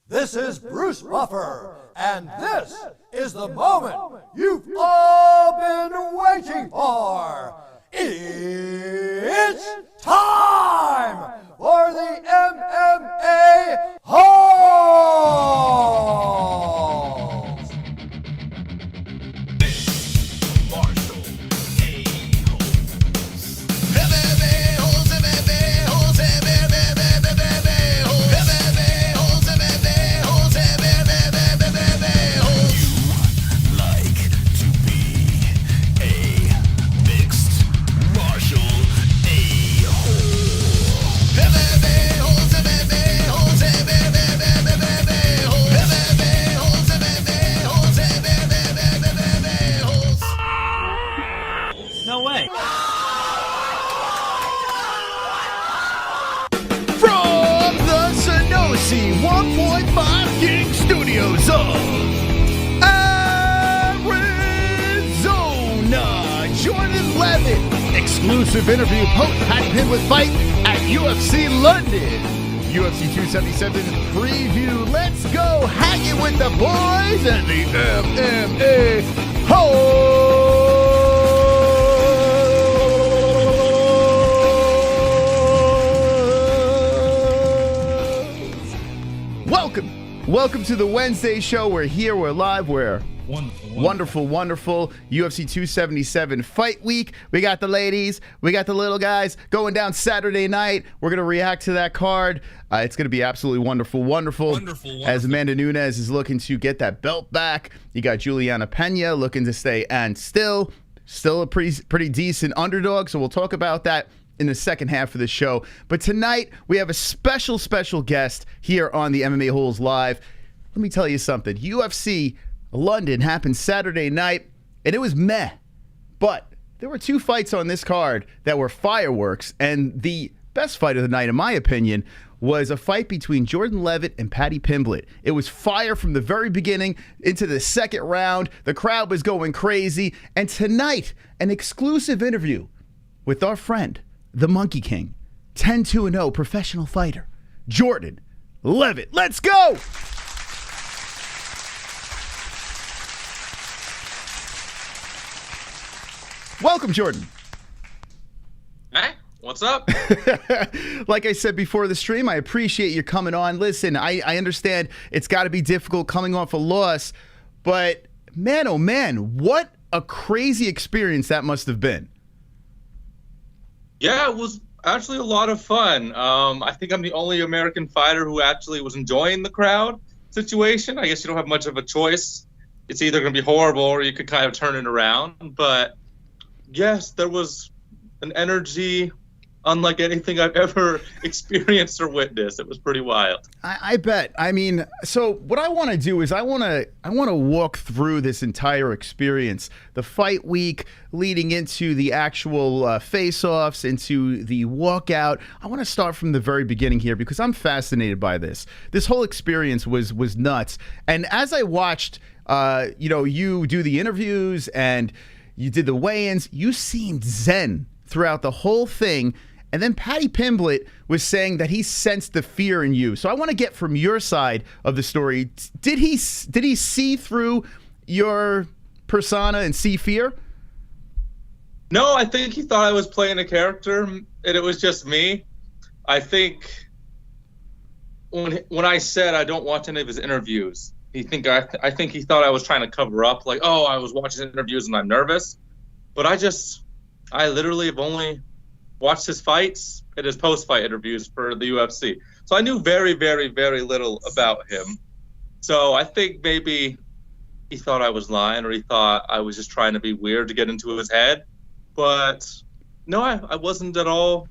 This is Bruce Buffer, and this is the moment you've all been waiting for. It's time for the MMA-Holes! No way. From the Sonosi 1.5 Gig Studios of Arizona, Jordan Leavitt. Exclusive interview post-Paddy Pimblett fight at UFC London. UFC 277 preview. Let's go hanging with the boys and the MMA-Holes. Welcome to the Wednesday show. We're here, we're live, we're wonderful. UFC 277 fight week. We got the ladies, we got the little guys going down Saturday night. We're going to react to that card. It's going to be absolutely wonderful. As Amanda Nunes is looking to get that belt back. You got Juliana Pena looking to stay and still a pretty decent underdog. So we'll talk about that in the second half of the show. But tonight, we have a special guest here on the MMA Holes Live. Let me tell you something. UFC London happened Saturday night, and it was meh. But there were two fights on this card that were fireworks, and the best fight of the night, in my opinion, was a fight between Jordan Leavitt and Paddy Pimblett. It was fire from the very beginning into the second round. The crowd was going crazy. And tonight, an exclusive interview with our friend, the Monkey King, 10-2-0 professional fighter, Jordan Leavitt. Let's go! Welcome, Jordan. Hey, what's up? Like I said before the stream, I appreciate you coming on. Listen, I understand it's got to be difficult coming off a loss, but man, oh man, what a crazy experience that must have been. Yeah, it was actually a lot of fun. I think I'm the only American fighter who actually was enjoying the crowd situation. I guess you don't have much of a choice. It's either going to be horrible or you could kind of turn it around. But yes, there was an energy unlike anything I've ever experienced or witnessed. It was pretty wild. I bet. I mean, so what I want to do is I want to walk through this entire experience, the fight week leading into the actual face-offs, into the walkout. I want to start from the very beginning here because I'm fascinated by this. This whole experience was nuts. And as I watched, you do the interviews and you did the weigh-ins, you seemed zen throughout the whole thing. And then Paddy Pimblett was saying that he sensed the fear in you. So I want to get from your side of the story. Did he see through your persona and see fear? No, I think he thought I was playing a character, and it was just me. I think when I said I don't watch any of his interviews, I think he thought I was trying to cover up, like, oh, I was watching interviews and I'm nervous. But I literally have only watched his fights and his post-fight interviews for the UFC. So I knew very, very, very little about him. So I think maybe he thought I was lying, or he thought I was just trying to be weird to get into his head. But no, I wasn't at all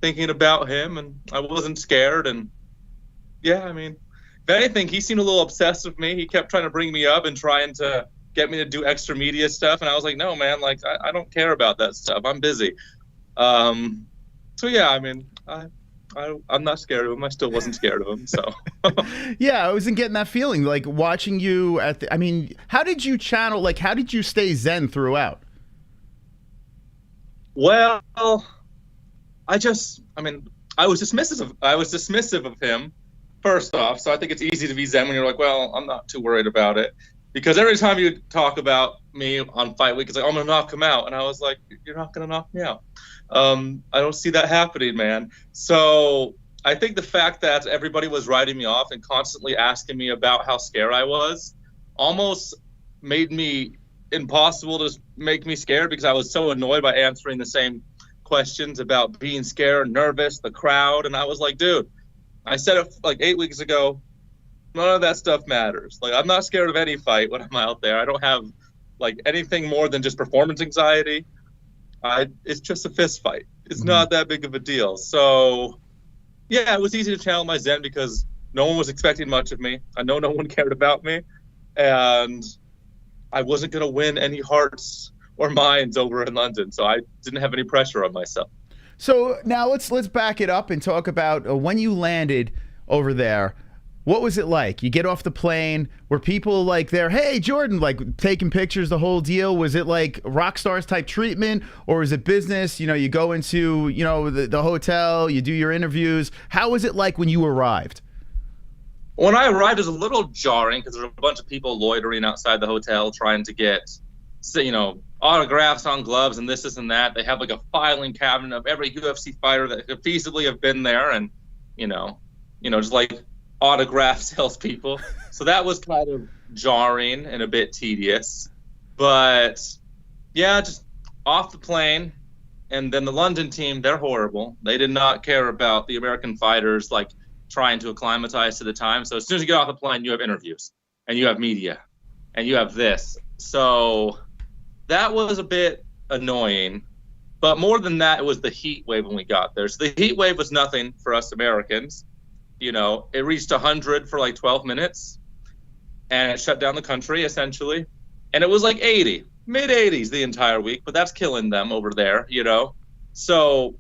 thinking about him, and I wasn't scared. And yeah, I mean, if anything, he seemed a little obsessed with me. He kept trying to bring me up and trying to get me to do extra media stuff. And I was like, no, man, like, I don't care about that stuff. I'm busy. So yeah, I mean, I'm not scared of him. I still wasn't scared of him. So yeah, I wasn't getting that feeling like watching you at the, I mean, how did you channel, like, how did you stay zen throughout? Well, I was dismissive of him. first off. So I think it's easy to be zen when you're like, well, I'm not too worried about it. Because every time you talk about me on fight week, it's like, oh, I'm going to knock him out. And I was like, you're not going to knock me out. I don't see that happening, man. So I think the fact that everybody was writing me off and constantly asking me about how scared I was almost made me impossible to make me scared, because I was so annoyed by answering the same questions about being scared, nervous, the crowd. And I was like, dude, I said it like 8 weeks ago. None of that stuff matters. Like, I'm not scared of any fight when I'm out there. I don't have like anything more than just performance anxiety. It's just a fist fight. It's not that big of a deal. So yeah, it was easy to channel my zen because no one was expecting much of me. I know no one cared about me, and I wasn't going to win any hearts or minds over in London. So I didn't have any pressure on myself. So now let's back it up and talk about when you landed over there. What was it like? You get off the plane. Were people like there, hey, Jordan, like taking pictures, the whole deal? Was it like rock stars type treatment, or is it business? You know, you go into, you know, the hotel, you do your interviews. How was it like when you arrived? When I arrived, it was a little jarring because there were a bunch of people loitering outside the hotel trying to get, you know, autographs on gloves and this and that. They have like a filing cabinet of every UFC fighter that could feasibly have been there, and you know, just like autograph salespeople. So that was kind of jarring and a bit tedious. But yeah, just off the plane. And then the London team, they're horrible. They did not care about the American fighters like trying to acclimatize to the time. So as soon as you get off the plane, you have interviews and you have media and you have this. So that was a bit annoying. But more than that, it was the heat wave when we got there. So the heat wave was nothing for us Americans. You know, it reached 100 for like 12 minutes and it shut down the country essentially. And it was like 80, mid 80s the entire week, but that's killing them over there, you know? So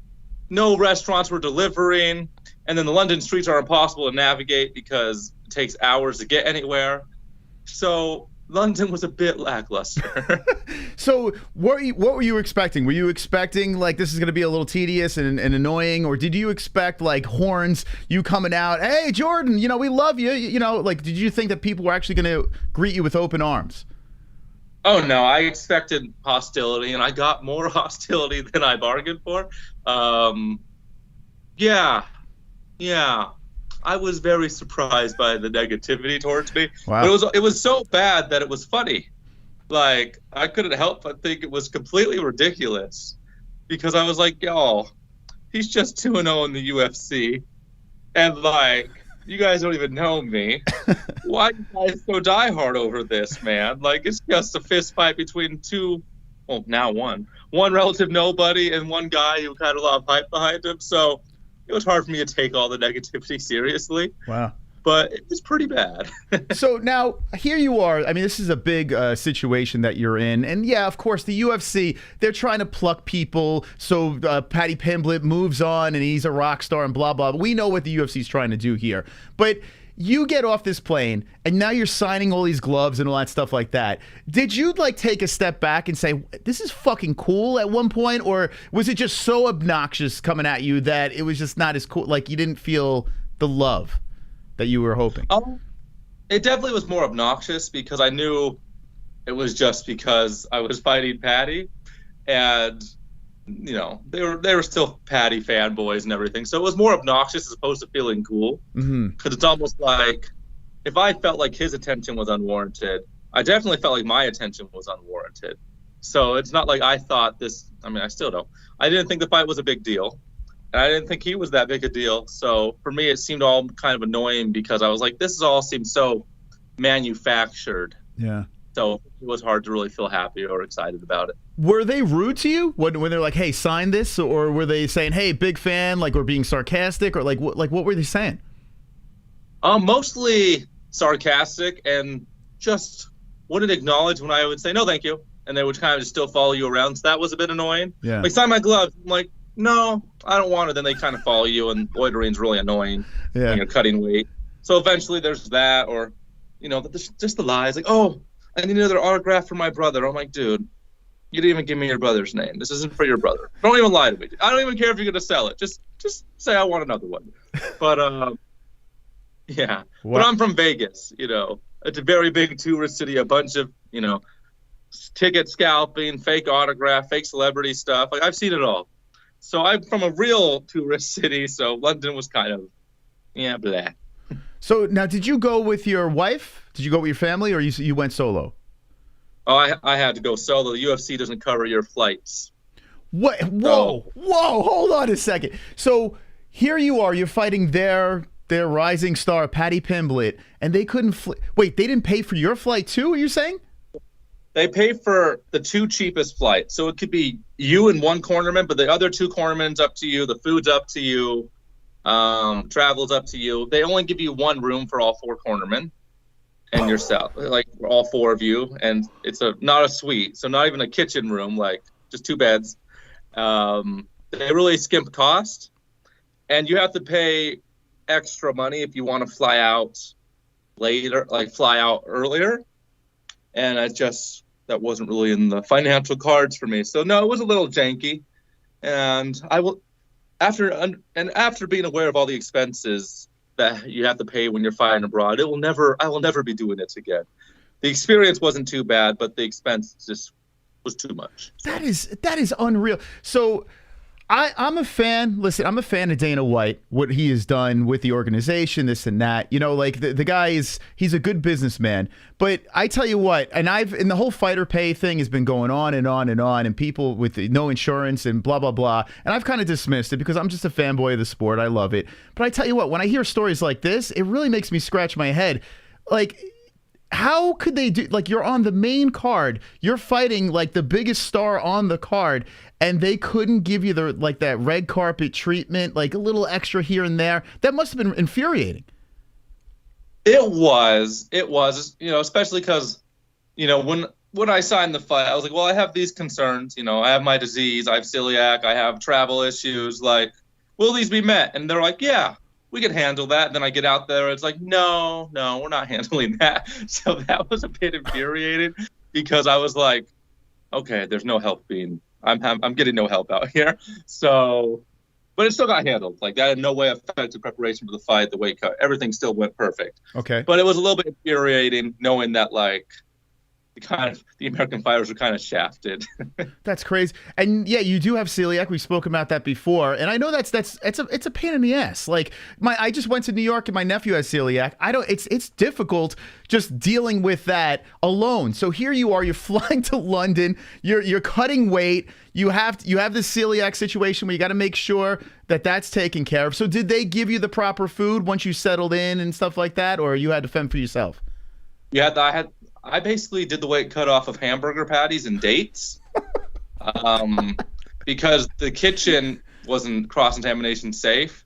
no restaurants were delivering. And then the London streets are impossible to navigate because it takes hours to get anywhere. So London was a bit lackluster. So what were you expecting? Were you expecting like this is going to be a little tedious and annoying, or did you expect like horns, you coming out, hey Jordan, you know, we love you, you know, like did you think that people were actually going to greet you with open arms? Oh no, I expected hostility and I got more hostility than I bargained for. Yeah. I was very surprised by the negativity towards me. Wow. But it was so bad that it was funny. Like, I couldn't help but think it was completely ridiculous. Because I was like, yo, he's just 2-0 in the UFC. And, like, you guys don't even know me. Why are you guys so diehard over this, man? Like, it's just a fist fight between two, well, now one relative nobody and one guy who had a lot of hype behind him. So it was hard for me to take all the negativity seriously. Wow. But it was pretty bad. So now, here you are. I mean, this is a big situation that you're in. And yeah, of course, the UFC, they're trying to pluck people. So Paddy Pimblett moves on and he's a rock star and blah, blah. We know what the UFC is trying to do here. But you get off this plane and now you're signing all these gloves and all that stuff like that. Did you like take a step back and say, this is fucking cool at one point? Or was it just so obnoxious coming at you that it was just not as cool? Like you didn't feel the love that you were hoping? It definitely was more obnoxious because I knew it was just because I was fighting Paddy, and you know they were still Paddy fanboys and everything. So it was more obnoxious as opposed to feeling cool. Because it's almost like if I felt like his attention was unwarranted, I definitely felt like my attention was unwarranted. So it's not like I thought this. I mean, I still don't. I didn't think the fight was a big deal. And I didn't think he was that big a deal. So for me, it seemed all kind of annoying because I was like, this all seems so manufactured. Yeah. So it was hard to really feel happy or excited about it. Were they rude to you when they're like, hey, sign this? Or were they saying, hey, big fan, like, or being sarcastic? Or like what were they saying? Mostly sarcastic and just wouldn't acknowledge when I would say, no, thank you. And they would kind of just still follow you around. So that was a bit annoying. Yeah. Like, sign my gloves. I'm like, no, I don't want it. Then they kind of follow you, and loitering's really annoying. Yeah. When you're cutting weight. So eventually there's that, or, you know, just the lies. Like, oh, I need another autograph for my brother. I'm like, dude, you didn't even give me your brother's name. This isn't for your brother. Don't even lie to me. I don't even care if you're going to sell it. Just say I want another one. But, Yeah. Wow. But I'm from Vegas, you know. It's a very big tourist city, a bunch of, you know, ticket scalping, fake autograph, fake celebrity stuff. Like, I've seen it all. So I'm from a real tourist city, so London was kind of, yeah, blah. So now, did you go with your wife? Did you go with your family, or you went solo? Oh, I had to go solo. The UFC doesn't cover your flights. What? Whoa, whoa! Hold on a second. So here you are. You're fighting their rising star, Paddy Pimblett, and they couldn't. Wait, they didn't pay for your flight too? Are you saying? They pay for the 2 cheapest flights, so it could be you and one cornerman, but the other 2 cornermen's up to you. The food's up to you. Travel's up to you. They only give you 1 room for all 4 cornermen and yourself, like all 4 of you, and it's not a suite, so not even a kitchen room, like just 2 beds. They really skimp cost, and you have to pay extra money if you want to fly out later, like fly out earlier, and that wasn't really in the financial cards for me. So no, it was a little janky, and after being aware of all the expenses that you have to pay when you're flying abroad, I will never be doing it again. The experience wasn't too bad, but the expense just was too much. So. That is unreal. So I'm a fan. Listen, I'm a fan of Dana White, what he has done with the organization, this and that. You know, like the guy he's a good businessman. But I tell you what, and the whole fighter pay thing has been going on and on and on, and people with no insurance and blah, blah, blah. And I've kind of dismissed it because I'm just a fanboy of the sport. I love it. But I tell you what, when I hear stories like this, it really makes me scratch my head. Like, how could they do, like, you're on the main card, you're fighting like the biggest star on the card, and they couldn't give you that red carpet treatment, like a little extra here and there? That must have been infuriating. It was, you know, especially because, you know, when I signed the fight, I was like, well, I have these concerns, you know, I have my disease, I have celiac, I have travel issues, like, will these be met? And they're like, yeah, we can handle that. And then I get out there, it's like, no, we're not handling that. So that was a bit infuriating because I was like, okay, there's no help I'm getting no help out here. So, but it still got handled. Like, that in no way affected preparation for the fight, the weight cut, everything still went perfect. Okay. But it was a little bit infuriating knowing that, like, the American fighters were kind of shafted. That's crazy. And yeah, you do have celiac. We spoke about that before, and I know it's a pain in the ass. Like, I just went to New York and my nephew has celiac. It's difficult just dealing with that alone. So here you are, you're flying to London, you're cutting weight, you have this celiac situation where you got to make sure that that's taken care of. So did they give you the proper food once you settled in and stuff like that, or you had to fend for yourself? Yeah, I basically did the weight cut off of hamburger patties and dates, because the kitchen wasn't cross-contamination safe.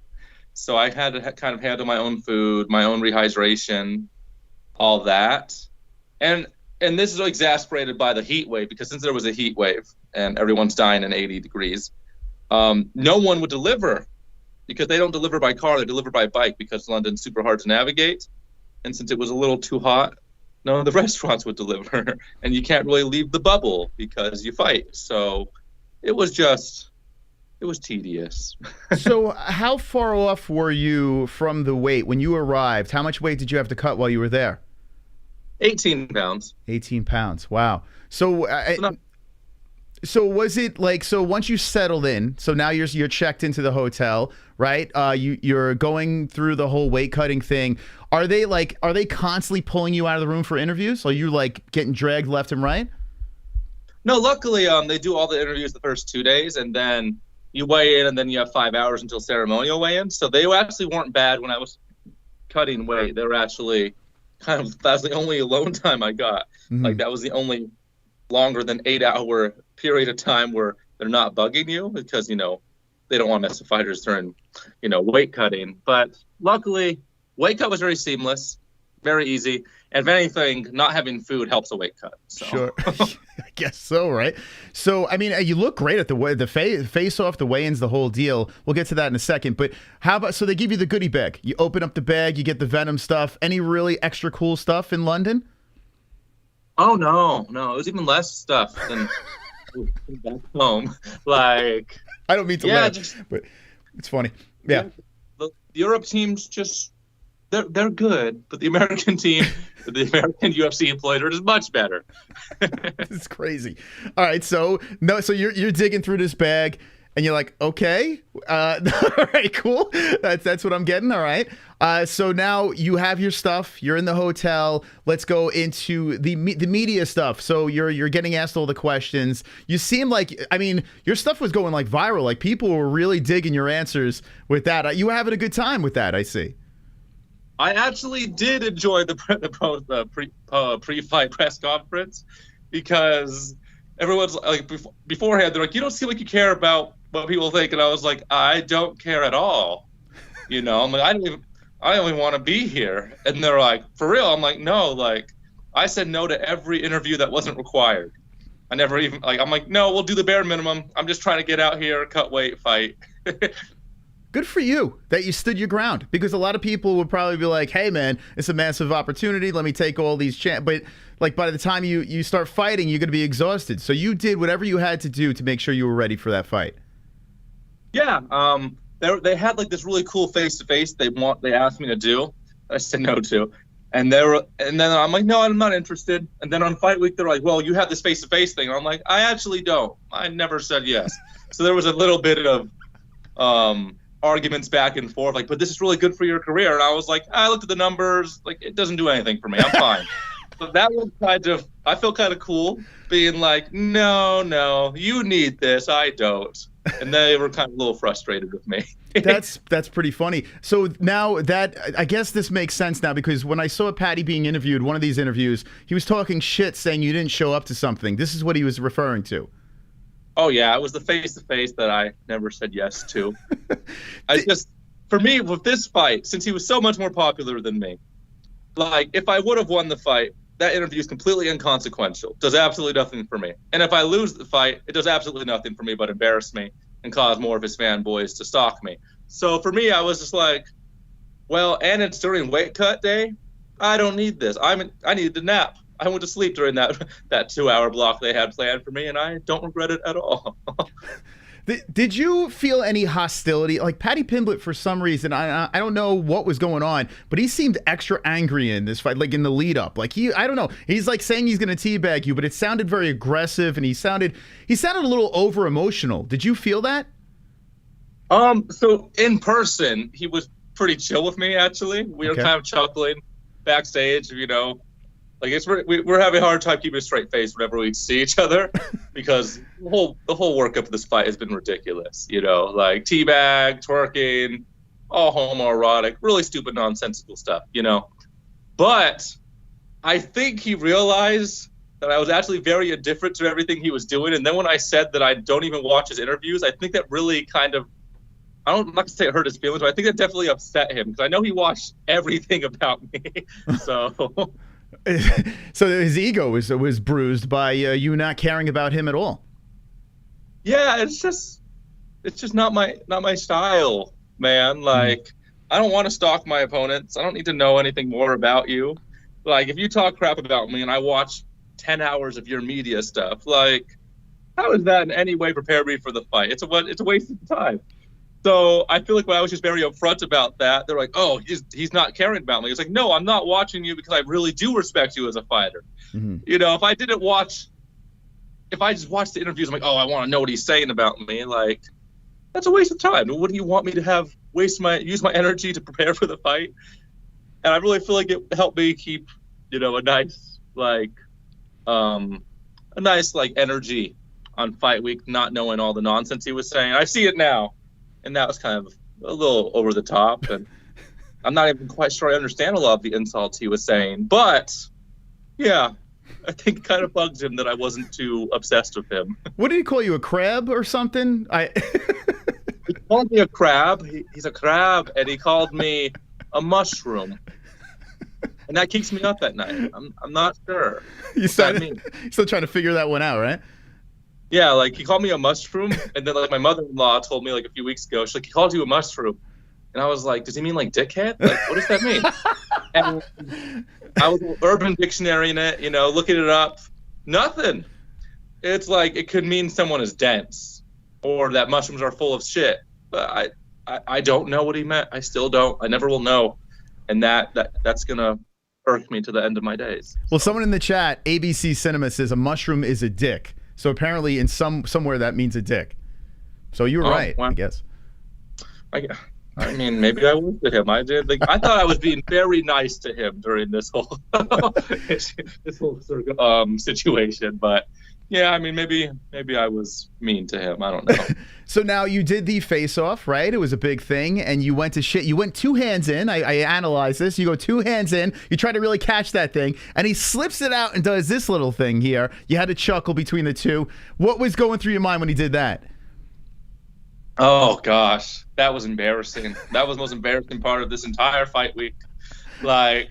So I had to kind of handle my own food, my own rehydration, all that. And this is exasperated by the heat wave, because since there was a heat wave and everyone's dying in 80 degrees, no one would deliver, because they don't deliver by car, they deliver by bike, because London's super hard to navigate. And since it was a little too hot, none of the restaurants would deliver, and you can't really leave the bubble because you fight. So it was tedious. So how far off were you from the weight when you arrived? How much weight did you have to cut while you were there? 18 pounds. 18 pounds. Wow. So so was it like, so once you settled in, so now you're checked into the hotel, right? You're going through the whole weight cutting thing. Are they constantly pulling you out of the room for interviews? Are you like getting dragged left and right? No, luckily they do all the interviews the first 2 days, and then you weigh in, and then you have 5 hours until ceremonial weigh-in. So they actually weren't bad when I was cutting weight. They were actually that's the only alone time I got. Mm-hmm. Like, that was the only longer than 8-hour period of time where they're not bugging you, because, you know, they don't want to mess with fighters during, you know, weight cutting. But luckily, weight cut was very seamless, very easy. And if anything, not having food helps a weight cut. So. Sure. I guess so, right? So, I mean, you look great at the face-off, the weigh-ins, the whole deal. We'll get to that in a second. But how about, so they give you the goodie bag. You open up the bag, you get the Venom stuff. Any really extra cool stuff in London? Oh, no. It was even less stuff than back home. Like, I don't mean to laugh, but it's funny. Yeah. The Europe teams they're good, but the American team, the American UFC employer is much better. It's crazy. All right, so you're digging through this bag, and you're like, okay, all right, cool. That's what I'm getting. All right. So now you have your stuff. You're in the hotel. Let's go into the media stuff. So you're getting asked all the questions. You seem like, I mean, your stuff was going like viral. Like people were really digging your answers with that. You were having a good time with that, I see. I actually did enjoy the pre-fight press conference because everyone's like beforehand. They're like, you don't seem like you care about what people think, and I was like, I don't care at all. You know, I'm like, I don't even want to be here. And they're like, for real? I'm like, no. Like, I said no to every interview that wasn't required. I never even I'm like, no, we'll do the bare minimum. I'm just trying to get out here, cut weight, fight. Good for you that you stood your ground, because a lot of people would probably be like, hey man, it's a massive opportunity. Let me take all these but like by the time you start fighting, you're going to be exhausted. So you did whatever you had to do to make sure you were ready for that fight. Yeah. They had like this really cool face-to-face they asked me to do. I said no to. And then I'm like, no, I'm not interested. And then on fight week, they're like, well, you have this face-to-face thing. And I'm like, I actually don't. I never said yes. So there was a little bit of arguments back and forth, like, but this is really good for your career. And I was like, I looked at the numbers, like, it doesn't do anything for me. I'm fine. So that was I feel kind of cool being like, no, you need this. I don't. And they were kind of a little frustrated with me. That's pretty funny. So now that, I guess this makes sense now, because when I saw Paddy being interviewed, one of these interviews, he was talking shit saying you didn't show up to something. This is what he was referring to. Oh yeah, it was the face-to-face that I never said yes to. For me, with this fight, since he was so much more popular than me, like, if I would have won the fight, that interview is completely inconsequential. Does absolutely nothing for me. And if I lose the fight, it does absolutely nothing for me but embarrass me and cause more of his fanboys to stalk me. So for me, I was just like, well, and it's during weight cut day, I don't need this. I needed to nap. I went to sleep during that 2-hour block they had planned for me, and I don't regret it at all. Did you feel any hostility? Like Paddy Pimblett, for some reason, I don't know what was going on, but he seemed extra angry in this fight, like in the lead up. Like I don't know. He's like saying he's going to teabag you, but it sounded very aggressive, and he sounded a little over emotional. Did you feel that? So in person, he was pretty chill with me. Actually, we were kind of chuckling backstage, you know. Like we're having a hard time keeping a straight face whenever we see each other, because the whole workup of this fight has been ridiculous. You know, like teabag, twerking, all homoerotic, really stupid, nonsensical stuff. You know, but I think he realized that I was actually very indifferent to everything he was doing. And then when I said that I don't even watch his interviews, I think that really kind of, I'm not gonna say it hurt his feelings, but I think that definitely upset him, because I know he watched everything about me. So. So his ego was bruised by you not caring about him at all. Yeah, it's just not my style, man. Like, I don't want to stalk my opponents. I don't need to know anything more about you. Like, if you talk crap about me and I watch 10 hours of your media stuff, like, how does that in any way prepare me for the fight? It's a waste of time. So I feel like when I was just very upfront about that, they're like, oh, he's not caring about me. It's like, no, I'm not watching you because I really do respect you as a fighter. Mm-hmm. You know, if I just watched the interviews, I'm like, oh, I want to know what he's saying about me. Like, that's a waste of time. What do you want me to have? Use my energy to prepare for the fight? And I really feel like it helped me keep, you know, a nice energy on fight week, not knowing all the nonsense he was saying. I see it now. And that was kind of a little over the top, and I'm not even quite sure I understand a lot of the insults he was saying. But yeah, I think it kind of bugs him that I wasn't too obsessed with him. What did he call you, a crab or something? He called me a crab. He's a crab, and he called me a mushroom, and that keeps me up at night. I'm not sure. You're still trying to figure that one out, right? Yeah, like, he called me a mushroom, and then, like, my mother-in-law told me, like, a few weeks ago, she's like, he called you a mushroom. And I was like, does he mean, like, dickhead? Like, what does that mean? And I was Urban Dictionary-ing it, you know, looking it up. Nothing. It's like, it could mean someone is dense, or that mushrooms are full of shit. But I don't know what he meant. I still don't. I never will know. and that's gonna irk me to the end of my days. Well, someone in the chat, ABC Cinema, says a mushroom is a dick. So apparently, in somewhere that means a dick. So you were right, well, I guess. I mean, maybe I was to him. I did. Like, I thought I was being very nice to him during this whole situation, but yeah, I mean, maybe I was mean to him. I don't know. So now you did the face-off, right? It was a big thing, and you went to shit. You went 2 hands in. I analyzed this. You go 2 hands in. You try to really catch that thing, and he slips it out and does this little thing here. You had to chuckle between the two. What was going through your mind when he did that? Oh gosh, that was embarrassing. That was the most embarrassing part of this entire fight week. Like,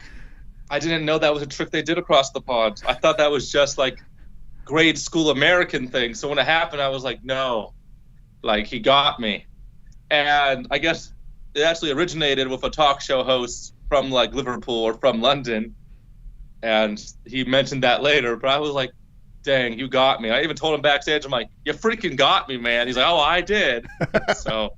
I didn't know that was a trick they did across the pond. I thought that was just like grade school American thing. So when it happened, I was like, no, like, he got me. And I guess it actually originated with a talk show host from like Liverpool or from London, and he mentioned that later. But I was like, dang, you got me. I even told him backstage, I'm like, you freaking got me, man. He's like, oh, I did. So,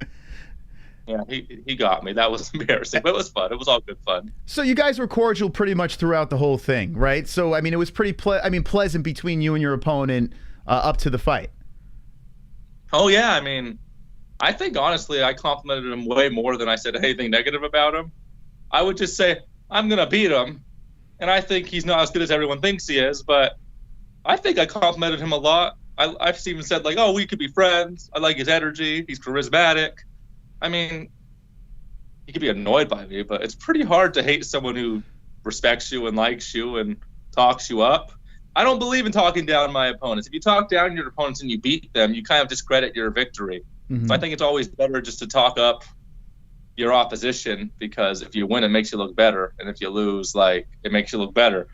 yeah, he got me. That was embarrassing, but it was fun. It was all good fun. So you guys were cordial pretty much throughout the whole thing, right? So, I mean, it was pretty pleasant between you and your opponent up to the fight. Oh, yeah. I mean, I think, honestly, I complimented him way more than I said anything negative about him. I would just say, I'm going to beat him, and I think he's not as good as everyone thinks he is, but I think I complimented him a lot. I've even said, like, oh, we could be friends. I like his energy. He's charismatic. I mean, he could be annoyed by me, but it's pretty hard to hate someone who respects you and likes you and talks you up. I don't believe in talking down my opponents. If you talk down your opponents and you beat them, you kind of discredit your victory. Mm-hmm. So I think it's always better just to talk up your opposition, because if you win, it makes you look better. And if you lose, like, it makes you look better.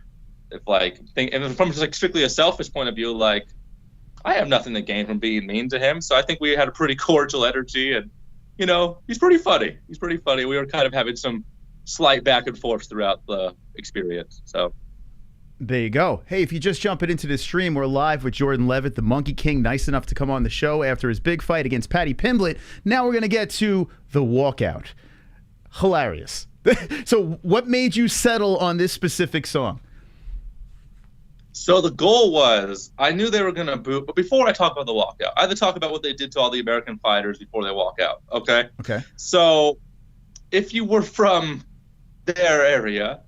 If and from just like strictly a selfish point of view, like, I have nothing to gain from being mean to him. So I think we had a pretty cordial energy, and, you know, he's pretty funny. He's pretty funny. We were kind of having some slight back and forth throughout the experience. So there you go. Hey, if you just jumping into this stream, we're live with Jordan Leavitt, the Monkey King, nice enough to come on the show after his big fight against Paddy Pimblett. Now we're going to get to the walkout. Hilarious. So what made you settle on this specific song? So the goal was, I knew they were going to boo, but before I talk about the walkout, I had to talk about what they did to all the American fighters before they walk out, okay? Okay. So if you were from their area,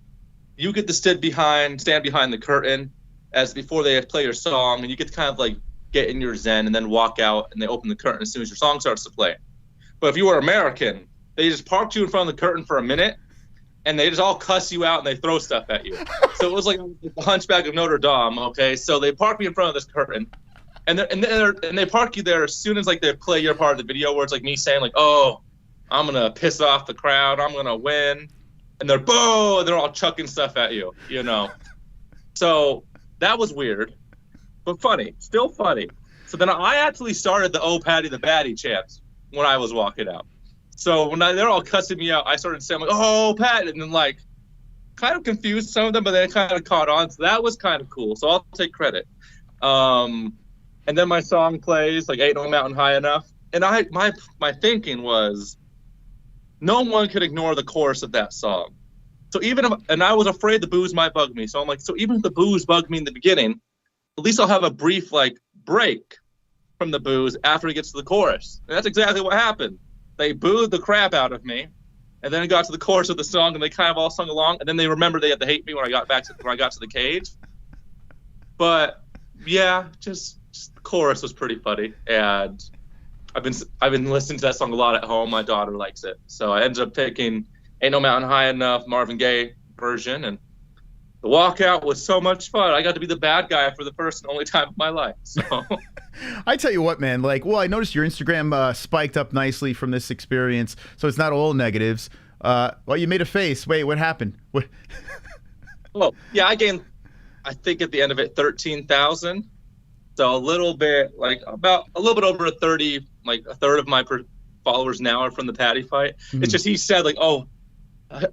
you get to stand behind the curtain as before they play your song, and you get to kind of like get in your zen and then walk out, and they open the curtain as soon as your song starts to play. But if you were American, they just parked you in front of the curtain for a minute, and they just all cuss you out and they throw stuff at you. So it was like the Hunchback of Notre Dame, okay? So they park me in front of this curtain, and they park you there as soon as like they play your part of the video, where it's like me saying like, oh, I'm gonna piss off the crowd, I'm gonna win, and they're boo, and they're all chucking stuff at you, you know. So that was weird, but funny, still funny. So then I actually started the "Oh Paddy the Baddie" chant when I was walking out. So when they're all cussing me out, I started saying like, "Oh, Pat," and then like kind of confused some of them, but then kind of caught on. So that was kind of cool. So I'll take credit. And then my song plays, like "Ain't No Mountain High Enough," and my thinking was, no one could ignore the chorus of that song. So and I was afraid the boos might bug me. So I'm like, so even if the boos bug me in the beginning, at least I'll have a brief like break from the boos after it gets to the chorus. And that's exactly what happened. They booed the crap out of me, and then it got to the chorus of the song, and they kind of all sung along, and then they remembered they had to hate me when I got to the cage. But yeah, just the chorus was pretty funny, and I've been listening to that song a lot at home. My daughter likes it, so I ended up picking "Ain't No Mountain High Enough" Marvin Gaye version, and the walkout was so much fun. I got to be the bad guy for the first and only time of my life. So I tell you what, man, like, well, I noticed your Instagram spiked up nicely from this experience, so it's not all negatives. Well, you made a face. Wait, what happened? What? Well, yeah, I gained, I think at the end of it, 13,000. So a little bit, like about a little bit over 30, like a third of my followers now are from the Paddy fight. Mm-hmm. It's just, he said like, oh,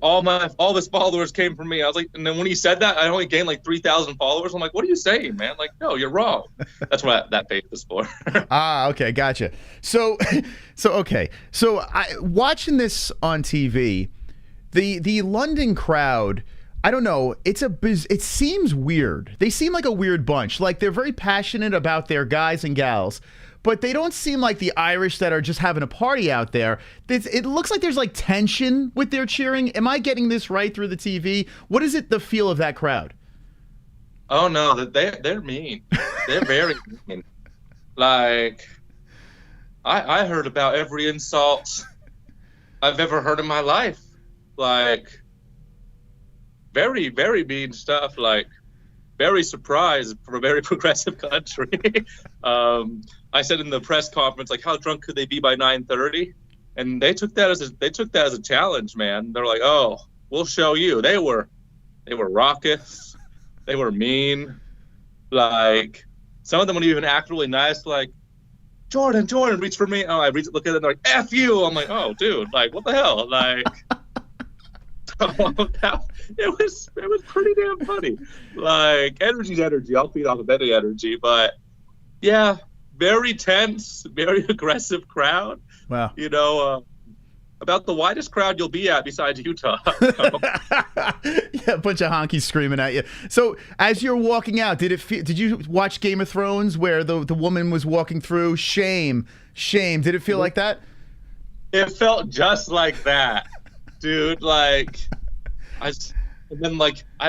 all his followers came from me. I was like, and then when he said that, I only gained like 3,000 followers. I'm like, what are you saying, man? Like, no, you're wrong. That's what that page was for. Okay, gotcha. So okay. So watching this on TV, The London crowd, I don't know. It seems weird. They seem like a weird bunch. Like they're very passionate about their guys and gals, but they don't seem like the Irish that are just having a party out there. It looks like there's like tension with their cheering. Am I getting this right through the TV? What is it, the feel of that crowd? Oh no, they're mean. They're very mean. Like, I heard about every insult I've ever heard in my life. Like, very, very mean stuff. Like, very surprised for a very progressive country. I said in the press conference, like, how drunk could they be by 9:30? And they took that as a challenge, man. They're like, oh, we'll show you. They were raucous. They were mean. Like, some of them would even act really nice, like, Jordan, reach for me. Oh, I look at it, and they're like, F you. I'm like, oh, dude, like, what the hell? Like, it was pretty damn funny. Like, energy's energy. I'll feed off of any energy. But, yeah, very tense, very aggressive crowd. Wow. You know, about the widest crowd you'll be at besides Utah. Yeah, a bunch of honkies screaming at you. So as you're walking out, did you watch Game of Thrones where the woman was walking through? Shame. Did it feel like that? It felt just like that, dude. Like, I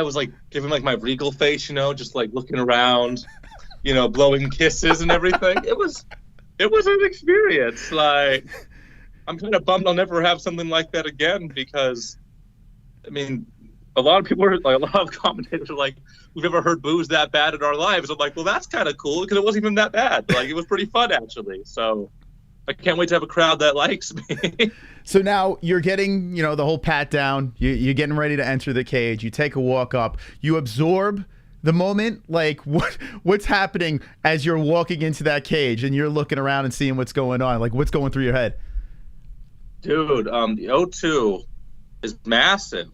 was like giving like my regal face, you know, just like looking around, you know, blowing kisses and everything. It was an experience. Like, I'm kind of bummed I'll never have something like that again because, I mean, a lot of people are like, a lot of commentators are like, we've never heard boos that bad in our lives. I'm like, well, that's kind of cool because it wasn't even that bad. Like, it was pretty fun actually. So I can't wait to have a crowd that likes me. So now you're getting, you know, the whole pat down. You're getting ready to enter the cage. You take a walk up. You absorb the moment. Like, what's happening as you're walking into that cage and you're looking around and seeing what's going on? Like, what's going through your head? Dude, the O2 is massive.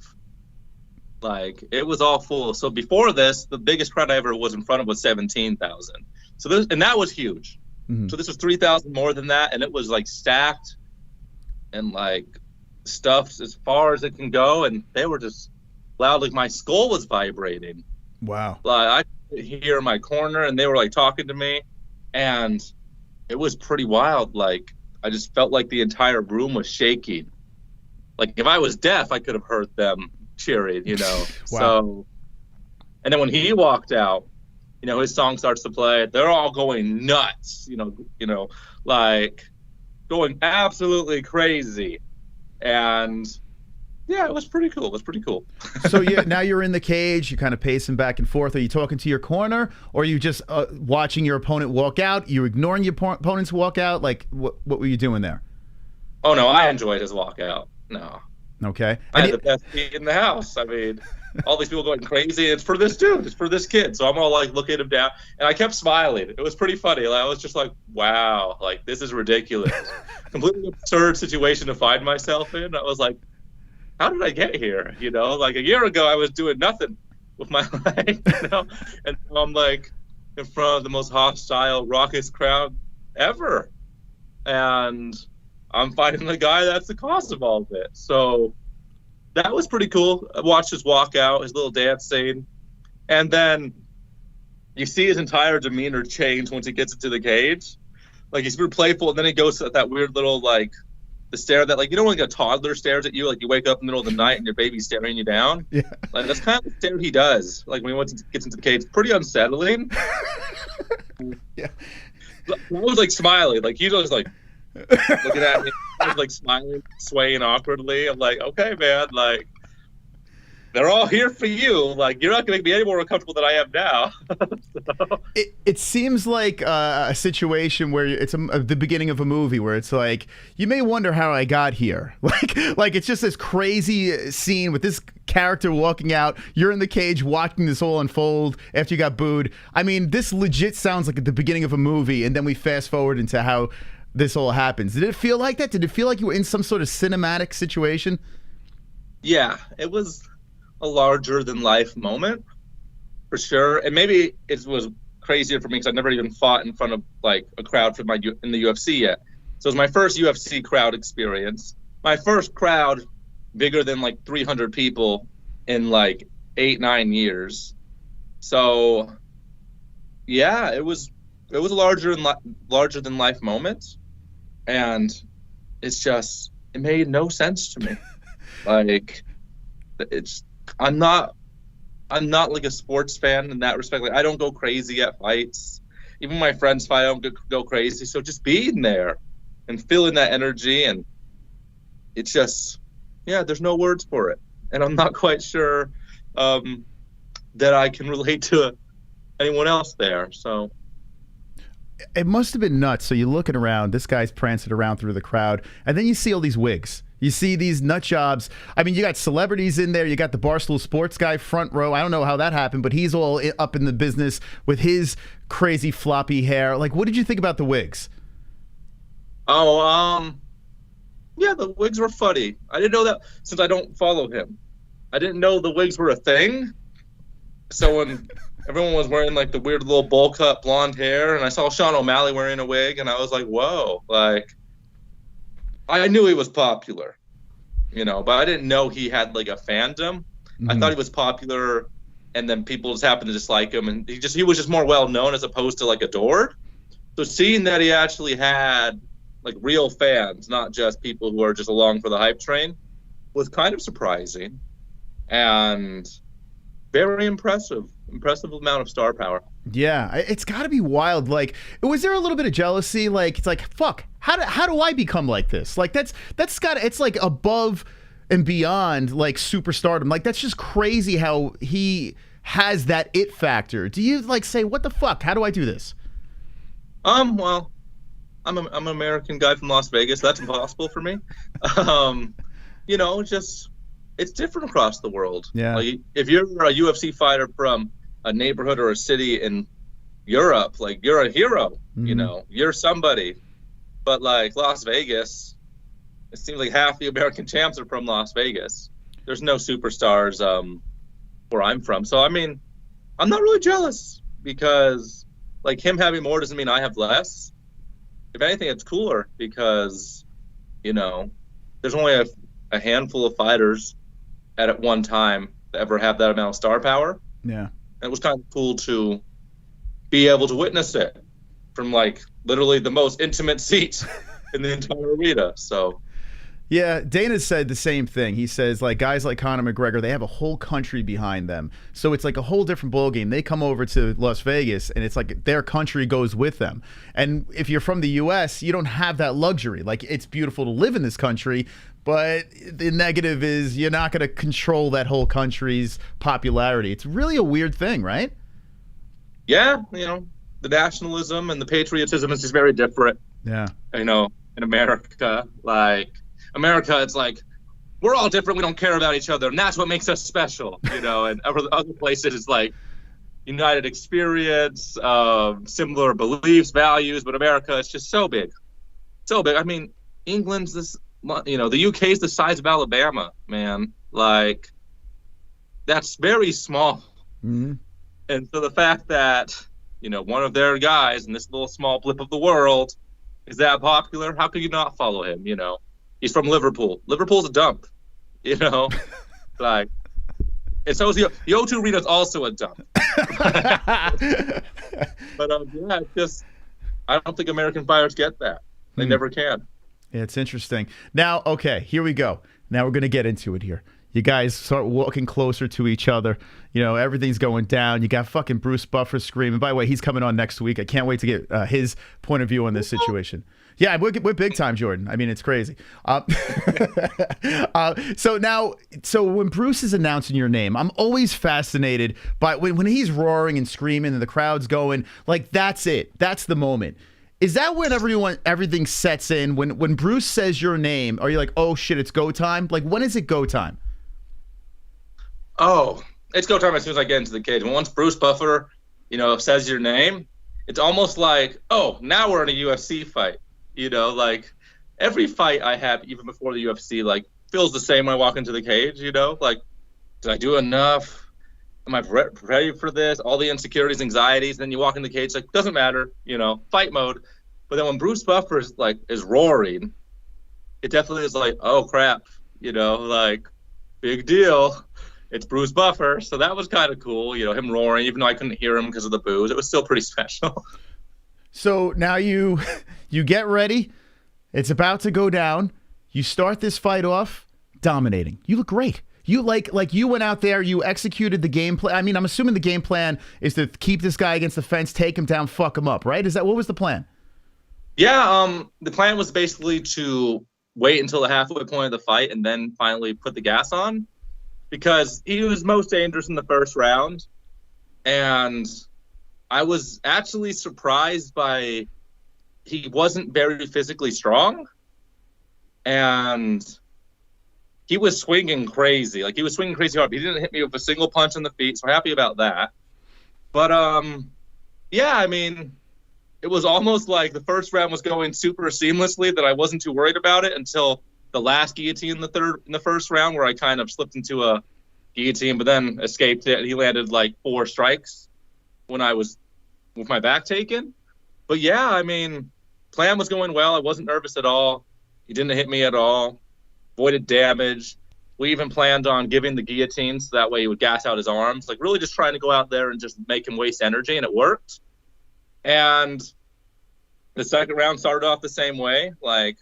Like, it was all full. So before this, the biggest crowd I ever was in front of was 17,000. So and that was huge. Mm-hmm. So this was 3,000 more than that, and it was like stacked and like stuffed as far as it can go, and they were just loud. Like, my skull was vibrating. Wow. Like, I could hear in my corner, and they were like talking to me, and it was pretty wild. Like, I just felt like the entire room was shaking. Like, if I was deaf, I could have heard them cheering, you know. Wow. So, and then when he walked out, you know, his song starts to play. They're all going nuts, you know, like going absolutely crazy. And yeah, it was pretty cool. So now you're in the cage. You're kind of pacing back and forth. Are you talking to your corner, or are you just watching your opponent walk out? You ignoring your opponent's walk out? Like, what were you doing there? Oh no, I enjoyed his walkout. No. Okay. I had the best seat in the house. I mean, all these people going crazy. It's for this dude. It's for this kid. So I'm all like looking him down, and I kept smiling. It was pretty funny. Like, I was just like, wow, like, this is ridiculous. Completely absurd situation to find myself in. I was like, how did I get here? You know, like a year ago I was doing nothing with my life, you know, and now I'm like in front of the most hostile, raucous crowd ever, and I'm fighting the guy that's the cause of all of it. So that was pretty cool. I watched his walkout, his little dance scene, and then you see his entire demeanor change once he gets into the cage. Like, he's super playful, and then he goes to that weird little, like, the stare that, like, you know when like a toddler stares at you, like you wake up in the middle of the night and your baby's staring you down? Yeah. Like, that's kind of the stare he does. Like, when he gets into the cage, it's pretty unsettling. Yeah. I was like smiling. Like, he was like looking at me. I was like smiling, swaying awkwardly. I'm like, okay, man, like, they're all here for you. Like, you're not gonna make me any more uncomfortable than I am now. So. It seems like a situation where it's the beginning of a movie where it's like, you may wonder how I got here. Like it's just this crazy scene with this character walking out. You're in the cage watching this all unfold after you got booed. I mean, this legit sounds like at the beginning of a movie, and then we fast forward into how this all happens. Did it feel like that? Did it feel like you were in some sort of cinematic situation? Yeah, it was a larger than life moment for sure, and maybe it was crazier for me because I've never even fought in front of like a crowd in the UFC yet. So it was my first UFC crowd experience, my first crowd bigger than like 300 people in like 8-9 years. So yeah, it was a larger than life moment, and it made no sense to me. Like, I'm not like a sports fan in that respect. Like, I don't go crazy at fights. Even my friends fight, I don't go crazy. So just being there and feeling that energy, and it's just, yeah, there's no words for it. And I'm not quite sure that I can relate to anyone else there. So it must have been nuts. So you're looking around, this guy's prancing around through the crowd, and then you see all these wigs. You see these nut jobs. I mean, you got celebrities in there. You got the Barstool Sports guy front row. I don't know how that happened, but he's all up in the business with his crazy floppy hair. Like, what did you think about the wigs? Oh, yeah, the wigs were funny. I didn't know that, since I don't follow him. I didn't know the wigs were a thing. So when everyone was wearing like the weird little bowl cut blonde hair, and I saw Sean Omalley wearing a wig, and I was like, whoa, like, I knew he was popular, you know, but I didn't know he had like a fandom. Mm-hmm. I thought he was popular, and then people just happened to dislike him, and he was just more well known as opposed to like adored. So seeing that he actually had like real fans, not just people who are just along for the hype train, was kind of surprising and very impressive amount of star power. Yeah, it's got to be wild. Like, was there a little bit of jealousy? Like, it's like, fuck, how do I become like this? Like, it's like above and beyond like superstardom. Like, that's just crazy how he has that it factor. Do you like say, what the fuck? How do I do this? Well, I'm an American guy from Las Vegas. That's impossible for me. You know, just, it's different across the world. Yeah. Like, if you're a UFC fighter from a neighborhood or a city in Europe, like, you're a hero. Mm-hmm. You know, you're somebody. But like Las Vegas, it seems like half the American champs are from Las Vegas. There's no superstars where I'm from. So I mean, I'm not really jealous, because like him having more doesn't mean I have less. If anything, it's cooler because, you know, there's only a handful of fighters at one time that ever have that amount of star power. Yeah. And it was kind of cool to be able to witness it from like literally the most intimate seat in the entire arena. So yeah, Dana said the same thing. He says, like, guys like Conor McGregor, they have a whole country behind them. So it's like a whole different ballgame. They come over to Las Vegas, and it's like their country goes with them. And if you're from the U.S., you don't have that luxury. Like, it's beautiful to live in this country, but the negative is you're not going to control that whole country's popularity. It's really a weird thing, right? Yeah, you know, the nationalism and the patriotism is just very different. Yeah. You know, in America, like, America, it's like, we're all different, we don't care about each other, and that's what makes us special, you know. And other places, it's like united experience, similar beliefs, values, but America, it's just so big. So big. I mean, England's this, you know, the UK's the size of Alabama, man. Like, that's very small. Mm-hmm. And so the fact that, you know, one of their guys in this little small blip of the world is that popular, how could you not follow him, you know? He's from Liverpool. Liverpool's a dump, you know? Like, and so is the O2 Arena is also a dump. But yeah, it's just, I don't think American fighters get that. They never can. Yeah, it's interesting. Now, okay, here we go. Now we're going to get into it here. You guys start walking closer to each other. You know, everything's going down. You got fucking Bruce Buffer screaming. By the way, he's coming on next week. I can't wait to get his point of view on this situation. Yeah, we're big time, Jordan. I mean, it's crazy. So when Bruce is announcing your name, I'm always fascinated by when he's roaring and screaming and the crowd's going, like, that's it. That's the moment. Is that when everything sets in? When Bruce says your name, are you like, oh shit, it's go time? Like, when is it go time? Oh, it's go time as soon as I get into the cage. Once Bruce Buffer, you know, says your name, it's almost like, oh, now we're in a UFC fight. You know, like, every fight I have, even before the UFC, like, feels the same when I walk into the cage, you know? Like, did I do enough? Am I ready for this? All the insecurities, anxieties. Then you walk in the cage, like, doesn't matter, you know, fight mode. But then when Bruce Buffer is roaring, it definitely is like, oh, crap. you know, like, big deal. It's Bruce Buffer. So that was kind of cool, you know, him roaring, even though I couldn't hear him because of the boos. It was still pretty special. So now you get ready. It's about to go down. You start this fight off dominating. You look great. You like you went out there, you executed the game plan. I mean, I'm assuming the game plan is to keep this guy against the fence, take him down, fuck him up, right? What was the plan? Yeah, the plan was basically to wait until the halfway point of the fight and then finally put the gas on, because he was most dangerous in the first round. And I was actually surprised by he wasn't very physically strong. And he was swinging crazy. Like, he was swinging crazy hard. He didn't hit me with a single punch in the feet, so happy about that. But, yeah, I mean, it was almost like the first round was going super seamlessly, that I wasn't too worried about it until the last guillotine in the first round, where I kind of slipped into a guillotine, but then escaped it. He landed like 4 strikes when I was with my back taken. But yeah, I mean, plan was going well. I wasn't nervous at all. He didn't hit me at all. Avoided damage. We even planned on giving the guillotine so that way he would gas out his arms. Like, really just trying to go out there and just make him waste energy, and it worked. And the second round started off the same way. Like,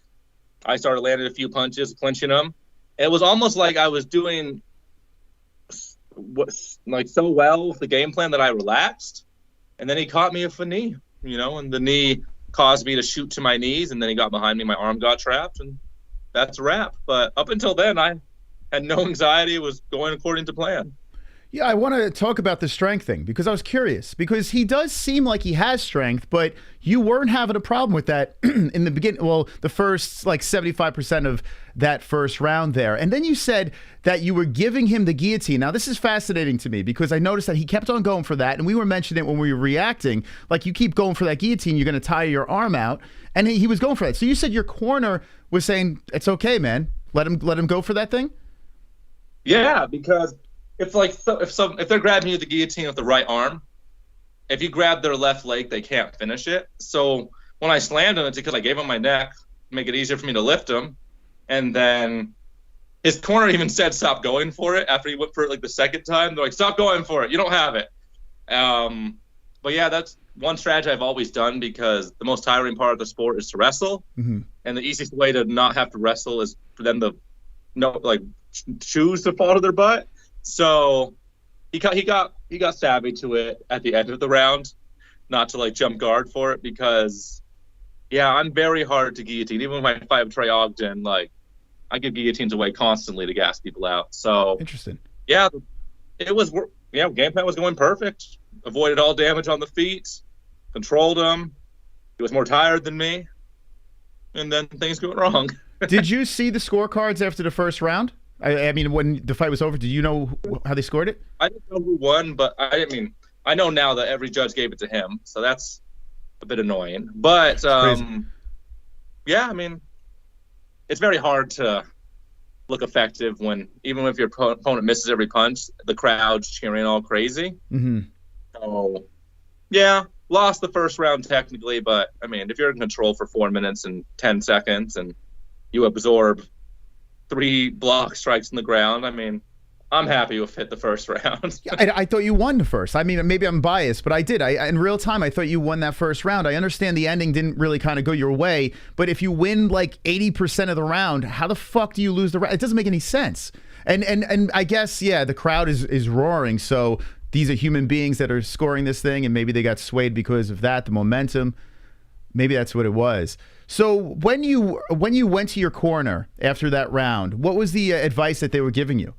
I started landing a few punches, clinching him. It was almost like I was doing so well with the game plan that I relaxed. And then he caught me with a knee, you know, and the knee caused me to shoot to my knees, and then he got behind me, my arm got trapped, and that's a wrap. But up until then, I had no anxiety. It was going according to plan. Yeah, I want to talk about the strength thing, because I was curious, because he does seem like he has strength, but you weren't having a problem with that in the beginning. Well, the first like 75% of that first round there. And then you said that you were giving him the guillotine. Now, this is fascinating to me, because I noticed that he kept on going for that. And we were mentioning it when we were reacting, like, you keep going for that guillotine, you're going to tire your arm out. And he was going for that. So you said your corner was saying, it's okay, man. Let him go for that thing. Yeah, because if they're grabbing you with the guillotine with the right arm, if you grab their left leg, they can't finish it. So when I slammed him, it's because I gave him my neck to make it easier for me to lift him. And then his corner even said, stop going for it, after he went for it like the second time. They're like, stop going for it. You don't have it. But yeah, that's one strategy I've always done, because the most tiring part of the sport is to wrestle. Mm-hmm. And the easiest way to not have to wrestle is for them to choose to fall to their butt. So he got savvy to it at the end of the round, not to like jump guard for it, because yeah, I'm very hard to guillotine. Even when I fight with Trey Ogden, like, I give guillotines away constantly to gas people out. So interesting. Yeah, game plan was going perfect. Avoided all damage on the feet, controlled him. He was more tired than me, and then things went wrong. Did you see the scorecards after the first round? I mean, when the fight was over, did you know how they scored it? I didn't know who won, but I know now that every judge gave it to him, so that's a bit annoying. But yeah, I mean, it's very hard to look effective when, even if your opponent misses every punch, the crowd's cheering all crazy. Mm-hmm. So yeah, lost the first round technically, but I mean, if you're in control for 4 minutes and 10 seconds and you absorb 3 block strikes in the ground, I mean, I'm happy with it the first round. I thought you won the first. I mean, maybe I'm biased, but I did. In real time, I thought you won that first round. I understand the ending didn't really kind of go your way, but if you win like 80% of the round, how the fuck do you lose the round? It doesn't make any sense. And I guess, yeah, the crowd is roaring, so these are human beings that are scoring this thing, and maybe they got swayed because of that, the momentum. Maybe that's what it was. So when you went to your corner after that round, what was the advice that they were giving you?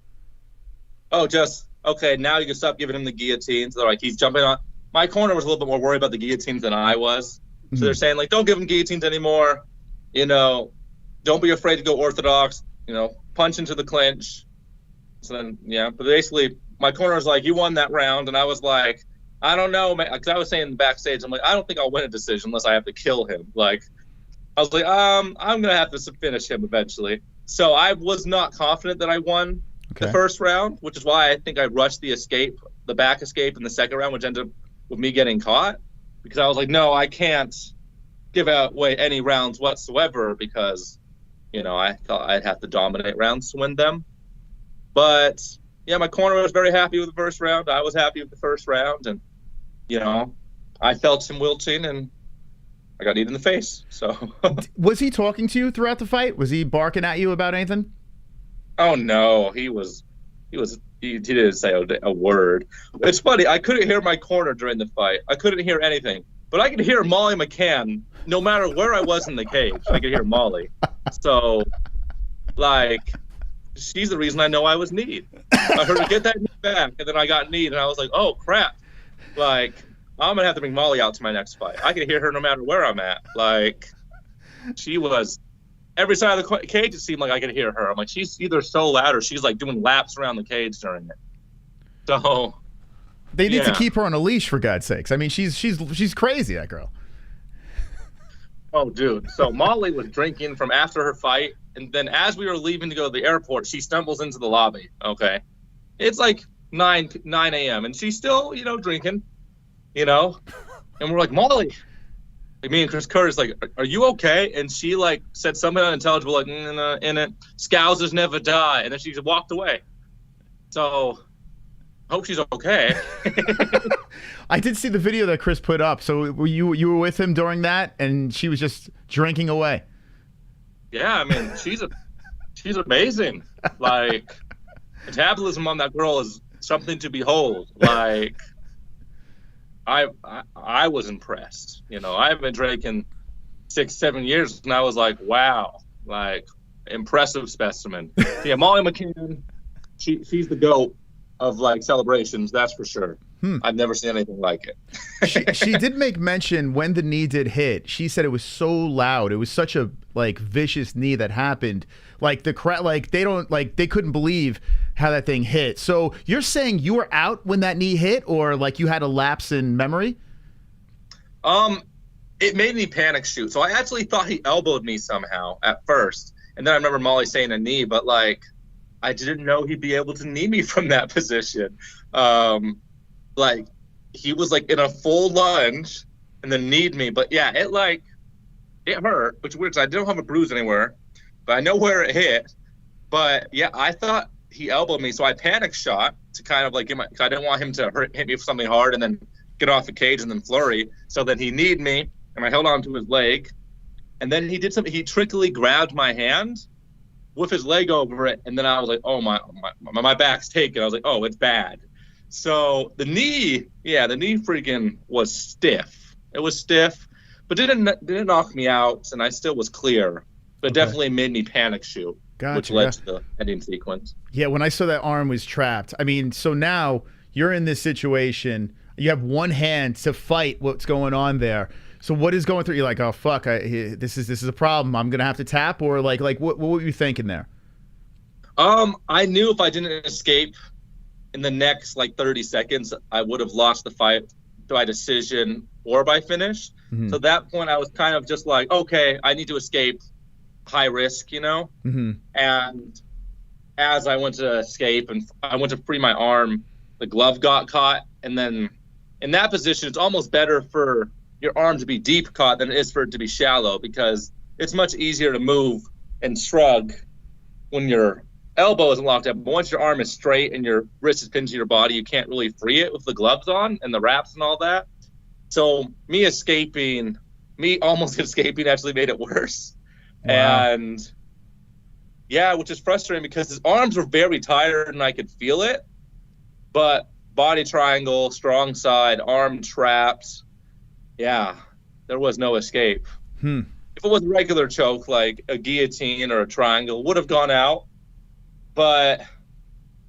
Oh, just, okay, now you can stop giving him the guillotines. They're like, he's jumping on. My corner was a little bit more worried about the guillotines than I was. So they're saying, like, don't give him guillotines anymore. You know, don't be afraid to go orthodox. You know, punch into the clinch. So then, yeah, but basically, my corner was like, you won that round. And I was like, I don't know, man. Because I was saying backstage, I'm like, I don't think I'll win a decision unless I have to kill him. Like, I was like, I'm going to have to finish him eventually. So I was not confident that I won the first round, which is why I think I rushed the back escape in the second round, which ended up with me getting caught. Because I was like, no, I can't give away any rounds whatsoever, because You know, I thought I'd have to dominate rounds to win them. But yeah, my corner was very happy with the first round. I was happy with the first round, and you know, I felt some wilting, and I got kneed in the face. So was he talking to you throughout the fight? Was he barking at you about anything? Oh no, he didn't say a word. It's funny, I couldn't hear my corner during the fight. I couldn't hear anything, but I could hear Molly McCann no matter where I was in the cage. I could hear Molly. So, like, she's the reason I know I was kneed. I heard her get that knee back, and then I got kneed, and I was like, oh crap! Like, I'm gonna have to bring Molly out to my next fight. I can hear her no matter where I'm at. Like, she was. Every side of the cage, it seemed like I could hear her. I'm like, she's either so loud or she's like doing laps around the cage during it. So they need to keep her on a leash, for God's sakes. I mean, she's crazy, that girl. Oh, dude. So Molly was drinking from after her fight, and then as we were leaving to go to the airport, she stumbles into the lobby. Okay, it's like 9 a.m. and she's still, you know, drinking, you know, and we're like, Molly. Me and Chris Curtis, like, are you okay? And she like said something unintelligible, like, in it, Scousers never die, and then she just walked away. So I hope she's okay. I did see the video that Chris put up. So you were with him during that, and she was just drinking away. Yeah, I mean, she's amazing. Like, metabolism on that girl is something to behold. Like, I was impressed. You know, I've been drinking 6-7 years, and I was like, wow, like, impressive specimen. Yeah, Molly McCann, she's the GOAT of like celebrations, that's for sure. I've never seen anything like it. she did make mention when the knee did hit. She said it was so loud. It was such a like vicious knee that happened. Like the crowd, like they couldn't believe how that thing hit. So you're saying you were out when that knee hit, or like you had a lapse in memory? It made me panic shoot. So I actually thought he elbowed me somehow at first, and then I remember Molly saying a knee, but like I didn't know he'd be able to knee me from that position. Like he was like in a full lunge and then kneed me. But yeah, it hurt, which is weird because I don't have a bruise anywhere, but I know where it hit. But yeah, I thought he elbowed me, so I panic shot to kind of like I didn't want him to hit me with something hard and then get off the cage and then flurry. So then he kneed me, and I held on to his leg, and then he did something. He trickily grabbed my hand with his leg over it, and then I was like, oh my back's taken. I was like, oh, it's bad. So the knee freaking was stiff. It was stiff, but didn't knock me out, and I still was clear. But it definitely made me panic shoot, which led to the ending sequence. Yeah, when I saw that arm was trapped, I mean, so now you're in this situation. You have one hand to fight what's going on there. So what is going through? You're like, oh fuck, this is a problem. I'm gonna have to tap, or like what were you thinking there? I knew if I didn't escape in the next like 30 seconds, I would have lost the fight by decision or by finish. Mm-hmm. So at that point, I was kind of just like, okay, I need to escape, high risk, you know. Mm-hmm. And as I went to escape and I went to free my arm, the glove got caught, and then in that position, it's almost better for your arm to be deep caught than it is for it to be shallow, because it's much easier to move and shrug when your elbow isn't locked up. But once your arm is straight and your wrist is pinned to your body, you can't really free it with the gloves on and the wraps and all that. So me almost escaping actually made it worse. Wow. And yeah, which is frustrating because his arms were very tired and I could feel it, but body triangle, strong side, arm trapped. Yeah, there was no escape. If it was a regular choke, like a guillotine or a triangle, would have gone out. But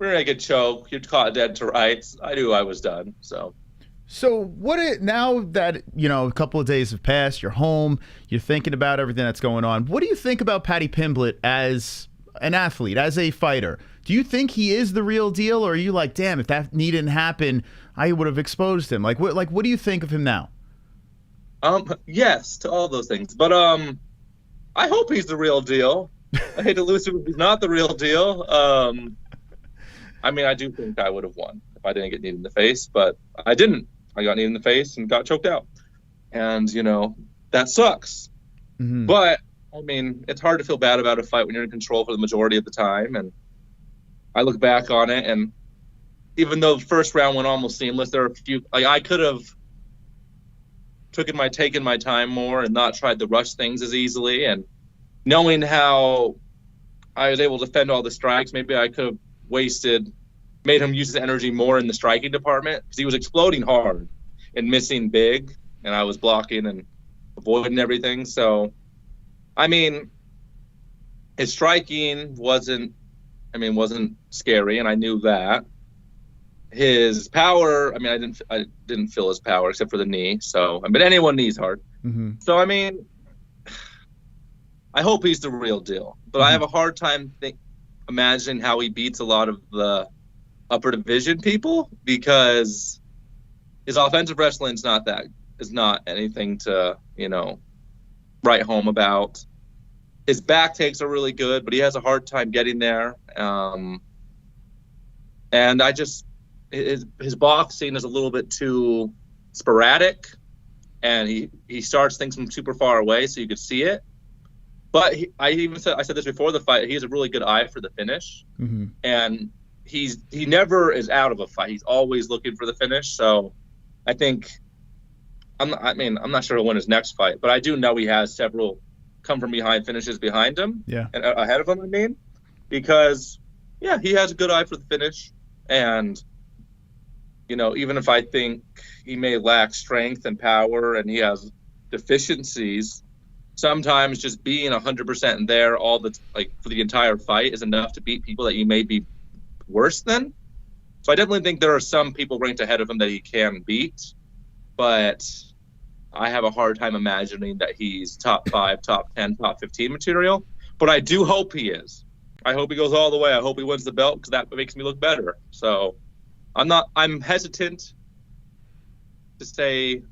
we're in a good choke. You're caught dead to rights. I knew I was done. So now that, you know, a couple of days have passed, you're home, you're thinking about everything that's going on. What do you think about Paddy Pimblett as an athlete, as a fighter? Do you think he is the real deal, or are you like, damn, if that knee didn't happen, I would have exposed him? Like what do you think of him now? Yes to all those things, but I hope he's the real deal. I hate to lose him if he's not the real deal. I mean, I do think I would have won if I didn't get kneed in the face, but I didn't. I got kneed in the face and got choked out, and you know that sucks. Mm-hmm. But I mean, it's hard to feel bad about a fight when you're in control for the majority of the time. And I look back on it, and even though the first round went almost seamless, there are a few, like, I could have taken my time more and not tried to rush things as easily. And knowing how I was able to defend all the strikes, maybe I could have made him use his energy more in the striking department, because he was exploding hard and missing big, and I was blocking and avoiding everything. So, I mean, his striking wasn't scary, and I knew that. His power, I mean, I didn't feel his power except for the knee. So, but anyone knees hard. Mm-hmm. So, I mean, I hope he's the real deal, but I have a hard time imagining how he beats a lot of the upper division people, because his offensive wrestling is not anything to, write home about. His back takes are really good, but he has a hard time getting there. And his boxing is a little bit too sporadic, and he starts things from super far away, so you could see it. But I said this before the fight, he has a really good eye for the finish. Mm-hmm. And he never is out of a fight. He's always looking for the finish. So I think, I'm not sure he'll win his next fight, but I do know he has several come from behind finishes behind him. Yeah. And ahead of him, because he has a good eye for the finish. And, even if I think he may lack strength and power and he has deficiencies, sometimes just being 100% there for the entire fight is enough to beat people that you may be worse than. So I definitely think there are some people ranked ahead of him that he can beat, but I have a hard time imagining that he's top 5, top 10, top 15 material. But I do hope he is. I hope he goes all the way. I hope he wins the belt, because that makes me look better. So I'm hesitant to say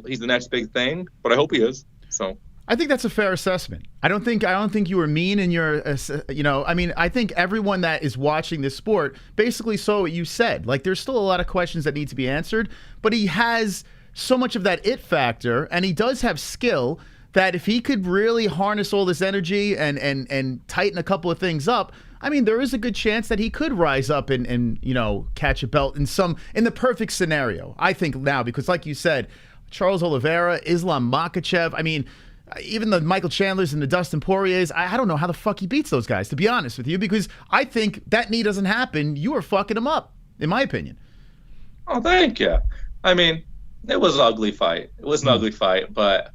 he's the next big thing, but I hope he is. So I think that's a fair assessment. I don't think you were mean in your, I think everyone that is watching this sport basically saw what you said. Like, there's still a lot of questions that need to be answered, but he has so much of that it factor, and he does have skill, that if he could really harness all this energy and tighten a couple of things up, I mean, there is a good chance that he could rise up and catch a belt in the perfect scenario, I think now, because like you said, Charles Oliveira, Islam Makhachev, I mean, even the Michael Chandlers and the Dustin Poiriers, I don't know how the fuck he beats those guys, to be honest with you, because I think that knee doesn't happen. You are fucking him up, in my opinion. Oh, thank you. I mean, it was an ugly fight. It was an ugly fight, but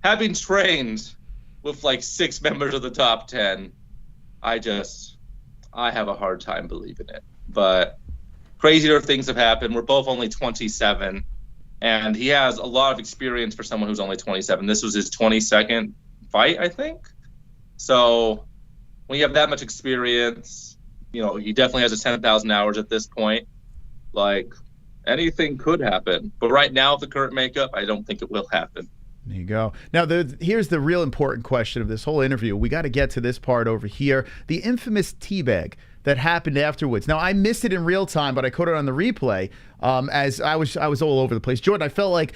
having trained with like 6 members of the top 10, I have a hard time believing it. But crazier things have happened. We're both only 27. And he has a lot of experience for someone who's only 27. This was his 22nd fight, I think. So when you have that much experience, he definitely has 10,000 hours at this point. Like, anything could happen. But right now, with the current makeup, I don't think it will happen. There you go. Now, here's the real important question of this whole interview. We got to get to this part over here. The infamous teabag that happened afterwards. Now, I missed it in real time, but I caught it on the replay. As I was all over the place. Jordan, I felt like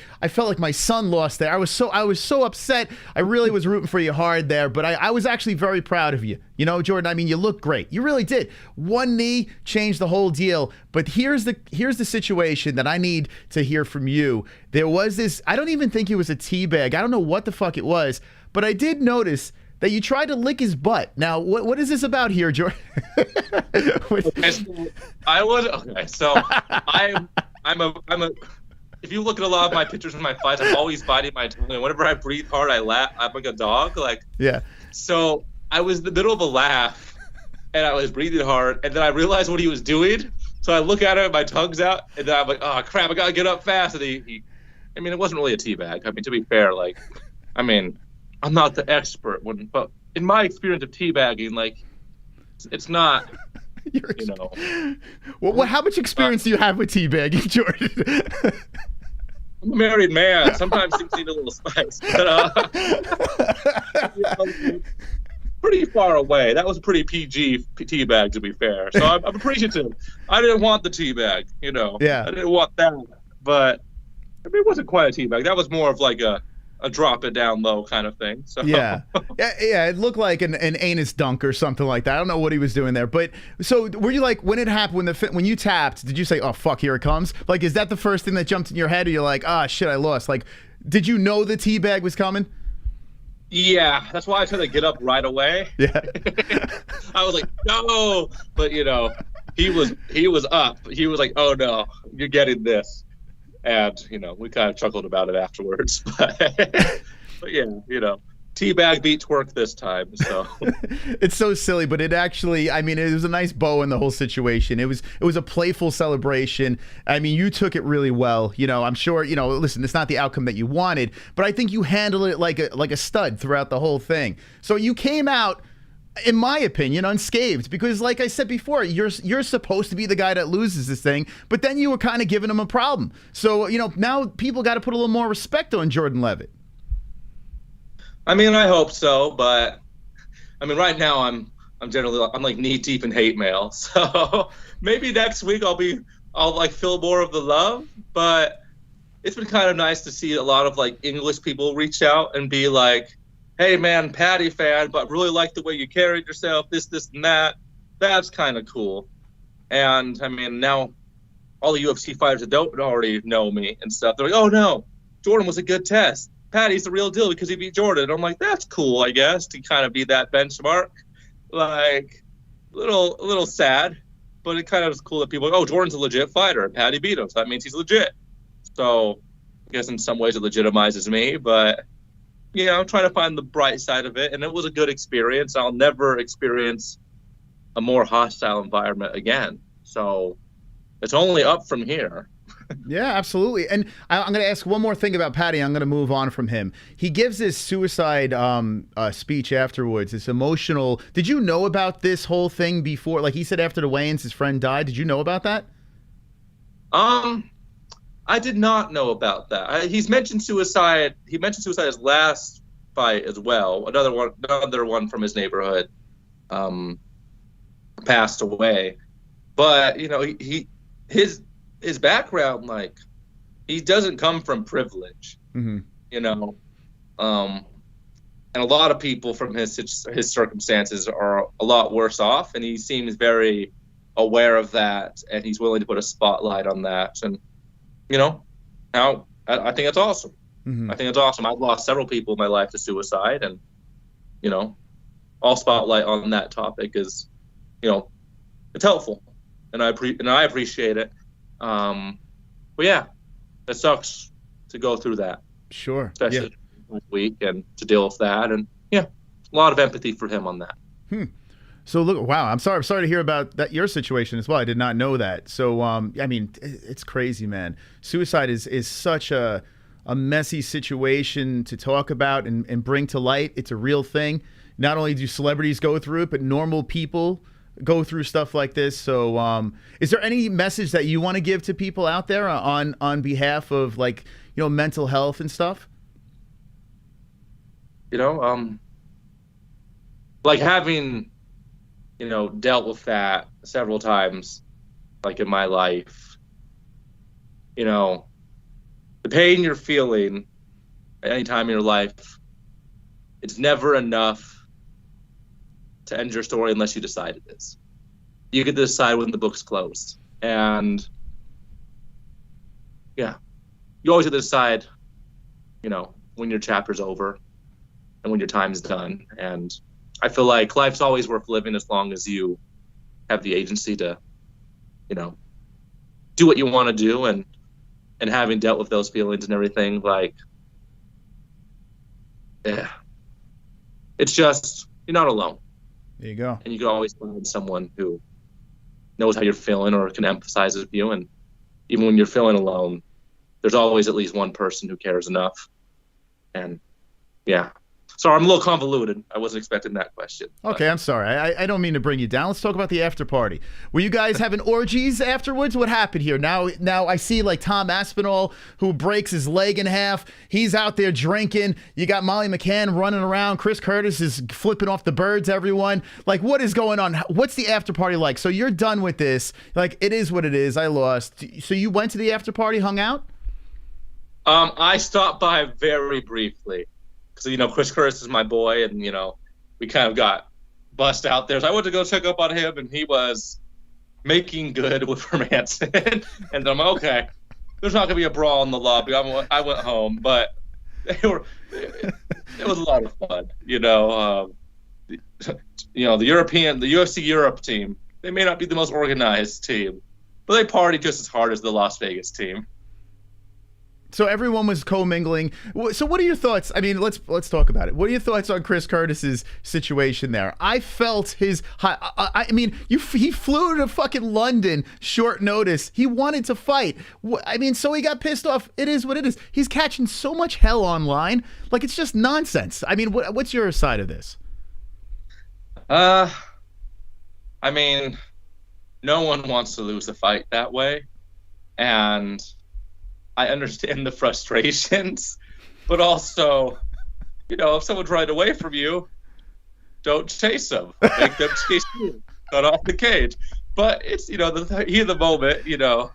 my son lost there. I was so upset. I really was rooting for you hard there, but I was actually very proud of you. Jordan, I mean, you look great. You really did. One knee changed the whole deal. But here's the situation that I need to hear from you. There was this, I don't even think it was a teabag. I don't know what the fuck it was, but I did notice that you tried to lick his butt. Now, what is this about here, Jordan? If you look at a lot of my pictures of my fights, I'm always biting my tongue. And whenever I breathe hard, I laugh. I'm like a dog. So I was in the middle of a laugh, and I was breathing hard, and then I realized what he was doing. So I look at him, my tongue's out, and then I'm like, oh crap, I gotta get up fast. And it wasn't really a teabag. I mean, to be fair, I'm not the expert, but in my experience of teabagging, it's not, Well, how much experience do you have with teabagging, Jordan? I'm a married man. Sometimes things need a little spice. But, pretty far away. That was a pretty PG teabag, to be fair. So I'm appreciative. I didn't want the teabag, Yeah. I didn't want that. But it wasn't quite a teabag. That was more of like a a drop it down low kind of thing. So yeah. It looked like an anus dunk or something like that. I don't know what he was doing there, but so were you like, when it happened, when you tapped, did you say, "Oh fuck, here it comes"? Like, is that the first thing that jumped in your head, or you're like, "Ah shit, I lost"? Like, did you know the teabag was coming? Yeah, that's why I tried to get up right away. Yeah. I was like, no, but you know, he was up. He was like, "Oh no, you're getting this." And, you know, we kind of chuckled about it afterwards. But, but yeah, you know, teabag beat twerk this time. So it's so silly, but it actually, I mean, it was a nice bow in the whole situation. It was a playful celebration. I mean, you took it really well. You know, I'm sure, you know, listen, it's not the outcome that you wanted, but I think you handled it like a stud throughout the whole thing. So you came out, in my opinion, unscathed, because like I said before, you're supposed to be the guy that loses this thing, but then you were kind of giving him a problem. So, you know, now people got to put a little more respect on Jordan Leavitt. I mean, I hope so, but I mean, right now I'm like knee deep in hate mail. So maybe next week I'll like feel more of the love, but it's been kind of nice to see a lot of like English people reach out and be like, "Hey man, Paddy fan, but really like the way you carried yourself, this and that." That's kind of cool. And I mean, now all the UFC fighters that don't already know me and stuff, they're like, "Oh no, Jordan was a good test. Paddy's the real deal because he beat Jordan." And I'm like, that's cool, I guess, to kind of be that benchmark. Like, a little sad, but it kind of is cool that people are like, "Oh, Jordan's a legit fighter and Paddy beat him, so that means he's legit." So I guess in some ways it legitimizes me, but you know, I'm trying to find the bright side of it, and it was a good experience. I'll never experience a more hostile environment again. So it's only up from here. Yeah, absolutely. And I'm going to ask one more thing about Paddy. I'm going to move on from him. He gives this suicide speech afterwards. It's emotional. Did you know about this whole thing before? Like he said after the weigh-ins, his friend died. Did you know about that? I did not know about that. He's mentioned suicide. He mentioned suicide his last fight as well. Another one from his neighborhood passed away. But you know, his background, like, he doesn't come from privilege. Mm-hmm. You know, and a lot of people from his circumstances are a lot worse off, and he seems very aware of that, and he's willing to put a spotlight on that. And you know, now I think that's awesome. Mm-hmm. I think it's awesome. I've lost several people in my life to suicide, and you know, all spotlight on that topic is, you know, it's helpful, and I appreciate it. But yeah, it sucks to go through that. Sure. Especially this week, and to deal with that, and yeah, a lot of empathy for him on that. So look, wow, I'm sorry to hear about that, your situation as well. I did not know that. So I mean, it's crazy, man. Suicide is such a messy situation to talk about and bring to light. It's a real thing. Not only do celebrities go through it, but normal people go through stuff like this. So is there any message that you want to give to people out there on behalf of, like, you know, mental health and stuff? You know, like having, you know, dealt with that several times, like in my life, you know, the pain you're feeling at any time in your life, it's never enough to end your story unless you decide it is. You get to decide when the book's closed. And yeah, you always get to decide, you know, when your chapter's over and when your time's done. And I feel like life's always worth living as long as you have the agency to, you know, do what you want to do. And having dealt with those feelings and everything, like, yeah, it's just, you're not alone. There you go. And you can always find someone who knows how you're feeling or can empathize with you. And even when you're feeling alone, there's always at least one person who cares enough. And yeah. Sorry, I'm a little convoluted. I wasn't expecting that question. Okay, I'm sorry. I don't mean to bring you down. Let's talk about the after party. Were you guys having orgies afterwards? What happened here? Now I see, like, Tom Aspinall, who breaks his leg in half. He's out there drinking. You got Molly McCann running around. Chris Curtis is flipping off the birds, everyone. Like, what is going on? What's the after party like? So you're done with this. Like, it is what it is. I lost. So you went to the after party, hung out? I stopped by very briefly because, you know, Chris Curtis is my boy, and, you know, we kind of got bust out there. So I went to go check up on him, and he was making good with Hermanson. And I'm okay. There's not going to be a brawl in the lobby. I went home, but it was a lot of fun, you know. You know, the UFC Europe team, they may not be the most organized team, but they party just as hard as the Las Vegas team. So everyone was commingling. So what are your thoughts? I mean, let's talk about it. What are your thoughts on Chris Curtis's situation there? I felt his. I mean, he flew to fucking London short notice. He wanted to fight. I mean, so he got pissed off. It is what it is. He's catching so much hell online. Like, it's just nonsense. I mean, what's your side of this? I mean, no one wants to lose a fight that way, and I understand the frustrations, but also, you know, if someone's right away from you, don't chase them. Make them chase you. Cut off the cage. But it's, you know, the heat of the moment, you know,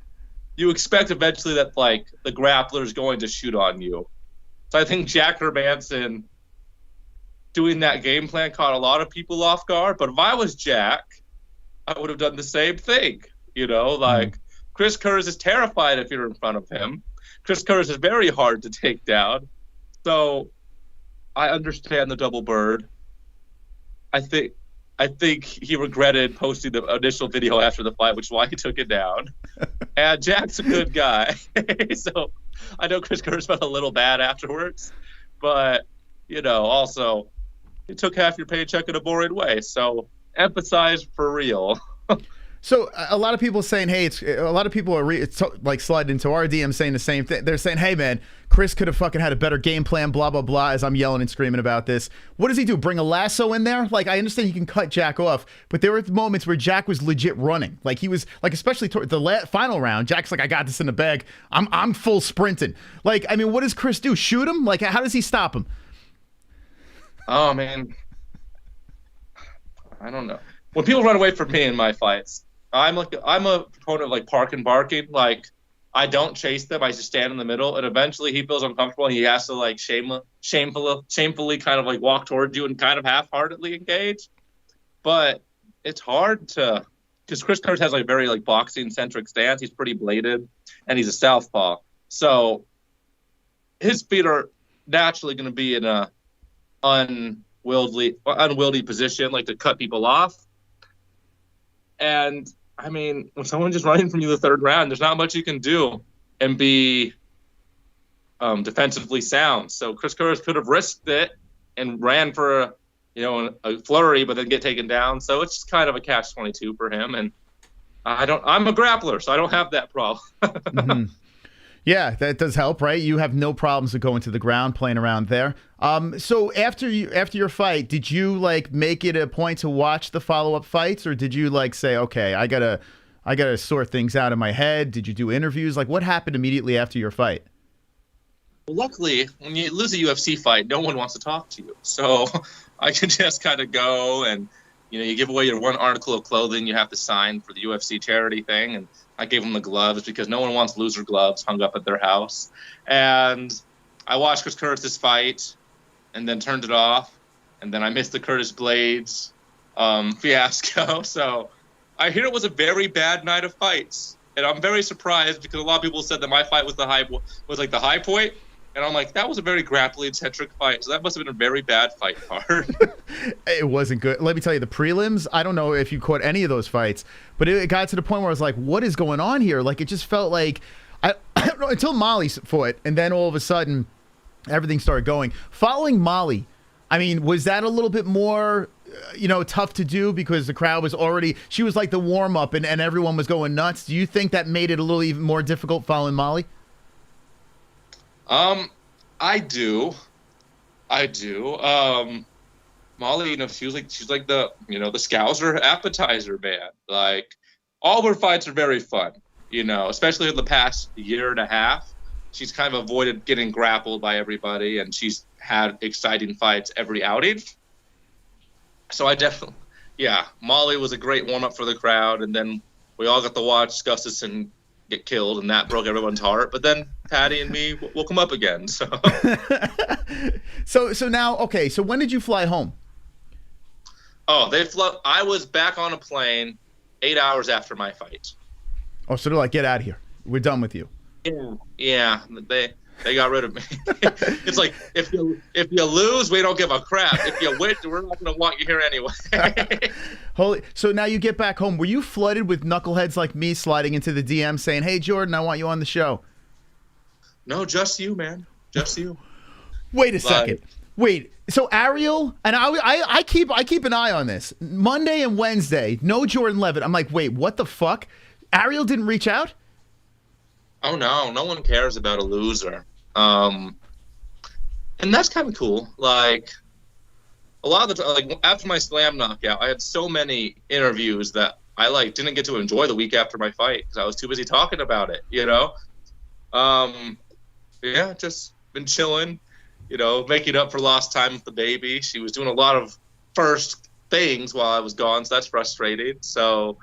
you expect eventually that, like, the grappler is going to shoot on you. So I think Jack Hermanson doing that game plan caught a lot of people off guard. But if I was Jack, I would have done the same thing. You know, like, Chris Curtis is terrified if you're in front of him. Chris Curtis is very hard to take down. So I understand the double bird. I think he regretted posting the initial video after the fight, which is why he took it down. And Jack's a good guy. So I know Chris Curtis felt a little bad afterwards. But, you know, also, he took half your paycheck in a boring way. So emphasize for real. So a lot of people saying, hey, a lot of people are like sliding into our DM saying the same thing. They're saying, hey, man, Chris could have fucking had a better game plan, blah, blah, blah, as I'm yelling and screaming about this. What does he do? Bring a lasso in there? Like, I understand he can cut Jack off, but there were moments where Jack was legit running. Like, he was, like, especially toward the final round, Jack's like, I got this in the bag. I'm full sprinting. Like, I mean, what does Chris do? Shoot him? Like, how does he stop him? Oh, man. I don't know. When people run away from me in my fights, I'm a proponent of, like, park and barking. Like, I don't chase them. I just stand in the middle, and eventually he feels uncomfortable, and he has to, like, shamefully kind of, like, walk towards you and kind of half-heartedly engage. But it's hard to, because Chris Curtis has, like, very, like, boxing-centric stance. He's pretty bladed, and he's a southpaw. So his feet are naturally going to be in a unwieldy position, like, to cut people off. And I mean, when someone's just running from you the third round, there's not much you can do and be defensively sound. So Chris Curtis could have risked it and ran for a flurry, but then get taken down. So it's just kind of a catch-22 for him. And I'm a grappler, so I don't have that problem. Mm-hmm. Yeah, that does help, right? You have no problems with going to the ground, playing around there. So after your fight, did you, like, make it a point to watch the follow-up fights, or did you, like, say, okay, I gotta sort things out in my head? Did you do interviews? Like, what happened immediately after your fight? Well, luckily, when you lose a UFC fight, no one wants to talk to you. So I could just kind of go and, you give away your one article of clothing you have to sign for the UFC charity thing, and I gave them the gloves because no one wants loser gloves hung up at their house. And I watched Chris Curtis' fight and then turned it off. And then I missed the Curtis Blades fiasco. So I hear it was a very bad night of fights. And I'm very surprised because a lot of people said that my fight was the high point. And I'm like, that was a very grappling-centric fight. So that must have been a very bad fight card. It wasn't good. Let me tell you, the prelims, I don't know if you caught any of those fights, but it got to the point where I was like, what is going on here? Like, it just felt like, I don't know, until Molly fought, and then all of a sudden, everything started going. Following Molly, I mean, was that a little bit more, tough to do because the crowd was already, she was like the warm-up and everyone was going nuts. Do you think that made it a little even more difficult following Molly? I do. Molly, she's like the, the Scouser appetizer man. Like, all her fights are very fun, especially in the past year and a half. She's kind of avoided getting grappled by everybody, and she's had exciting fights every outing. So Molly was a great warm-up for the crowd, and then we all got to watch Gustafsson get killed, and that broke everyone's heart. But then Paddy and me will come up again. So, so now, okay. So when did you fly home? Oh, I was back on a plane 8 hours after my fight. Oh, so they're like, get out of here. We're done with you. Yeah. They got rid of me. It's like, if you lose, we don't give a crap. If you win, we're not going to want you here anyway. Holy! So now you get back home. Were you flooded with knuckleheads like me sliding into the DM saying, "Hey, Jordan, I want you on the show"? No, just you, man. Just you. Wait a second. Wait. So Ariel and I keep an eye on this. Monday and Wednesday, no Jordan Leavitt. I'm like, wait, what the fuck? Ariel didn't reach out? Oh no one cares about a loser. And that's kind of cool. Like, a lot of the time, like after my slam knockout, I had so many interviews that I like didn't get to enjoy the week after my fight because I was too busy talking about it, you know? Yeah, just been chilling, you know, making up for lost time with the baby. She was doing a lot of first things while I was gone, so that's frustrating. So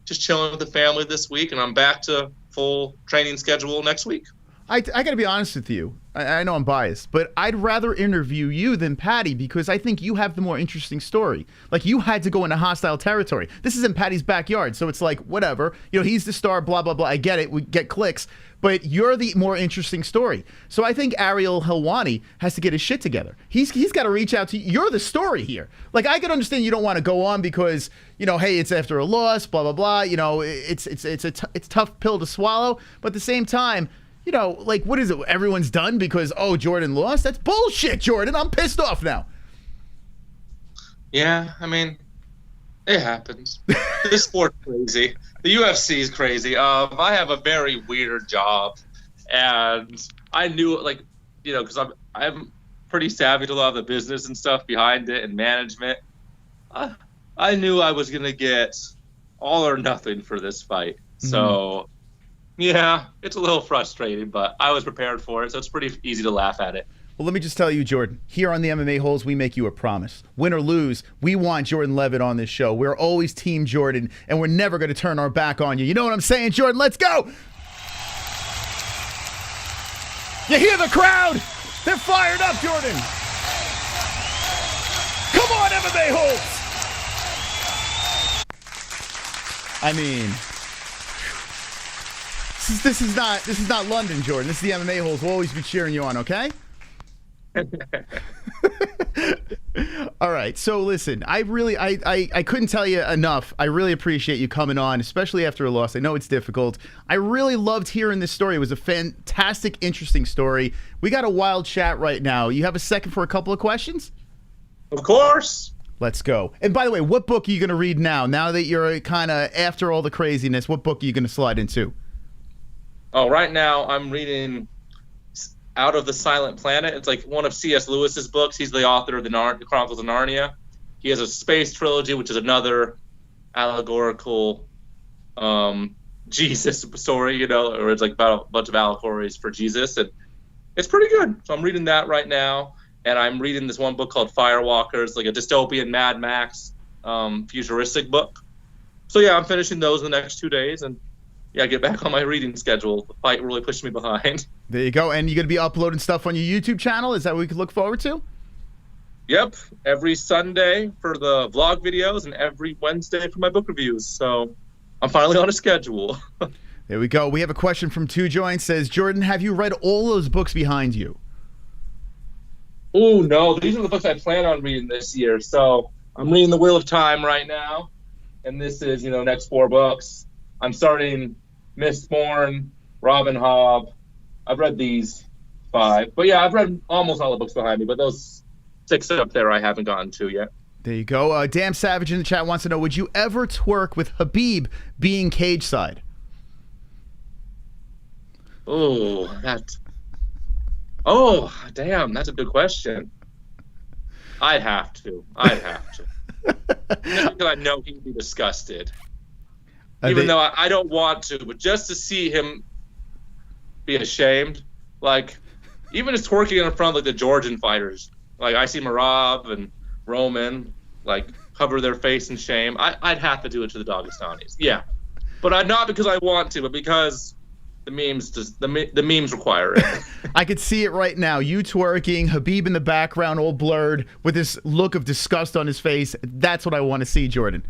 just chilling with the family this week, and I'm back to full training schedule next week. I got to be honest with you. I know I'm biased, but I'd rather interview you than Paddy because I think you have the more interesting story. Like, you had to go into hostile territory. This is in Paddy's backyard, so it's like, whatever. You know, he's the star, blah, blah, blah. I get it. We get clicks. But you're the more interesting story. So I think ARIEL Helwani has to get his shit together. He's got to reach out to you. You're the story here. Like, I can understand you don't want to go on because, you know, hey, it's after a loss, blah, blah, blah. You know, it's a tough pill to swallow. But at the same time, you know, like, what is it? Everyone's done because, oh, Jordan lost? That's bullshit, Jordan. I'm pissed off now. Yeah, I mean, it happens. This sport's crazy. The UFC is crazy. I have a very weird job, and I knew, like, you know, because I'm pretty savvy to a lot of the business and stuff behind it and management. I knew I was gonna get all or nothing for this fight. So, yeah, it's a little frustrating, but I was prepared for it, so it's pretty easy to laugh at it. Well, let me just tell you, Jordan, here on the MMA-Holes, we make you a promise. Win or lose, we want Jordan Leavitt on this show. We're always Team Jordan, and we're never going to turn our back on you. You know what I'm saying, Jordan? Let's go! You hear the crowd? They're fired up, Jordan! Come on, MMA-Holes! I mean, this is not London, Jordan. This is the MMA-Holes. We'll always be cheering you on, okay? All right, so listen, I couldn't tell you enough. I really appreciate you coming on, especially after a loss. I know it's difficult. I really loved hearing this story. It was a fantastic, interesting story. We got a wild chat right now. You have a second for a couple of questions? Of course. Let's go. And by the way, what book are you going to read now that you're kind of after all the craziness? What book are you going to slide into? Oh, right now I'm reading Out of the Silent Planet. It's like one of C.S. Lewis's books. He's the author of the Chronicles of Narnia. He has a space trilogy, which is another allegorical Jesus story, you know, or it's like about a bunch of allegories for Jesus, and it's pretty good. So I'm reading that right now, and I'm reading this one book called Firewalkers, like a dystopian Mad Max futuristic book. So yeah, I'm finishing those in the next 2 days, and yeah, get back on my reading schedule. The fight really pushed me behind. There you go. And you're going to be uploading stuff on your YouTube channel? Is that what we could look forward to? Yep. Every Sunday for the vlog videos and every Wednesday for my book reviews. So I'm finally on a schedule. There we go. We have a question from Two Joints. Says, Jordan, have you read all those books behind you? Oh, no. These are the books I plan on reading this year. So I'm reading The Wheel of Time right now. And this is, you know, next 4 books. I'm starting Mistborn, Robin Hobb. I've read these 5. But yeah, I've read almost all the books behind me, but those 6 up there I haven't gotten to yet. There you go. Damn Savage in the chat wants to know, would you ever twerk with Khabib being cage side? Oh, damn, that's a good question. I'd have to. Just because I know he'd be disgusted. Even though I don't want to, but just to see him be ashamed, like, even just twerking in front of, like, the Georgian fighters, like, I see Marab and Roman, like, cover their face in shame. I'd have to do it to the Dagestanis, yeah. But not because I want to, but because The memes the memes require it. I could see it right now. You twerking, Habib in the background, all blurred, with this look of disgust on his face. That's what I want to see, Jordan.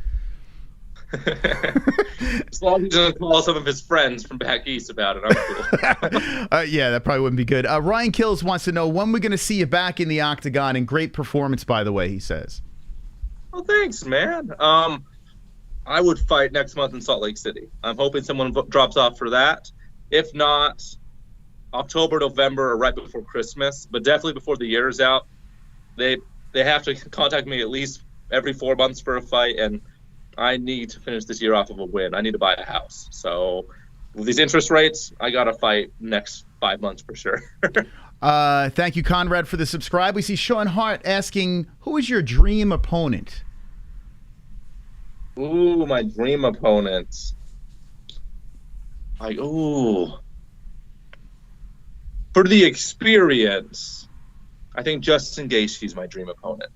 As long as he doesn't call some of his friends from back east about it, I'm cool. Yeah, that probably wouldn't be good. Ryan Kills wants to know when we're going to see you back in the octagon. And great performance, by the way, he says. Well, thanks, man. I would fight next month in Salt Lake City. I'm hoping someone drops off for that. If not, October, November, or right before Christmas, but definitely before the year is out. They have to contact me at least every 4 months for a fight, and I need to finish this year off of a win. I need to buy a house. So with these interest rates, I got to fight next 5 months for sure. Thank you, Conrad, for the subscribe. We see Sean Hart asking, who is your dream opponent? Ooh, my dream opponent. For the experience, I think Justin Gaethje's my dream opponent.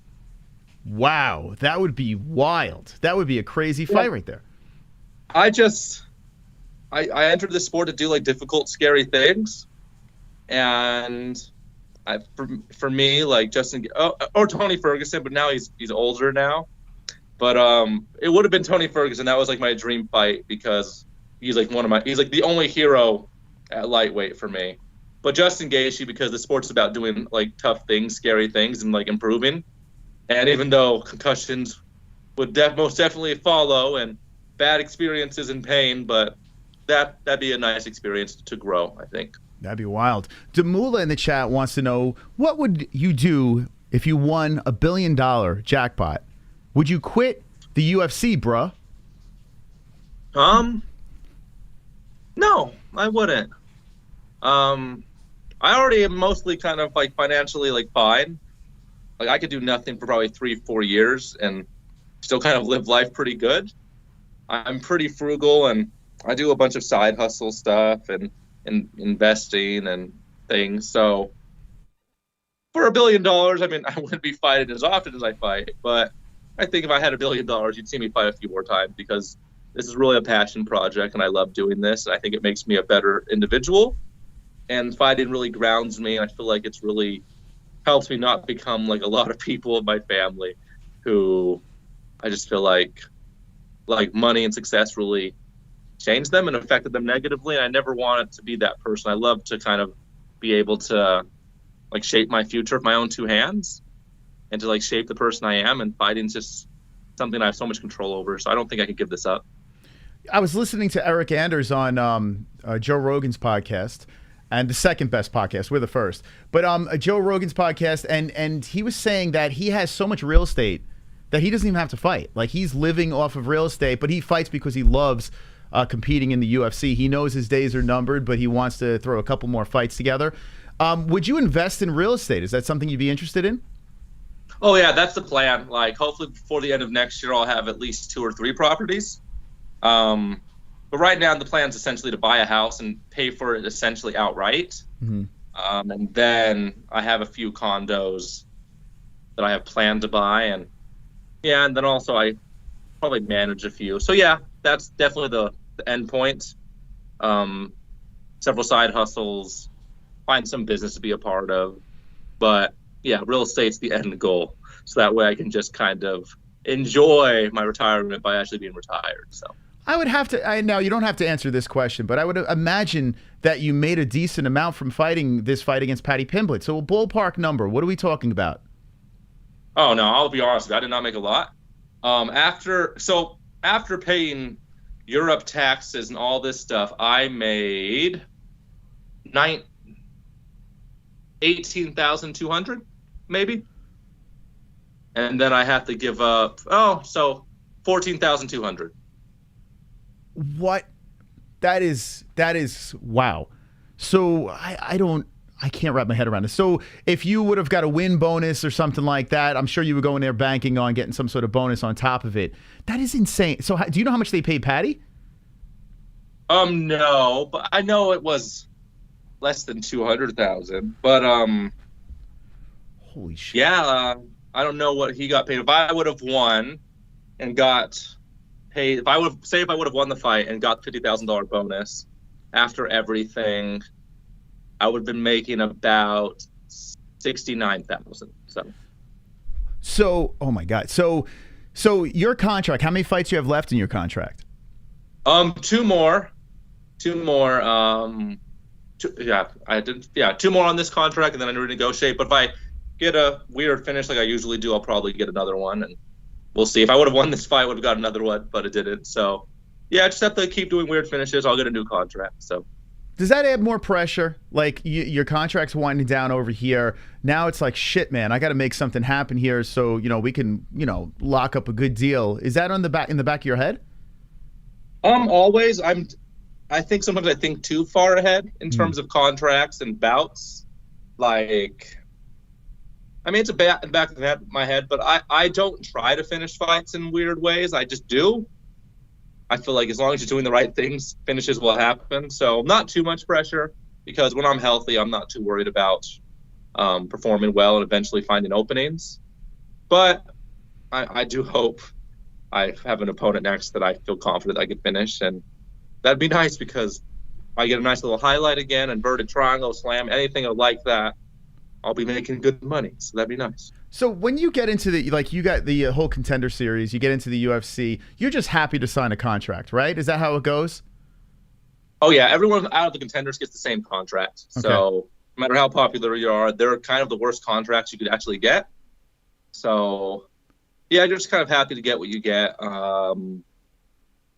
Wow, that would be wild. That would be a crazy fight right there. I entered this sport to do like difficult, scary things, and for me, like Justin or Tony Ferguson, but now he's older now. But it would have been Tony Ferguson. That was like my dream fight because he's like he's like the only hero at lightweight for me. But Justin Gaethje, because the sport's about doing like tough things, scary things, and like improving. And even though concussions would most definitely follow and bad experiences and pain, but that'd be a nice experience to grow, I think. That'd be wild. Damula in the chat wants to know, what would you do if you won $1 billion jackpot? Would you quit the UFC, bruh? No, I wouldn't. I already am mostly kind of like financially like fine. Like I could do nothing for probably 3-4 years and still kind of live life pretty good. I'm pretty frugal and I do a bunch of side hustle stuff and investing and things. So for $1 billion, I mean, I wouldn't be fighting as often as I fight, but I think if I had $1 billion, you'd see me fight a few more times because this is really a passion project and I love doing this. And I think it makes me a better individual, and fighting really grounds me. And I feel like it's really helps me not become like a lot of people in my family who I just feel like money and success really changed them and affected them negatively. And I never wanted to be that person. I love to kind of be able to like shape my future with my own 2 hands and to like shape the person I am. And fighting's just something I have so much control over. So I don't think I could give this up. I was listening to Eric Anders on Joe Rogan's podcast, and the second best podcast. We're the first. But Joe Rogan's podcast, and he was saying that he has so much real estate that he doesn't even have to fight. Like, he's living off of real estate, but he fights because he loves competing in the UFC. He knows his days are numbered, but he wants to throw a couple more fights together. Would you invest in real estate? Is that something you'd be interested in? Oh, yeah, that's the plan. Like, hopefully before the end of next year, I'll have at least 2 or 3 properties. But right now, the plan is essentially to buy a house and pay for it essentially outright. Mm-hmm. And then I have a few condos that I have planned to buy. And then also I probably manage a few. So, yeah, that's definitely the end point. Several side hustles, find some business to be a part of. But, yeah, real estate's the end goal. So that way I can just kind of enjoy my retirement by actually being retired. So I would have to, now you don't have to answer this question, but I would imagine that you made a decent amount from fighting this fight against Paddy Pimblett. So a ballpark number, what are we talking about? Oh, no, I'll be honest with you, I did not make a lot. After paying Europe taxes and all this stuff, I made $18,200 maybe. And then I have to give up, so $14,200. What? That is wow. So I can't wrap my head around this. So if you would have got a win bonus or something like that, I'm sure you would go in there banking on getting some sort of bonus on top of it. That is insane. So do you know how much they paid Paddy? No, but I know it was less than 200,000. But holy shit. Yeah, I don't know what he got paid. If I would have won and got paid, if I would have won the fight and got $50,000 bonus, after everything, I would have been making about 69,000. So, oh my God. So your contract, how many fights do you have left in your contract? Two more. Two more on this contract, and then I renegotiate. But if I get a weird finish like I usually do, I'll probably get another one, and we'll see. If I would have won this fight, I would have got another one, but it didn't. So yeah, I just have to keep doing weird finishes. I'll get a new contract. So does that add more pressure? Like your contract's winding down over here. Now it's like, shit, man, I got to make something happen here so, we can, lock up a good deal. Is that in the back of your head? Always. I think sometimes I think too far ahead in terms of contracts and bouts. Like, I mean, it's in the back of my head, but I don't try to finish fights in weird ways. I just do. I feel like as long as you're doing the right things, finishes will happen. So not too much pressure, because when I'm healthy, I'm not too worried about performing well and eventually finding openings. But I do hope I have an opponent next that I feel confident I can finish, and that'd be nice, because I get a nice little highlight again, inverted triangle, slam, anything like that, I'll be making good money. So that'd be nice. So when you get into you got the whole Contender Series, you get into the UFC, you're just happy to sign a contract, right? Is that how it goes? Oh yeah, everyone out of the contenders gets the same contract. Okay. So no matter how popular you are, they're kind of the worst contracts you could actually get. So yeah, you're just kind of happy to get what you get.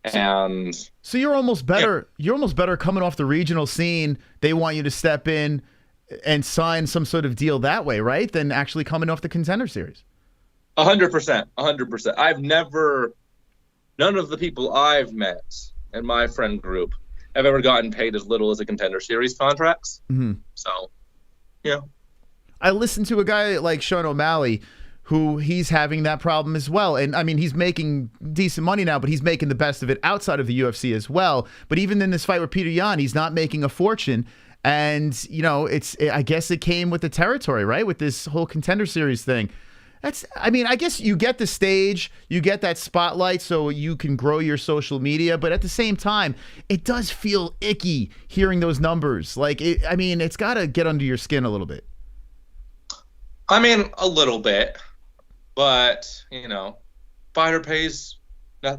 And so you're almost better. Yeah. You're almost better coming off the regional scene. They want you to step in and sign some sort of deal that way, right? Than actually coming off the Contender Series. 100%, 100%. None of the people I've met in my friend group have ever gotten paid as little as a Contender Series contracts. Mm-hmm. So, yeah. I listened to a guy like Sean Omalley, who he's having that problem as well. And I mean, he's making decent money now, but he's making the best of it outside of the UFC as well. But even in this fight with Petr Yan, he's not making a fortune. And, I guess it came with the territory, right? With this whole Contender Series thing. I guess you get the stage, you get that spotlight so you can grow your social media. But at the same time, it does feel icky hearing those numbers. It's got to get under your skin a little bit. I mean, a little bit. But, fighter pays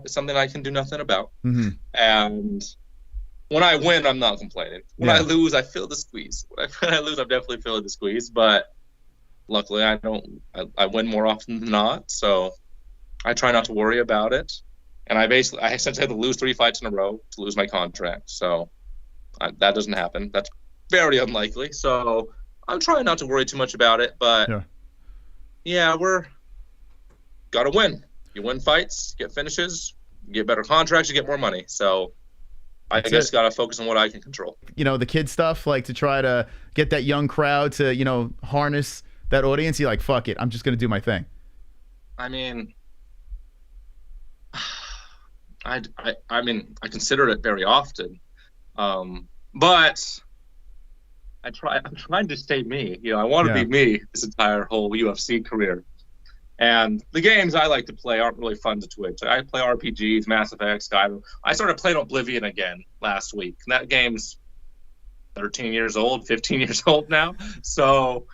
something I can do nothing about. Mm-hmm. And when I win, I'm not complaining. When I lose, I feel the squeeze. When I lose, I'm definitely feeling the squeeze. But luckily, I win more often than not. So I try not to worry about it. And I essentially had to lose 3 fights in a row to lose my contract. So that doesn't happen. That's very unlikely. So I'm trying not to worry too much about it. But we're got to win. You win fights, get finishes, you get better contracts, you get more money. So I guess got to focus on what I can control. The kid stuff, like to try to get that young crowd to, harness that audience. You're like, fuck it, I'm just going to do my thing. I mean, I consider it very often. But I'm trying to stay me. I want to be me this entire whole UFC career. And the games I like to play aren't really fun to Twitch. I play RPGs, Mass Effect, Skyrim. I started playing Oblivion again last week. And that game's 13 years old, 15 years old now. So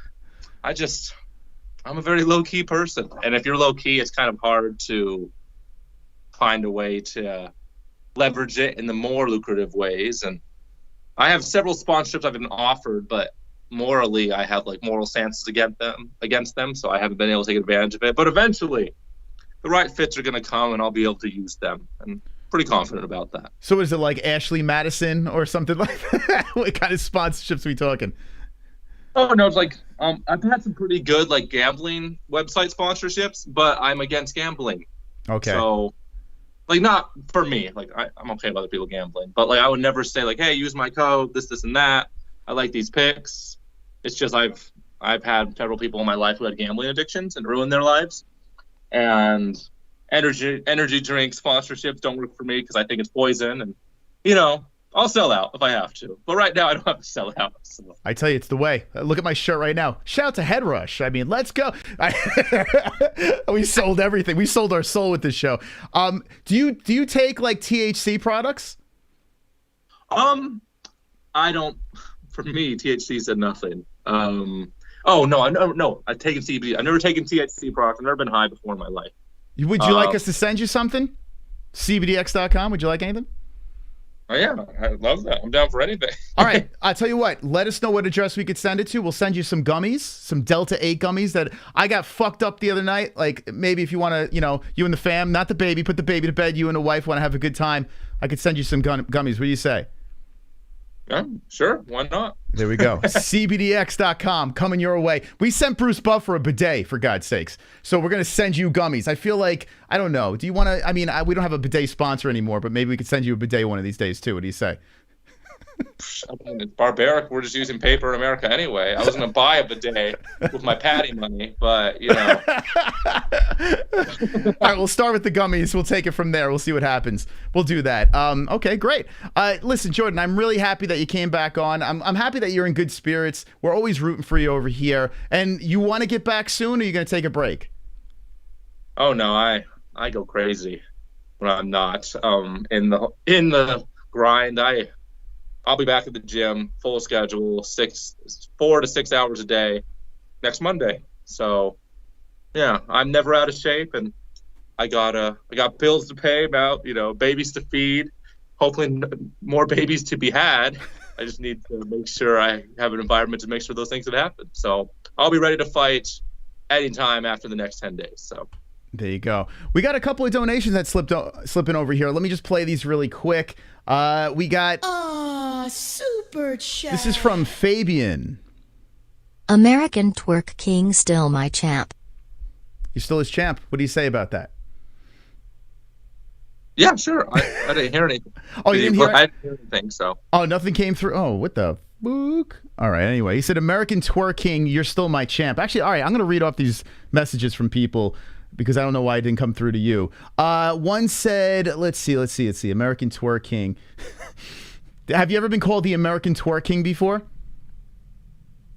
I'm a very low-key person. And if you're low-key, it's kind of hard to find a way to leverage it in the more lucrative ways. And I have several sponsorships I've been offered, but morally I have moral stances against them, so I haven't been able to take advantage of it. But eventually the right fits are going to come and I'll be able to use them. I'm pretty confident about that. So is it like Ashley Madison or something like that? What kind of sponsorships are we talking? Oh no, it's I've had some pretty good gambling website sponsorships, but I'm against gambling. Okay. So not for me. I'm okay with other people gambling, but I would never say hey, use my code, this and that. I like these picks. It's just I've had several people in my life who had gambling addictions and ruined their lives. And energy drink sponsorships don't work for me because I think it's poison. And I'll sell out if I have to. But right now I don't have to sell out. So. I tell you, it's the way. Look at my shirt right now. Shout out to Head Rush. I mean, let's go. We sold everything. We sold our soul with this show. Do you take THC products? I don't. For me, THC said nothing. Oh no, I've taken CBD. I've never taken THC products. I've never been high before in my life. Would you like us to send you something? CBDX.com. Would you like anything? Oh yeah, I love that. I'm down for anything. All right, I'll tell you what. Let us know what address we could send it to. We'll send you some gummies, some Delta 8 gummies that I got fucked up the other night. Like maybe if you want to, you and the fam, not the baby, put the baby to bed. You and the wife want to have a good time. I could send you some gummies. What do you say? Yeah, sure. Why not? There we go. CBDX.com coming your way. We sent Bruce Buffer a bidet, for God's sakes. So we're going to send you gummies. I feel like, I don't know. Do you want to, we don't have a bidet sponsor anymore, but maybe we could send you a bidet one of these days too. What do you say? It's barbaric. We're just using paper in America anyway. I was going to buy a bidet with my Paddy money, but, All right, we'll start with the gummies. We'll take it from there. We'll see what happens. We'll do that. Okay, great. Listen, Jordan, I'm really happy that you came back on. I'm happy that you're in good spirits. We're always rooting for you over here. And you want to get back soon, or are you going to take a break? Oh, no, I go crazy when I'm not in the grind. I'll be back at the gym, full schedule, 4 to 6 hours a day next Monday. So, yeah, I'm never out of shape, and I got bills to pay, about babies to feed. Hopefully, more babies to be had. I just need to make sure I have an environment to make sure those things can happen. So, I'll be ready to fight anytime after the next 10 days. So. There you go. We got a couple of donations that slipping over here. Let me just play these really quick. We got super chat. This is from Fabian. American Twerk King still my champ. You're still his champ. What do you say about that? Yeah, sure. I didn't hear anything. Oh, you didn't hear? I didn't hear anything. So. Oh, nothing came through. Oh, what the fuck? All right. Anyway, he said, "American Twerk King, you're still my champ." Actually, all right. I'm gonna read off these messages from people, because I don't know why it didn't come through to you. One said, let's see. American Twerk King. Have you ever been called the American Twerk King before?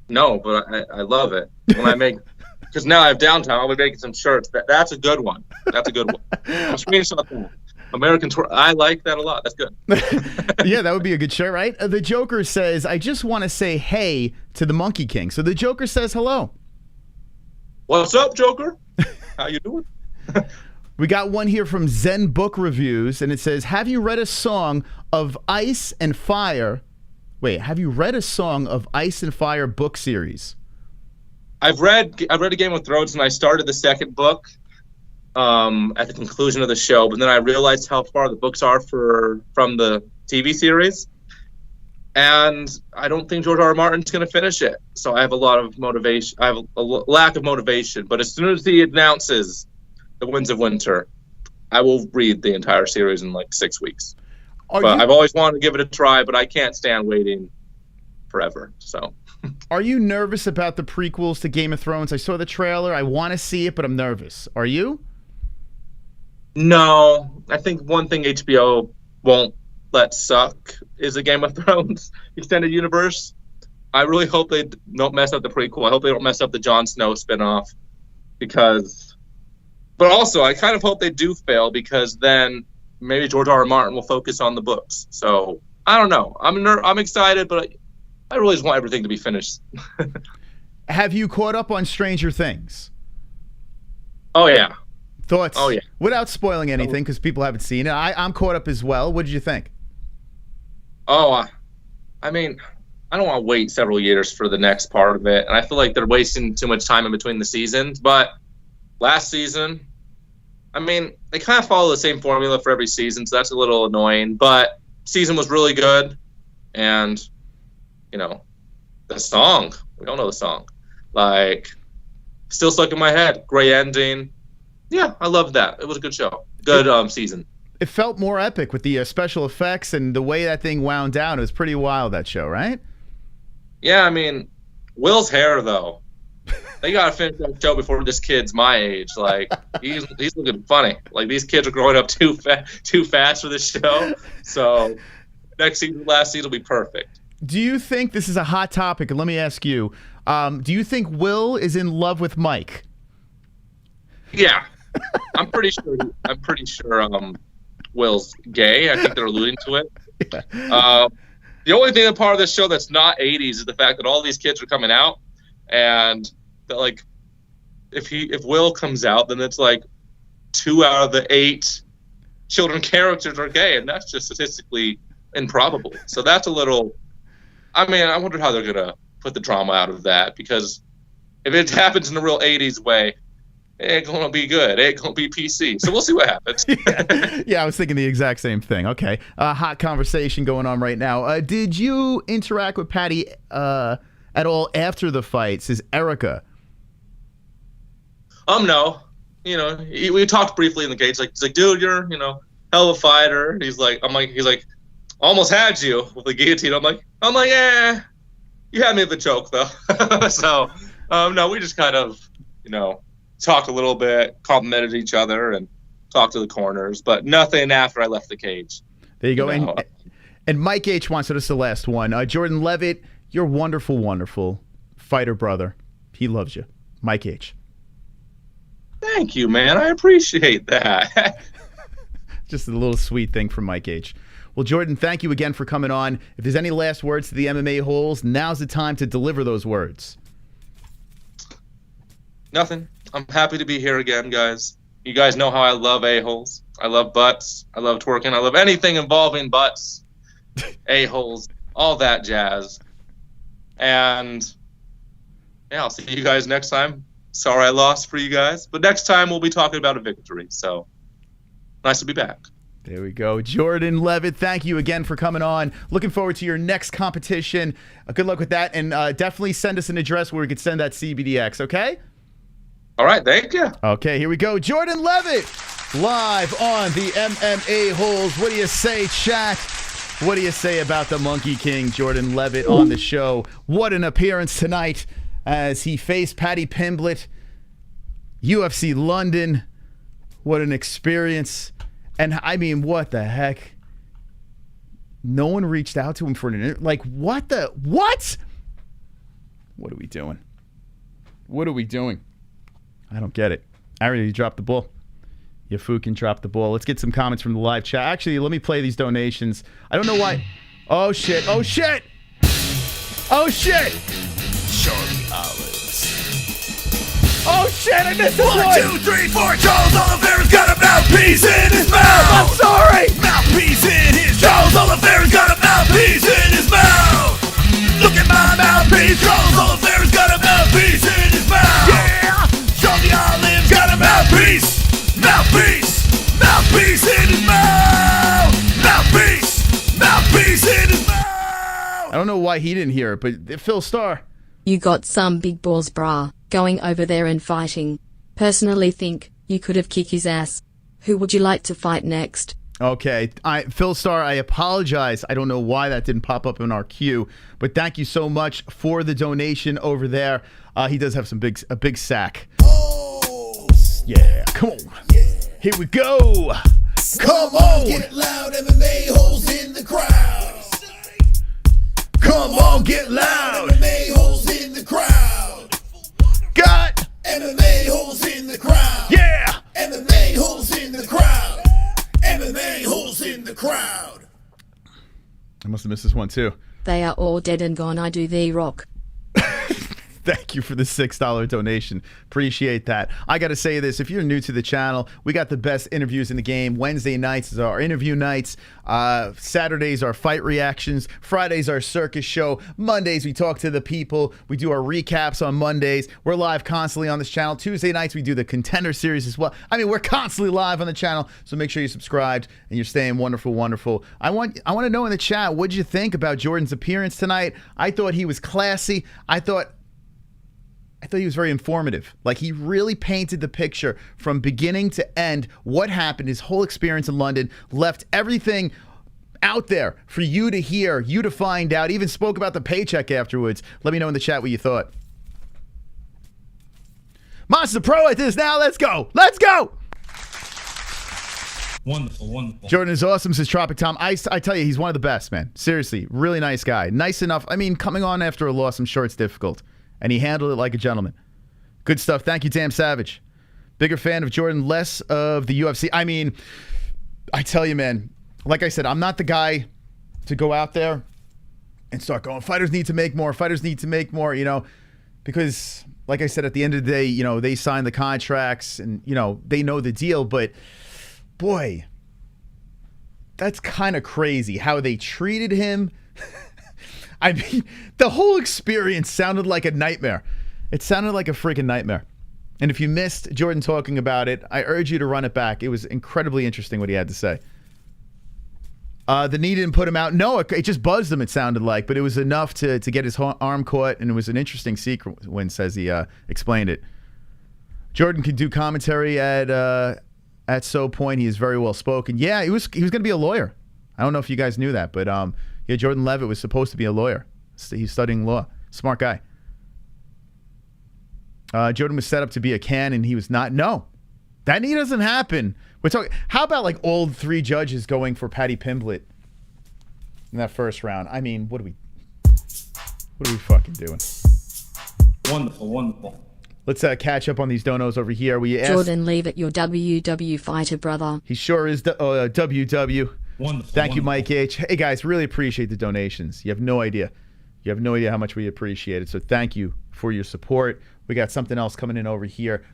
No, but I love it. When I make, because now I have downtime, I'll be making some shirts. That's a good one. That's a good one. I'm screenshot that. American Twerk. I like that a lot. That's good. Yeah, that would be a good shirt, right? The Joker says, "I just want to say hey to the Monkey King." So the Joker says hello. What's up, Joker? How you doing? We got one here from Zen Book Reviews, and it says, "Have you read a song of Ice and Fire?" Wait, have you read a song of Ice and Fire book series? I've read a Game of Thrones, and I started the second book at the conclusion of the show, but then I realized how far the books are from the TV series, and I don't think George R.R. Martin's going to finish it. So I have a lot of motivation. I have a lack of motivation. But as soon as he announces The Winds of Winter, I will read the entire series in like 6 weeks. I've always wanted to give it a try, but I can't stand waiting forever. So. Are you nervous about the prequels to Game of Thrones? I saw the trailer. I want to see it, but I'm nervous. Are you? No. I think one thing HBO won't let suck is a Game of Thrones extended universe. I really hope they don't mess up the prequel. I hope they don't mess up the Jon Snow spinoff, but also I kind of hope they do fail, because then maybe George R.R. Martin will focus on the books. So I don't know. I'm excited, but I really just want everything to be finished. Have you caught up on Stranger Things? Oh yeah. Thoughts? Oh yeah. Without spoiling anything, because people haven't seen it. I'm caught up as well. What did you think? Oh, I mean, I don't want to wait several years for the next part of it, and I feel like they're wasting too much time in between the seasons. But last season, I mean, they kind of follow the same formula for every season, so that's a little annoying. But season was really good, and the song, we don't know the song, like, still stuck in my head. Great ending. Yeah, I loved that. It was a good show. Good season. It felt more epic with the special effects and the way that thing wound down. It was pretty wild, that show, right? Yeah, I mean, Will's hair, though. They got to finish that show before this kid's my age. Like, he's looking funny. Like, these kids are growing up too fast for this show. So next season, last season will be perfect. Do you think, this is a hot topic, and let me ask you, do you think Will is in love with Mike? Yeah. I'm pretty sure Will's gay. I think they're alluding to it. The only thing that part of this show that's not 80s is the fact that all these kids are coming out, and that, like, if Will comes out, then it's like 2 out of the 8 children characters are gay, and that's just statistically improbable. So that's a little. I mean, I wonder how they're gonna put the drama out of that, because if it happens in the real 80s way, it ain't gonna be good. It ain't gonna be PC. So we'll see what happens. Yeah, I was thinking the exact same thing. Okay, hot conversation going on right now. Did you interact with Paddy at all after the fight? Says Erica. No. You know, we talked briefly in the cage. He's like, dude, you're, you know, hell of a fighter. He's like, almost had you with the guillotine. I'm like, yeah, you had me at the choke though. So, no, we just kind of, you know, talked a little bit, complimented each other, and talked to the corners, but nothing after I left the cage. There you go. And Mike H wants us the last one. Jordan Leavitt, you're wonderful, wonderful fighter brother. He loves you. Mike H. Thank you, man. I appreciate that. Just a little sweet thing from Mike H. Well, Jordan, thank you again for coming on. If there's any last words to the MMA-Holes, now's the time to deliver those words. Nothing. I'm happy to be here again, guys. You guys know how I love A-holes. I love butts. I love twerking. I love anything involving butts, A-holes, all that jazz. And yeah, I'll see you guys next time. Sorry I lost for you guys, but next time we'll be talking about a victory. So nice to be back. There we go. Jordan Leavitt, thank you again for coming on. Looking forward to your next competition. Good luck with that, and definitely send us an address where we could send that CBDX, okay? All right, thank you. Okay, here we go. Jordan Leavitt, live on the MMA-Holes. What do you say, chat? What do you say about the Monkey King, Jordan Leavitt, on the show? What an appearance tonight as he faced Paddy Pimblett, UFC London. What an experience. And I mean, what the heck? No one reached out to him for an interview. Like, what the? What? What are we doing? What are we doing? I don't get it. Ariel, you dropped the ball. You fucking dropped the ball. Let's get some comments from the live chat. Actually, let me play these donations. I don't know why. Oh, shit. Oh, shit. Oh, shit. Charlie Olives. Oh, shit. I missed this one. 1, 2, 3, 4. Charles Oliveira's got a mouthpiece in his mouth. I'm sorry. Mouthpiece in his Charles Oliveira's got a mouthpiece in his mouth. Look at my mouthpiece. Charles Oliveira's got a mouthpiece in his mouth. Yeah. Charlie Olive's got a mouthpiece. Mouthpiece. Mouthpiece in his mouth. Mouthpiece. Mouthpiece in his mouth. I don't know why he didn't hear it, but Phil Starr. You got some big balls, brah, going over there and fighting. Personally think you could have kicked his ass. Who would you like to fight next? Okay, Phil Starr, I apologize. I don't know why that didn't pop up in our queue, but thank you so much for the donation over there. He does have a big sack. Yeah, come on. Yeah. Here we go. Come on, get loud, MMA-Holes in the crowd. Come on, get loud. MMA-Holes in the crowd. Got MMA-Holes in the crowd. yeah. MMA-Holes in the crowd. MMA-Holes in the crowd. I must have missed this one too. They are all dead and gone. I do the rock. Thank you for the $6 donation. Appreciate that. I got to say this. If you're new to the channel, we got the best interviews in the game. Wednesday nights is our interview nights. Saturdays are fight reactions. Fridays our circus show. Mondays we talk to the people. We do our recaps on Mondays. We're live constantly on this channel. Tuesday nights we do the Contender Series as well. I mean, we're constantly live on the channel, so make sure you're subscribed and you're staying wonderful, wonderful. I want to know in the chat, what did you think about Jordan's appearance tonight? I thought he was classy. I thought he was very informative. Like, he really painted the picture from beginning to end, what happened, his whole experience in London, left everything out there for you to hear, you to find out, even spoke about the paycheck afterwards. Let me know in the chat what you thought. Monster Pro at this now. Let's go. Let's go. Wonderful, wonderful. Jordan is awesome, says Tropic Tom. I tell you, he's one of the best, man. Seriously, really nice guy. Nice enough. I mean, coming on after a loss, I'm sure it's difficult. And he handled it like a gentleman. Good stuff. Thank you, Damn Savage. Bigger fan of Jordan, less of the UFC. I mean, I tell you, man, like I said, I'm not the guy to go out there and start going, fighters need to make more, fighters need to make more, you know, because like I said, at the end of the day, you know, they sign the contracts and, you know, they know the deal, but boy, that's kind of crazy how they treated him. I mean, the whole experience sounded like a nightmare. It sounded like a freaking nightmare. And if you missed Jordan talking about it, I urge you to run it back. It was incredibly interesting what he had to say. The knee didn't put him out. No, it just buzzed him, it sounded like, but it was enough to get his arm caught, and it was an interesting sequence as he explained it. Jordan can do commentary at So Point. He is very well spoken. Yeah, he was going to be a lawyer. I don't know if you guys knew that, but yeah, Jordan Leavitt was supposed to be a lawyer. He's studying law. Smart guy. Jordan was set up to be a can, and he was not. No, that knee doesn't happen. We're talking. How about like all 3 judges going for Paddy Pimblett in that first round? I mean, what are we fucking doing? Wonderful, wonderful. Let's catch up on these donos over here. We asked, Jordan Leavitt, your WW fighter brother. He sure is the WW. Wonderful. Thank you, Mike H. Hey guys, really appreciate the donations. You have no idea. You have no idea how much we appreciate it. So thank you for your support. We got something else coming in over here.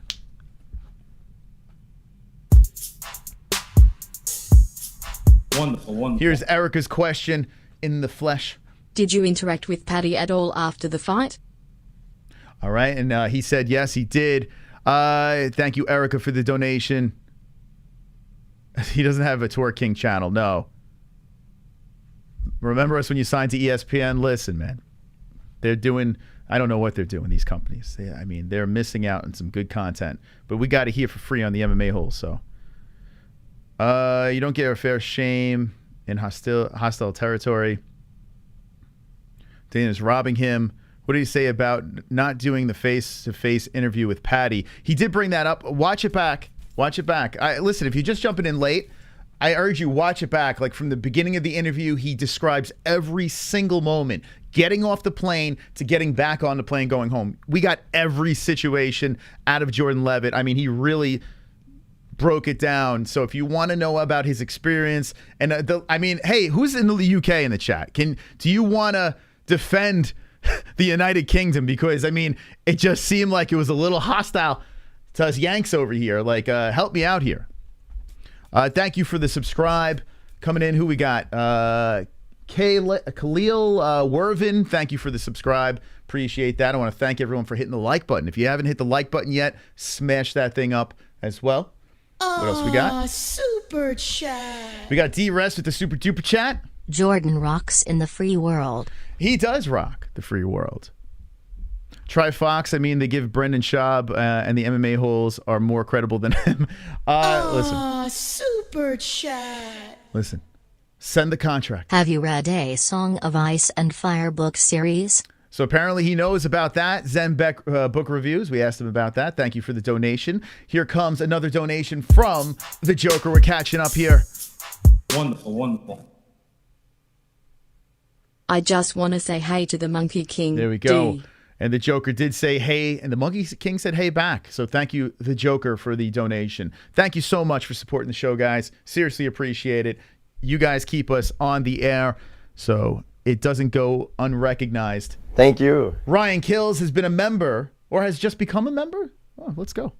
Wonderful, wonderful. Here's Erica's question in the flesh. Did you interact with Paddy at all after the fight? All right, and he said yes, he did. Thank you, Erica, for the donation. He doesn't have a Tour King channel, no. Remember us when you signed to ESPN? Listen, man, they're doing, I don't know what they're doing, these companies. I mean, they're missing out on some good content. But we got it here for free on the MMA-Holes, so. You don't get a fair shame in hostile territory. Dana's robbing him. What did he say about not doing the face-to-face interview with Paddy? He did bring that up. Watch it back. Watch it back. Listen, if you're just jumping in late, I urge you, watch it back. Like from the beginning of the interview, he describes every single moment, getting off the plane to getting back on the plane, going home. We got every situation out of Jordan Leavitt. I mean, he really broke it down. So if you want to know about his experience, and I mean, hey, who's in the UK in the chat? Do you want to defend the United Kingdom? Because I mean, it just seemed like it was a little hostile to us Yanks over here. Like, help me out here. Thank you for the subscribe coming in. Who we got? Khalil Wervin. Thank you for the subscribe. Appreciate that. I want to thank everyone for hitting the like button. If you haven't hit the like button yet, smash that thing up as well. What else we got? Super chat. We got D-Rest with the super duper chat. Jordan rocks in the free world. He does rock the free world. Try Fox. I mean, they give Brendan Schaub and the MMA-Holes are more credible than him. Listen. Super chat. Listen. Send the contract. Have you read a Song of Ice and Fire book series? So apparently he knows about that. Zen Beck book reviews. We asked him about that. Thank you for the donation. Here comes another donation from the Joker. We're catching up here. Wonderful, wonderful. I just want to say hey to the Monkey King. There we go. D. And the Joker did say hey, and the Monkey King said hey back. So thank you, the Joker, for the donation. Thank you so much for supporting the show, guys. Seriously appreciate it. You guys keep us on the air so it doesn't go unrecognized. Thank you. Ryan Kills has been a member, or has just become a member. Oh, let's go.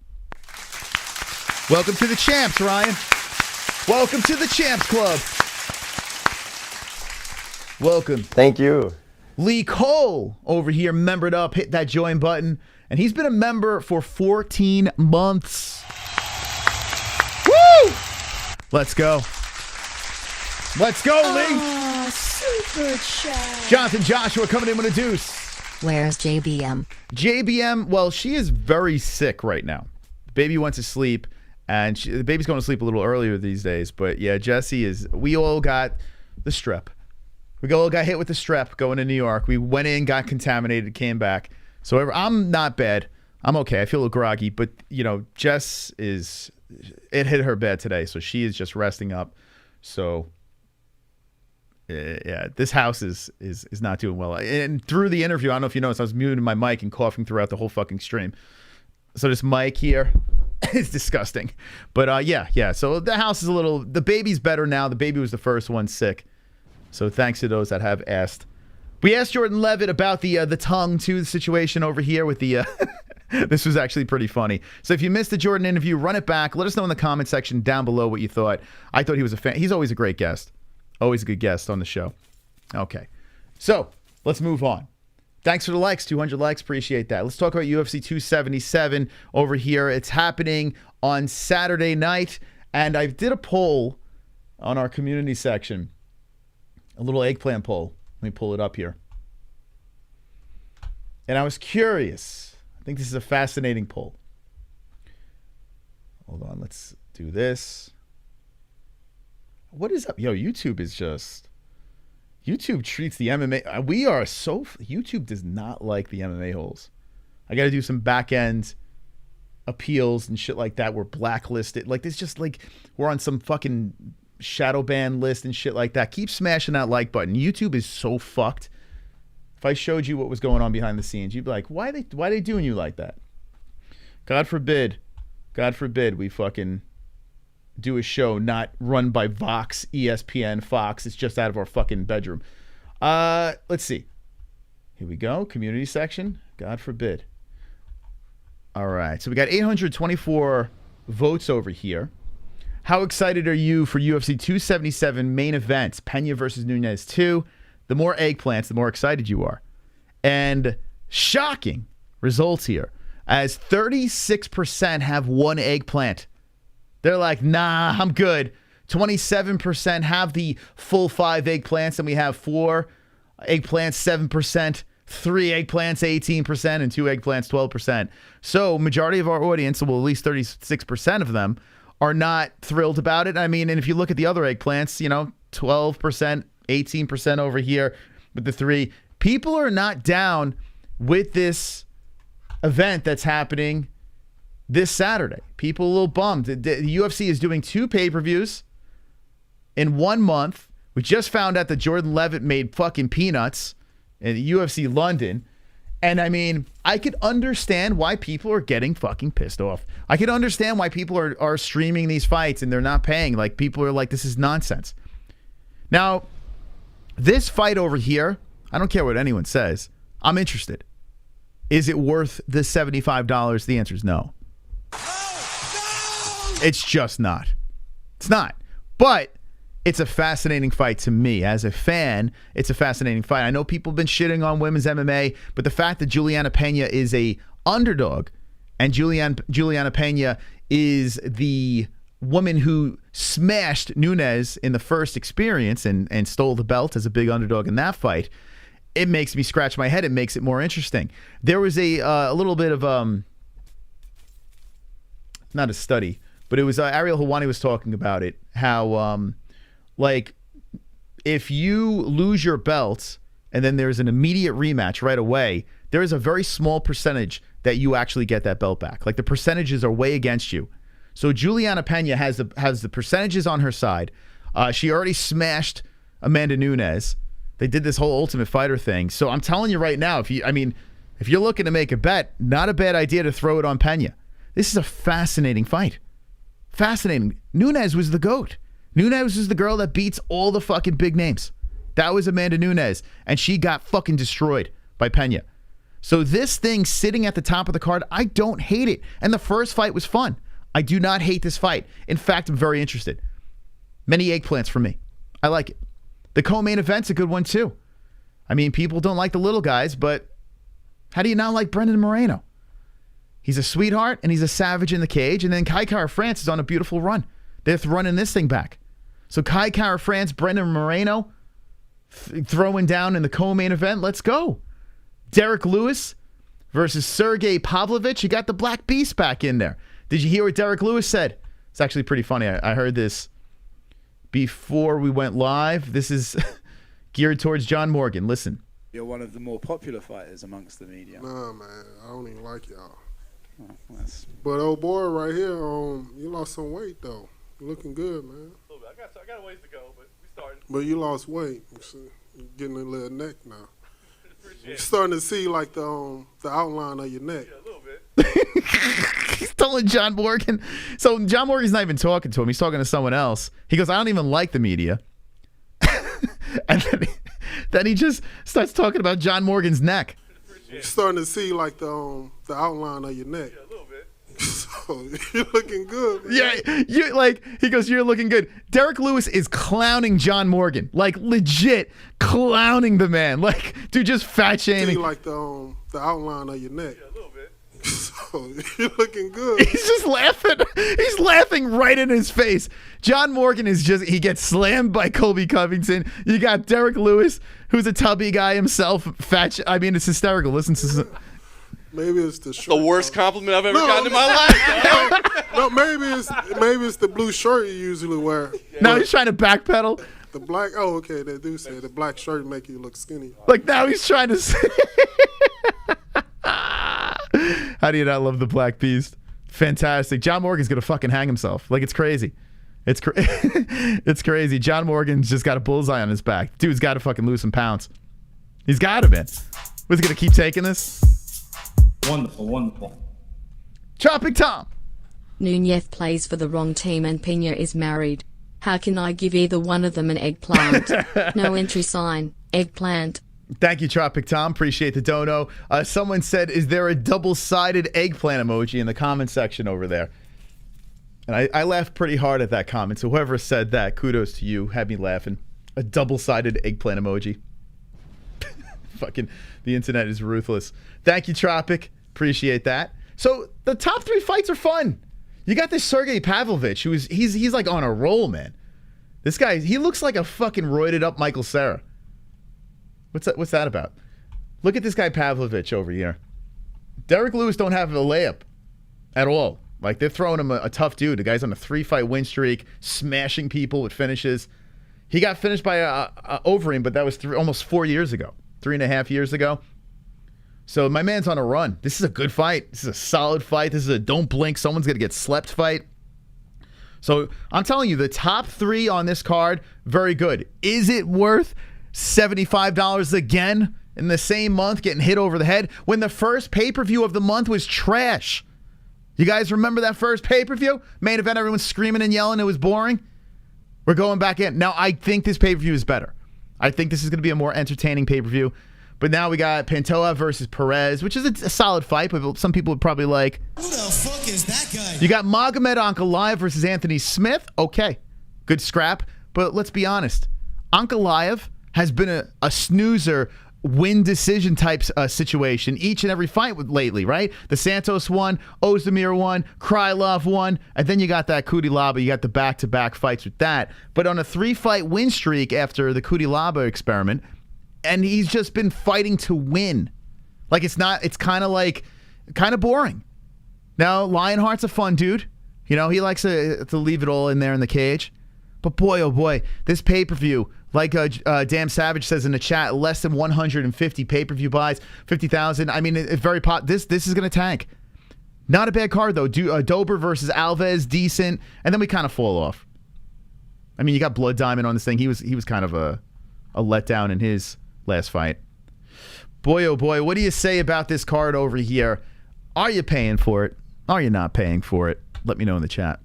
Welcome to the Champs, Ryan. Welcome to the Champs Club. Welcome. Thank you. Lee Cole over here membered up, hit that join button, and he's been a member for 14 months. Woo! Let's go. Let's go, Lee. Super chat. Jonathan Joshua coming in with a deuce. Where's JBM? JBM, well, she is very sick right now. The baby went to sleep, and the baby's going to sleep a little earlier these days. But yeah, Jesse is, we all got the strep. We all got hit with the strep going to New York. We went in, got contaminated, came back. So I'm not bad. I'm okay. I feel a little groggy, but you know, Jess is, it hit her bad today. So she is just resting up. So yeah, this house is not doing well. And through the interview, I don't know if you noticed, I was muting my mic and coughing throughout the whole fucking stream. So this mic here is disgusting. But yeah. So the house is a little, the baby's better now. The baby was the first one sick. So thanks to those that have asked We asked Jordan Leavitt about the tongue to the situation over here with the. This was actually pretty funny. So if you missed the Jordan interview, run it back. Let us know in the comment section down below what you thought. I thought he was a fan. He's always a great guest. Always a good guest on the show. Okay. So let's move on. Thanks for the likes. 200 likes. Appreciate that. Let's talk about UFC 277 over here. It's happening on Saturday night. And I did a poll on our community section. A little eggplant poll. Let me pull it up here. And I was curious. I think this is a fascinating poll. Hold on. Let's do this. What is up? Yo, YouTube is just... YouTube treats the MMA... We are so... YouTube does not like the MMA-Holes. I got to do some back-end appeals and shit like that. We're blacklisted. Like, it's just like we're on some fucking shadow ban list and shit like that. Keep smashing that like button. YouTube is so fucked. If I showed you what was going on behind the scenes, you'd be like, why are they doing you like that? God forbid we fucking do a show not run by Vox, ESPN, Fox. It's just out of our fucking bedroom. Let's see. Here we go. Community section. God forbid. All right. So we got 824 votes over here. How excited are you for UFC 277 main events? Pena versus Nunes 2. The more eggplants, the more excited you are. And shocking results here, as 36% have one eggplant. They're like, nah, I'm good. 27% have the full 5 eggplants, and we have 4 eggplants, 7%, 3 eggplants, 18%, and 2 eggplants, 12%. So majority of our audience, well, at least 36% of them, are not thrilled about it. I mean, and if you look at the other eggplants, 12%, 18% over here with the 3. People are not down with this event that's happening this Saturday. People are a little bummed. The UFC is doing 2 pay-per-views in 1 month. We just found out that Jordan Leavitt made fucking peanuts in the UFC London. And I mean, I could understand why people are getting fucking pissed off. I could understand why people are streaming these fights and they're not paying. Like, people are like, this is nonsense. Now, this fight over here, I don't care what anyone says. I'm interested. Is it worth the $75? The answer is no. It's just not. It's not. But it's a fascinating fight to me. As a fan, it's a fascinating fight. I know people have been shitting on women's MMA, but the fact that Juliana Pena is a underdog, and Juliana Pena is the woman who smashed Nunes in the first experience and stole the belt as a big underdog in that fight, it makes me scratch my head. It makes it more interesting. There was a little bit of not a study, but it was ARIEL HELWANI was talking about it, how like if you lose your belt and then there's an immediate rematch right away, there is a very small percentage that you actually get that belt back. Like, the percentages are way against you. So Juliana Pena has the percentages on her side. She already smashed Amanda Nunes. They did this whole Ultimate Fighter thing. So I'm telling you right now, if you're looking to make a bet, not a bad idea to throw it on Pena. This is a fascinating fight. Fascinating. Nunes was the GOAT. Nunes was the girl that beats all the fucking big names. That was Amanda Nunes, and she got fucking destroyed by Pena. So this thing sitting at the top of the card, I don't hate it. And the first fight was fun. I do not hate this fight. In fact, I'm very interested. Many eggplants for me. I like it. The co-main event's a good one too. I mean, people don't like the little guys, but how do you not like Brendan Moreno? He's a sweetheart, and he's a savage in the cage. And then Kai Kara France is on a beautiful run. They're running this thing back. So Kai Kara France, Brendan Moreno, throwing down in the co-main event. Let's go. Derek Lewis versus Sergey Pavlovich. You got the Black Beast back in there. Did you hear what Derek Lewis said? It's actually pretty funny. I heard this before we went live. This is geared towards John Morgan. Listen. You're one of the more popular fighters amongst the media. Nah, man. I don't even like y'all. Oh, but old boy right here, you lost some weight, though. You're looking good, man. A little bit. I got a ways to go, but we started. But you lost weight. You're getting a little neck now. You're starting to see, like, the outline of your neck. Yeah, a little bit. He's telling John Morgan. So John Morgan's not even talking to him. He's talking to someone else. He goes, I don't even like the media. And Then he just starts talking about John Morgan's neck. You're starting to see like the outline of your neck. Yeah, a little bit. So you're looking good, man. Yeah, you like he goes, you're looking good. Derek Lewis is clowning John Morgan, like legit clowning the man, like dude, just fat See shaming. like the outline of your neck. Yeah, a little bit. So you're looking good. He's just laughing. He's laughing right in his face. John Morgan is he gets slammed by Colby Covington. You got Derek Lewis, who's a tubby guy himself. I mean, it's hysterical. Listen to. Maybe it's the The shirt. worst compliment I've ever gotten in my life. No, maybe it's the blue shirt you usually wear. Now he's trying to backpedal. The black. Oh, okay. They do say the black shirt make you look skinny. Like now he's trying to say. How do you not love the Black Beast? Fantastic. John Morgan's gonna fucking hang himself. Like it's crazy. It's crazy. John Morgan's just got a bullseye on his back. Dude's got to fucking lose some pounds. He's got to, man. Was he gonna keep taking this? Wonderful, wonderful. Chopping Tom. Nunes plays for the wrong team and Pena is married. How can I give either one of them an eggplant? No entry sign. Eggplant. Thank you, Tropic Tom. Appreciate the dono. Someone said, is there a double-sided eggplant emoji in the comment section over there? And I laughed pretty hard at that comment. So whoever said that, kudos to you. Had me laughing. A double-sided eggplant emoji. Fucking, the internet is ruthless. Thank you, Tropic. Appreciate that. So the top 3 fights are fun. You got this Sergey Pavlovich, he's like on a roll, man. This guy, he looks like a fucking roided up Michael Cera. What's that about? Look at this guy Pavlovich over here. Derek Lewis don't have a layup at all. Like they're throwing him a tough dude. The guy's on a 3-fight win streak, smashing people with finishes. He got finished by Overeem, but that was almost 4 years ago, 3.5 years ago. So my man's on a run. This is a good fight. This is a solid fight. This is a don't blink, someone's gonna get slept fight. So I'm telling you, the top 3 on this card, very good. Is it worth $75 again in the same month, getting hit over the head when the first pay-per-view of the month was trash? You guys remember that first pay-per-view? Main event, everyone's screaming and yelling. It was boring. We're going back in. Now, I think this pay-per-view is better. I think this is going to be a more entertaining pay-per-view. But now we got Pantoja versus Perez, which is a solid fight, but some people would probably like. Who the fuck is that guy? You got Magomed Ankalaev versus Anthony Smith. Okay, good scrap. But let's be honest. Ankalaev has been a snoozer win decision type situation each and every fight lately, right? The Santos one, Ozdemir one, Krylov one, and then you got that Kudilaba. You got the back-to-back fights with that. But on a 3-fight win streak after the Kudilaba experiment, and he's just been fighting to win. Like it's kind of boring. Now, Lionheart's a fun dude. You know, he likes to leave it all in there in the cage. But boy, oh boy, this pay-per-view, like Damn Savage says in the chat, less than 150 pay-per-view buys, 50,000. I mean, it's very this is going to tank. Not a bad card, though. Dober versus Alves, decent. And then we kind of fall off. I mean, you got Blood Diamond on this thing. He was kind of a letdown in his last fight. Boy, oh boy, what do you say about this card over here? Are you paying for it? Are you not paying for it? Let me know in the chat.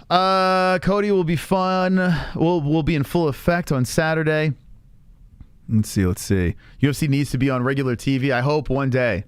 Cody will be fun. We'll be in full effect on Saturday. Let's see. UFC needs to be on regular TV. I hope one day.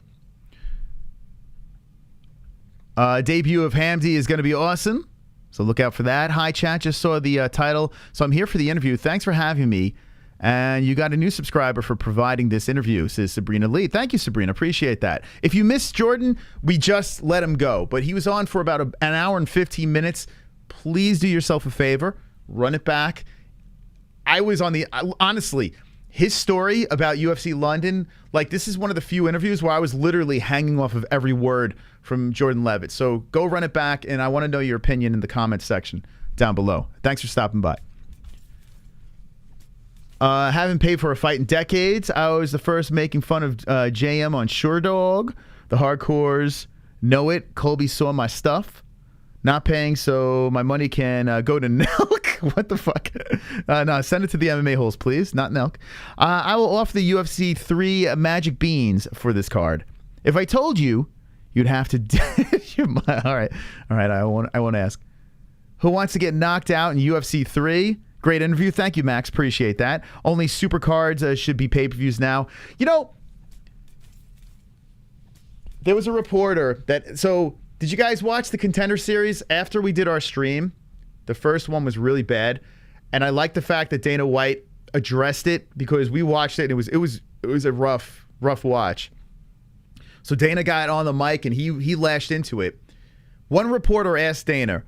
Debut of Hamdi is going to be awesome. So look out for that. Hi, chat. Just saw the title. So I'm here for the interview. Thanks for having me. And you got a new subscriber for providing this interview, says Sabrina Lee. Thank you, Sabrina. Appreciate that. If you missed Jordan, we just let him go. But he was on for about an hour and 15 minutes. Please do yourself a favor. Run it back. I was on the... Honestly, his story about UFC London, like this is one of the few interviews where I was literally hanging off of every word from Jordan Leavitt. So go run it back, and I want to know your opinion in the comments section down below. Thanks for stopping by. Haven't paid for a fight in decades. I was the first making fun of JM on Sure Dog. The hardcores know it. Colby saw my stuff. Not paying so my money can go to Nelk. What the fuck? No, send it to the MMA-Holes, please. Not Nelk. I will offer the UFC 3 magic beans for this card. If I told you, you'd have to... All right. I won't ask. Who wants to get knocked out in UFC 3? Great interview. Thank you, Max. Appreciate that. Only super cards should be pay-per-views now. You know, there was a reporter that... So, did you guys watch the Contender Series after we did our stream? The first one was really bad. And I like the fact that Dana White addressed it because we watched it and it was a rough watch. So Dana got on the mic and he lashed into it. One reporter asked Dana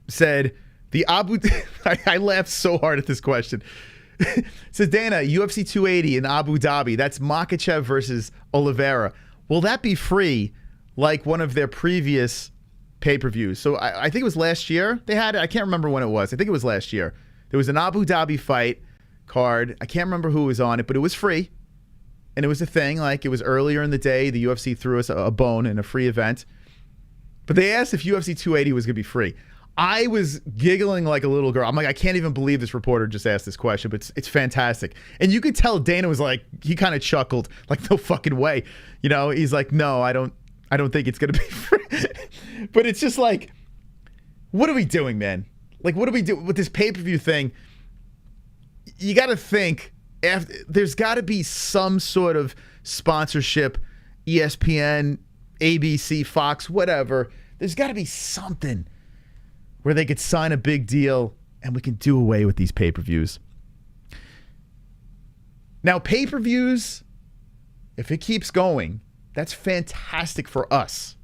said, I laughed so hard at this question. Says, Dana, UFC 280 in Abu Dhabi, that's Makhachev versus Oliveira. Will that be free like one of their previous pay-per-views? So I think it was last year they had it. I can't remember when it was. I think it was last year. There was an Abu Dhabi fight card. I can't remember who was on it, but it was free. And it was a thing. Like, it was earlier in the day. The UFC threw us a bone in a free event. But they asked if UFC 280 was going to be free. I was giggling like a little girl. I'm like, I can't even believe this reporter just asked this question, but it's fantastic. And you could tell Dana was like, he kind of chuckled, like, no fucking way. You know, he's like, no, I don't think it's going to be free. But it's just like, what are we doing, man? Like, what do we do with this pay-per-view thing? You got to think, there's got to be some sort of sponsorship, ESPN, ABC, Fox, whatever. There's got to be something where they could sign a big deal and we can do away with these pay-per-views. Now, pay-per-views, if it keeps going, that's fantastic for us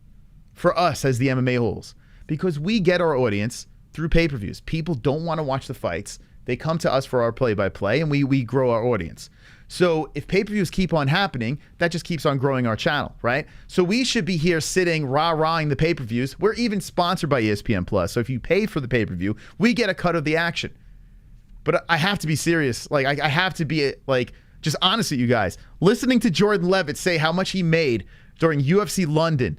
as the MMA-Holes, because we get our audience through pay-per-views. People don't want to watch the fights. They come to us for our play-by-play, and we grow our audience. So if pay-per-views keep on happening, that just keeps on growing our channel, right? So we should be here sitting rah-rahing the pay-per-views. We're even sponsored by ESPN+. So if you pay for the pay-per-view, we get a cut of the action. But I have to be serious. Like, I have to be, like, just honest with you guys. Listening to Jordan Leavitt say how much he made during UFC London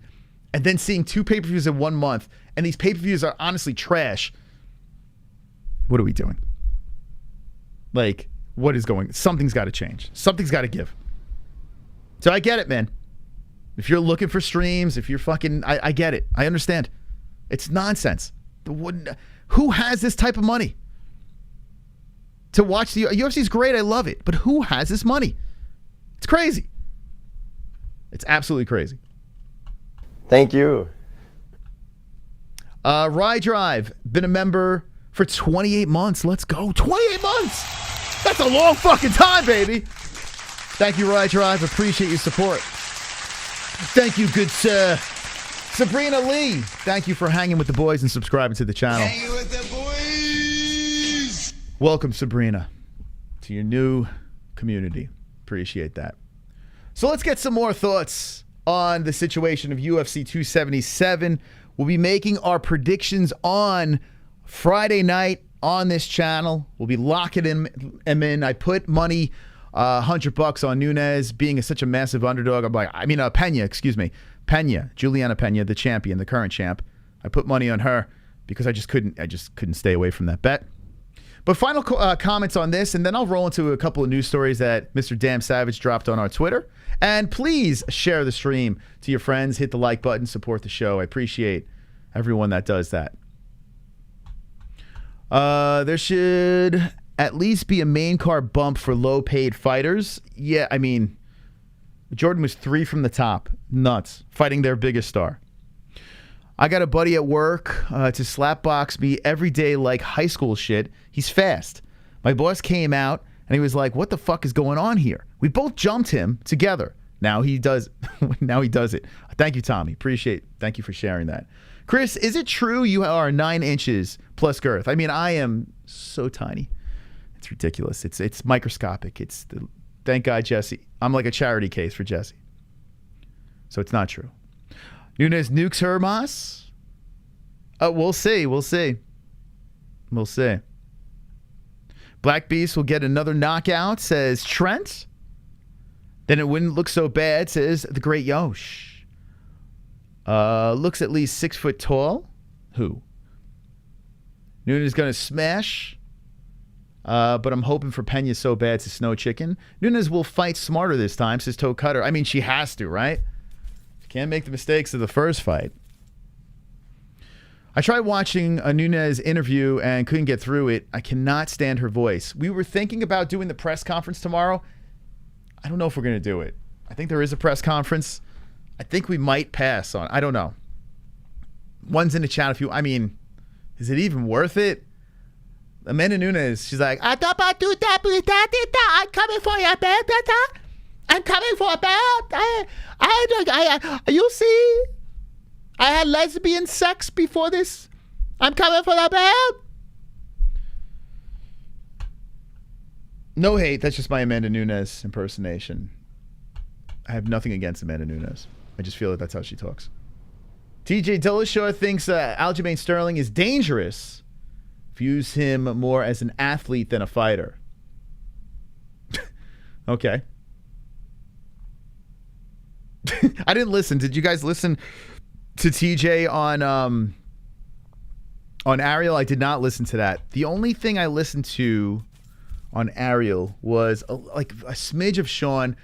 and then seeing 2 pay-per-views in 1 month, and these pay-per-views are honestly trash. What are we doing? Like, what is going? Something's got to change. Something's got to give. So I get it, man. If you're looking for streams, if you're fucking, I get it. I understand. It's nonsense. Who has this type of money to watch the UFC? Is great. I love it. But who has this money? It's crazy. It's absolutely crazy. Thank you. Rye Drive, been a member for 28 months. Let's go. 28 months. That's a long fucking time, baby. Thank you, Rye Drive. Appreciate your support. Thank you, good sir. Sabrina Lee, thank you for hanging with the boys and subscribing to the channel. Hanging with the boys. Welcome, Sabrina, to your new community. Appreciate that. So let's get some more thoughts on the situation of UFC 277. We'll be making our predictions on Friday night on this channel. We'll be locking them in. I put money, $100 on Nunes being such a massive underdog. Pena, excuse me. Pena, Juliana Pena, the champion, the current champ. I put money on her because I just couldn't stay away from that bet. But final comments on this, and then I'll roll into a couple of news stories that Mr. Damn Savage dropped on our Twitter. And please share the stream to your friends. Hit the like button. Support the show. I appreciate everyone that does that. There should at least be a main card bump for low-paid fighters. Yeah, I mean, Jordan was 3 from the top. Nuts. Fighting their biggest star. I got a buddy at work to slapbox me every day like high school shit. He's fast. My boss came out and he was like, what the fuck is going on here? We both jumped him together. Now he does it. Thank you, Tommy. Thank you for sharing that. Chris, is it true you are 9 inches plus girth? I mean, I am so tiny. It's ridiculous. It's microscopic. Thank God, Jesse. I'm like a charity case for Jesse. So it's not true. Nunes nukes Hermas? We'll see. Black Beast will get another knockout, says Trent. Then it wouldn't look so bad, says the great Yosh. Looks at least 6 foot tall. Who? Nunes is going to smash. But I'm hoping for Pena so bad to snow chicken. Nunes will fight smarter this time, says Toe Cutter. I mean, she has to, right? Can't make the mistakes of the first fight. I tried watching a Nunes interview and couldn't get through it. I cannot stand her voice. We were thinking about doing the press conference tomorrow. I don't know if we're going to do it. I think there is a press conference. I think we might pass on. I don't know. One's in the chat. I mean, is it even worth it? Amanda Nunes, she's like, I'm coming for you, man. I'm coming for you. You see, I had lesbian sex before this. I'm coming for that man. No hate. That's just my Amanda Nunes impersonation. I have nothing against Amanda Nunes. I just feel that that's how she talks. TJ Dillashaw thinks Aljamain Sterling is dangerous. Views him more as an athlete than a fighter. Okay. I didn't listen. Did you guys listen to TJ on ARIEL? I did not listen to that. The only thing I listened to on ARIEL was like a smidge of Sean,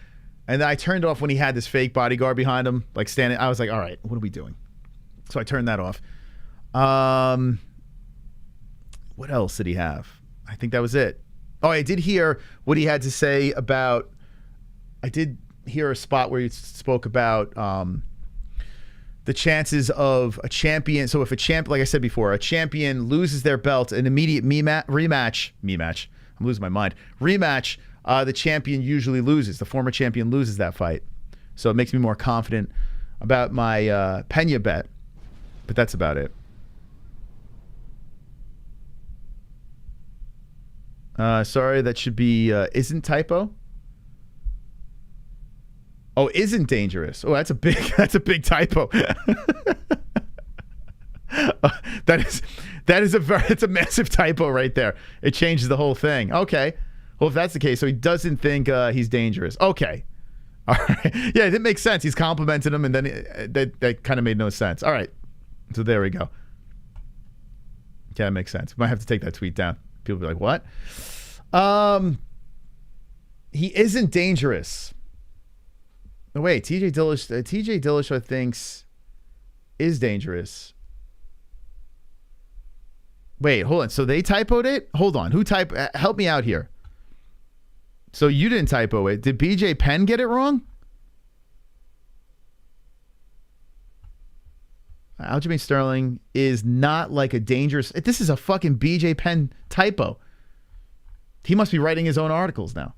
and then I turned off when he had this fake bodyguard behind him, like standing. I was like, all right, what are we doing? So I turned that off. What else did he have? I think that was it. Oh, I did hear what he had to say about, I did hear a spot where he spoke about the chances of a champion. So if a champ, like I said before, a champion loses their belt, an immediate rematch, I'm losing my mind. Rematch, the champion usually loses. The former champion loses that fight. So it makes me more confident about my Pena bet. But that's about it. Sorry, that should be isn't typo. Oh, isn't dangerous. Oh, that's a big typo. It's a massive typo right there. It changes the whole thing. Okay. Well, if that's the case, so he doesn't think he's dangerous. Okay. All right. Yeah, it makes sense. He's complimenting him, and then that kind of made no sense. All right. So there we go. Yeah, that makes sense. Might have to take that tweet down. People will be like, what? He isn't dangerous. No, wait, TJ Dillashaw thinks is dangerous. Wait, hold on. So they typoed it? Hold on. Who typed? Help me out here. So you didn't typo it. Did BJ Penn get it wrong? Aljamain Sterling is not like a dangerous... This is a fucking BJ Penn typo. He must be writing his own articles now.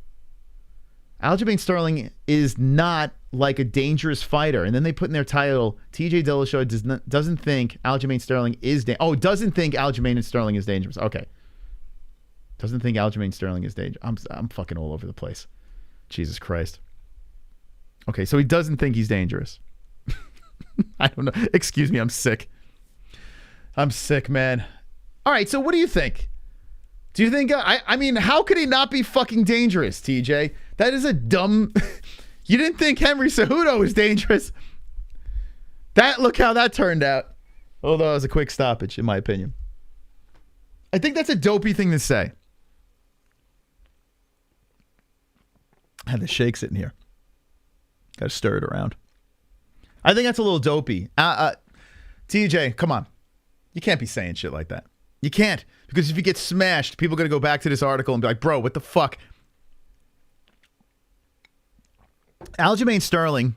Aljamain Sterling is not like a dangerous fighter. And then they put in their title, TJ Dillashaw doesn't think Aljamain Sterling is... doesn't think Aljamain Sterling is dangerous. Okay. Doesn't think Aljamain Sterling is dangerous. I'm fucking all over the place. Jesus Christ. Okay, so he doesn't think he's dangerous. I don't know. Excuse me, I'm sick. I'm sick, man. All right, so what do you think? Do you think... I mean, how could he not be fucking dangerous, TJ? That is a dumb... You didn't think Henry Cejudo was dangerous? Look how that turned out. Although it was a quick stoppage, in my opinion. I think that's a dopey thing to say. I had the shake sitting here. Got to stir it around. I think that's a little dopey. TJ, come on. You can't be saying shit like that. You can't. Because if you get smashed, people are going to go back to this article and be like, bro, what the fuck? Aljamain Sterling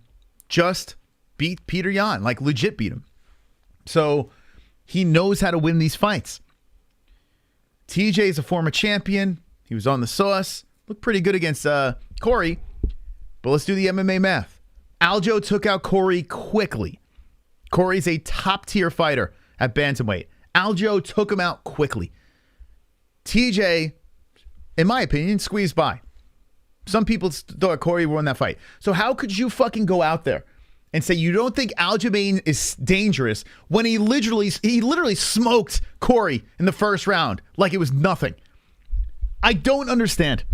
just beat Petr Yan. Like, legit beat him. So, he knows how to win these fights. TJ is a former champion. He was on the sauce. Looked pretty good against Corey. But let's do the MMA math. Aljo took out Corey quickly. Corey's a top-tier fighter at bantamweight. Aljo took him out quickly. TJ, in my opinion, squeezed by. Some people thought Corey won that fight. So how could you fucking go out there and say you don't think Aljamain is dangerous when he literally smoked Corey in the first round like it was nothing? I don't understand.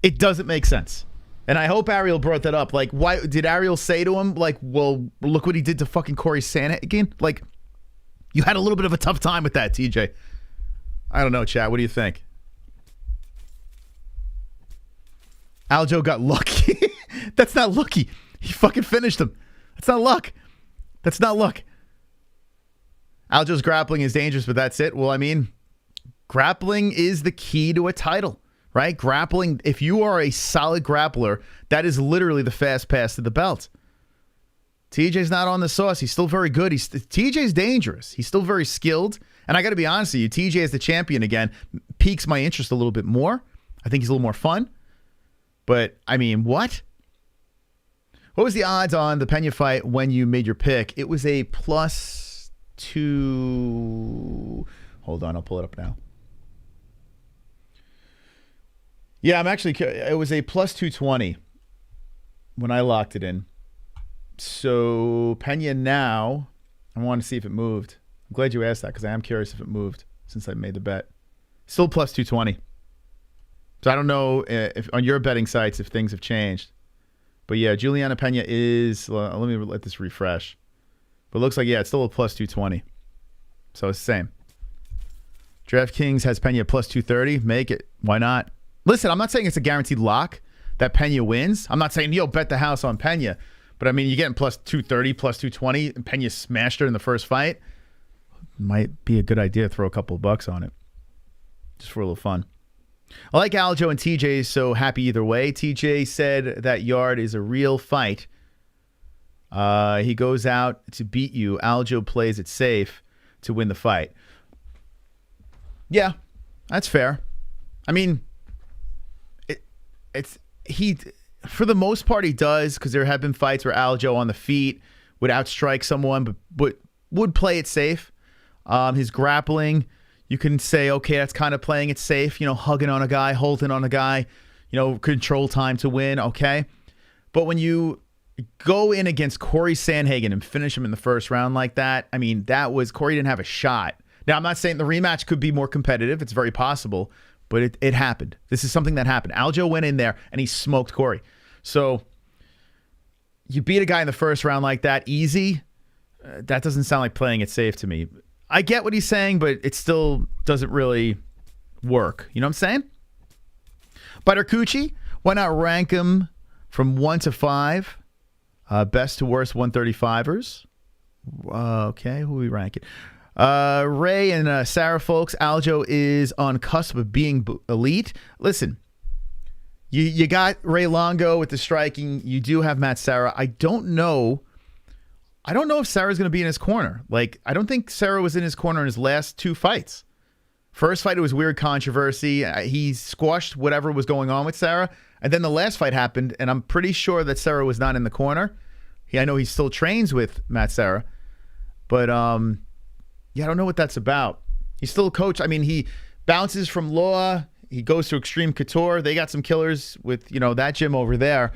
It doesn't make sense. And I hope Ariel brought that up. Like, why did Ariel say to him, like, well, look what he did to fucking Corey Sandhagen? Like, you had a little bit of a tough time with that, TJ. I don't know, chat. What do you think? Aljo got lucky. That's not lucky. He fucking finished him. That's not luck. That's not luck. Aljo's grappling is dangerous, but that's it. Well, I mean, grappling is the key to a title, right? Grappling, if you are a solid grappler, that is literally the fast pass to the belt. TJ's not on the sauce. He's still very good. TJ's dangerous. He's still very skilled. And I got to be honest with you, TJ as the champion again piques my interest a little bit more. I think he's a little more fun. But, I mean, what? What was the odds on the Pena fight when you made your pick? It was a +2. Hold on, I'll pull it up now. Yeah, it was a +220 when I locked it in. So Pena now, I want to see if it moved. I'm glad you asked that because I am curious if it moved since I made the bet. Still +220. So I don't know if on your betting sites if things have changed. But yeah, Juliana Pena is, let me let this refresh. But it looks like, yeah, it's still a +220. So it's the same. DraftKings has Pena +230. Make it. Why not? Listen, I'm not saying it's a guaranteed lock that Pena wins. I'm not saying, bet the house on Pena. But, I mean, you're getting +230, +220, and Pena smashed her in the first fight. Might be a good idea to throw a couple of bucks on it. Just for a little fun. I like Aljo and TJ, so happy either way. TJ said that yard is a real fight. He goes out to beat you. Aljo plays it safe to win the fight. Yeah, that's fair. I mean, for the most part, he does, because there have been fights where Aljo on the feet would outstrike someone, but would play it safe. His grappling, you can say, okay, that's kind of playing it safe, hugging on a guy, holding on a guy, control time to win, okay? But when you go in against Corey Sandhagen and finish him in the first round like that, I mean, Corey didn't have a shot. Now, I'm not saying the rematch could be more competitive. It's very possible, but it happened. This is something that happened. Aljo went in there and he smoked Corey. So you beat a guy in the first round like that easy. That doesn't sound like playing it safe to me. I get what he's saying, but it still doesn't really work. You know what I'm saying? Buttercucci, why not rank him from 1 to 5? Best to worst 135ers. Okay, who we rank it? Ray and Sarah, folks. Aljo is on cusp of being elite. Listen, you got Ray Longo with the striking. You do have Matt Sarah. I don't know if Sarah's going to be in his corner. Like, I don't think Sarah was in his corner in his last 2 fights. First fight, it was weird controversy. He squashed whatever was going on with Sarah. And then the last fight happened, and I'm pretty sure that Sarah was not in the corner. I know he still trains with Matt Sarah. But, yeah, I don't know what that's about. He's still a coach. I mean, he bounces from Law. He goes to Extreme Couture. They got some killers with, that gym over there.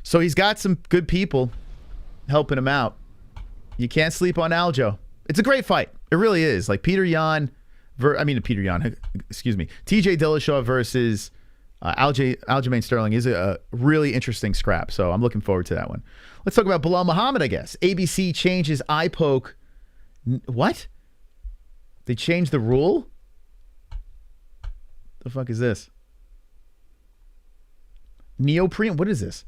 So he's got some good people helping him out. You can't sleep on Aljo. It's a great fight. It really is. Like TJ Dillashaw versus Aljamain Sterling is a really interesting scrap. So I'm looking forward to that one. Let's talk about Bilal Muhammad, I guess. ABC changes eye poke. What? They changed the rule? The fuck is this? Neoprene? What is this?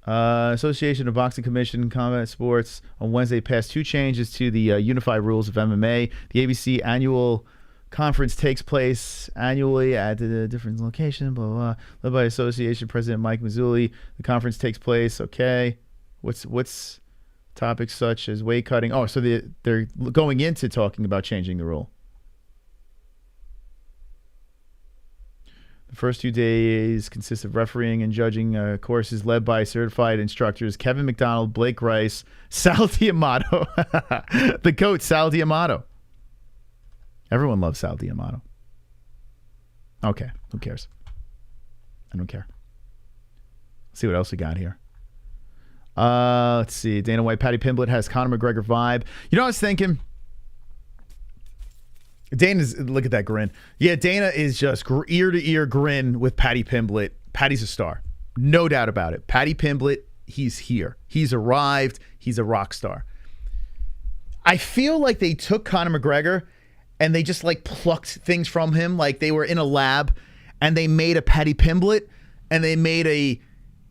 Association of Boxing Commission Combat Sports on Wednesday passed 2 changes to the unified rules of MMA. The ABC annual conference takes place annually at a different location, blah, blah, blah, led by Association President Mike Mazzulli. The conference takes place, okay. What's topics such as weight cutting? Oh, so they're going into talking about changing the rule. The first 2 days consist of refereeing and judging courses led by certified instructors Kevin McDonald, Blake Rice, Sal D'Amato. The coach, Sal D'Amato. Everyone loves Sal D'Amato. Okay, who cares? I don't care. Let's see what else we got here. Let's see. Dana White, Paddy Pimblett has Conor McGregor vibe. You know what I was thinking? Dana's, look at that grin. Yeah, Dana is just ear-to-ear grin with Paddy Pimblett. Paddy's a star. No doubt about it. Paddy Pimblett, he's here. He's arrived. He's a rock star. I feel like they took Conor McGregor and they just like plucked things from him. Like they were in a lab and they made a Paddy Pimblett and they made a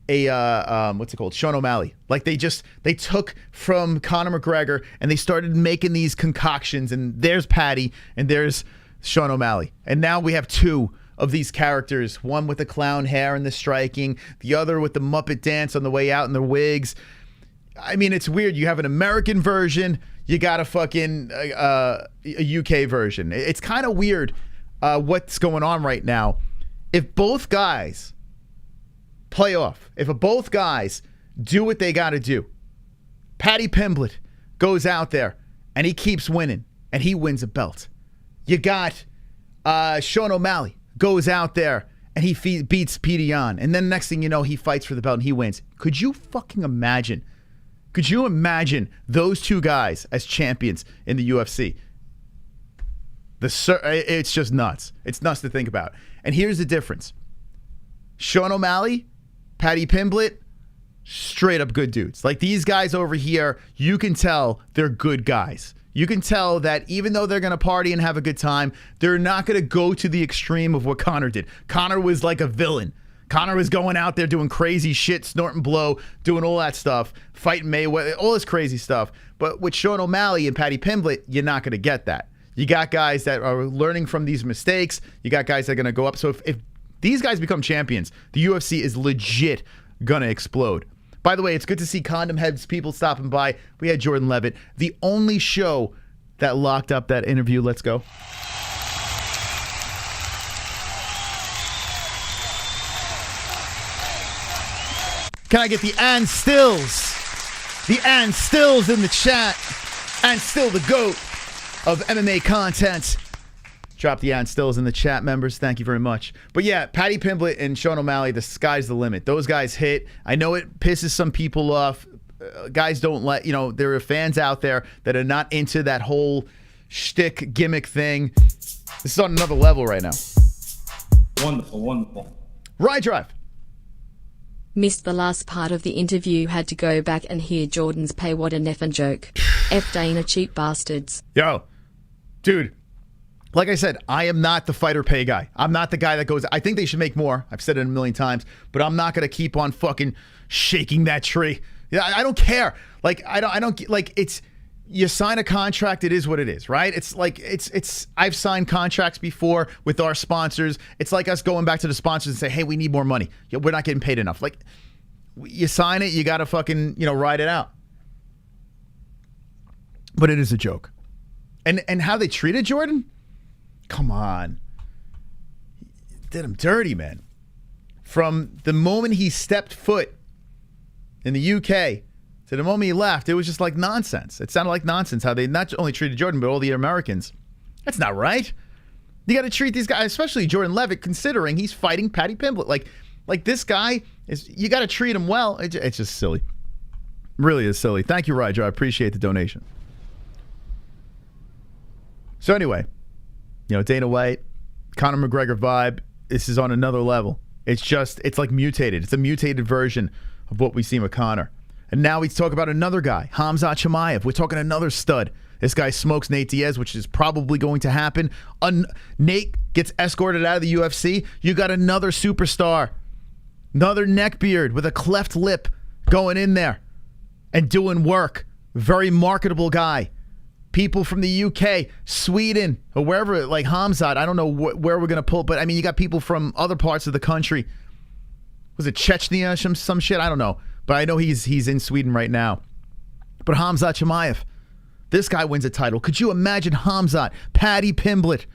what's it called? Sean O'Malley. Like they took from Conor McGregor and they started making these concoctions, and there's Paddy and there's Sean O'Malley. And now we have two of these characters, one with the clown hair and the striking, the other with the Muppet dance on the way out in their wigs. I mean, it's weird. You have an American version, you got a fucking a UK version. It's kind of weird what's going on right now. If both guys play off, if both guys do what they got to do, Paddy Pimblett goes out there and he keeps winning and he wins a belt. You got Sean O'Malley goes out there and he beats Petr Yan, and then next thing you know, he fights for the belt and he wins. Could you fucking imagine? Could you imagine those two guys as champions in the UFC? It's just nuts. It's nuts to think about. And here's the difference. Sean O'Malley, Paddy Pimblett, straight up good dudes. Like these guys over here, you can tell they're good guys. You can tell that even though they're going to party and have a good time, they're not going to go to the extreme of what Conor did. Conor was like a villain. Conor was going out there doing crazy shit, snorting blow, doing all that stuff, fighting Mayweather, all this crazy stuff. But with Sean O'Malley and Paddy Pimblett, you're not going to get that. You got guys that are learning from these mistakes. You got guys that are going to go up. So if these guys become champions, the UFC is legit going to explode. By the way, it's good to see Condom Heads people stopping by. We had Jordan Leavitt, the only show that locked up that interview. Let's go. Can I get the and stills? The and stills in the chat. And still the GOAT of MMA content. Drop the and stills in the chat, members. Thank you very much. But yeah, Paddy Pimblett and Sean O'Malley, the sky's the limit. Those guys hit. I know it pisses some people off. Guys don't let, there are fans out there that are not into that whole shtick gimmick thing. This is on another level right now. Wonderful, wonderful. Ride Drive. Missed the last part of the interview, had to go back and hear Jordan's pay. What a neffin' joke. F Dana cheap bastards. Yo, dude. Like I said, I am not the fighter pay guy. I'm not the guy that goes, I think they should make more. I've said it a million times, but I'm not going to keep on fucking shaking that tree. Yeah, I don't care. Like, I don't like, it's, you sign a contract, it is what it is, right? It's like, I've signed contracts before with our sponsors. It's like us going back to the sponsors and say, hey, we need more money. Yeah, we're not getting paid enough. Like, you sign it, you got to fucking, ride it out. But it is a joke. And how they treated Jordan? Come on. Did him dirty, man. From the moment he stepped foot in the UK to the moment he left, it was just like nonsense. It sounded like nonsense how they not only treated Jordan, but all the Americans. That's not right. You got to treat these guys, especially Jordan Leavitt, considering he's fighting Paddy Pimblett. Like this guy, you got to treat him well. It's just silly. Really is silly. Thank you, Roger. I appreciate the donation. So anyway, Dana White, Conor McGregor vibe, this is on another level. It's like mutated. It's a mutated version of what we've seen with Conor. And now we talk about another guy, Khamzat Chimaev. We're talking another stud. This guy smokes Nate Diaz, which is probably going to happen. Nate gets escorted out of the UFC. You got another superstar, another neckbeard with a cleft lip going in there and doing work. Very marketable guy. People from the UK, Sweden, or wherever, like Khamzat. I don't know where we're going to pull, but I mean, you got people from other parts of the country. Was it Chechnya, some shit? I don't know. But I know he's in Sweden right now. But Khamzat Chimaev, this guy wins a title. Could you imagine Khamzat, Paddy Pimblett?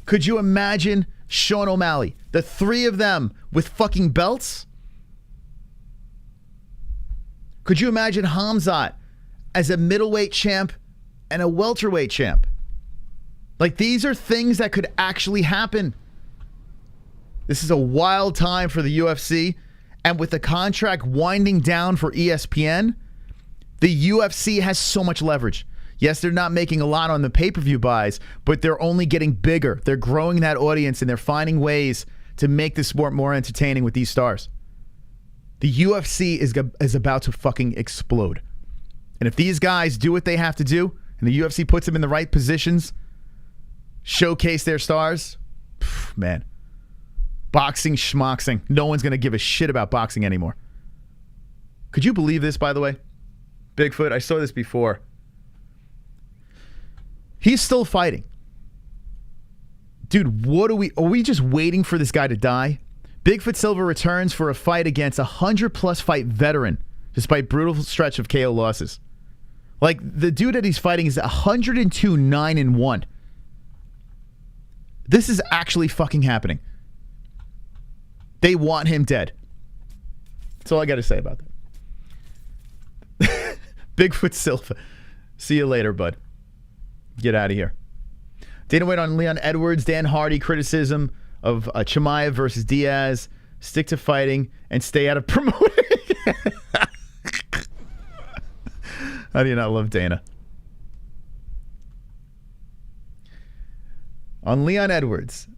Could you imagine Sean O'Malley? The three of them with fucking belts? Could you imagine Khamzat as a middleweight champ and a welterweight champ? Like, these are things that could actually happen. This is a wild time for the UFC. And with the contract winding down for ESPN, the UFC has so much leverage. Yes, they're not making a lot on the pay-per-view buys, but they're only getting bigger. They're growing that audience, and they're finding ways to make the sport more entertaining with these stars. The UFC is about to fucking explode. And if these guys do what they have to do, and the UFC puts them in the right positions, showcase their stars, man, Boxing schmoxing. No one's going to give a shit about boxing anymore. Could you believe this, by the way? Bigfoot, I saw this before. He's still fighting. Dude, are we just waiting for this guy to die? Bigfoot Silva returns for a fight against a 100-plus fight veteran, despite brutal stretch of KO losses. Like, the dude that he's fighting is 102-9-1. This is actually fucking happening. They want him dead. That's all I got to say about that. Bigfoot Silva. See you later, bud. Get out of here. Dana White on Leon Edwards. Dan Hardy criticism of Chimaev versus Diaz. Stick to fighting and stay out of promoting. How do you not love Dana? On Leon Edwards.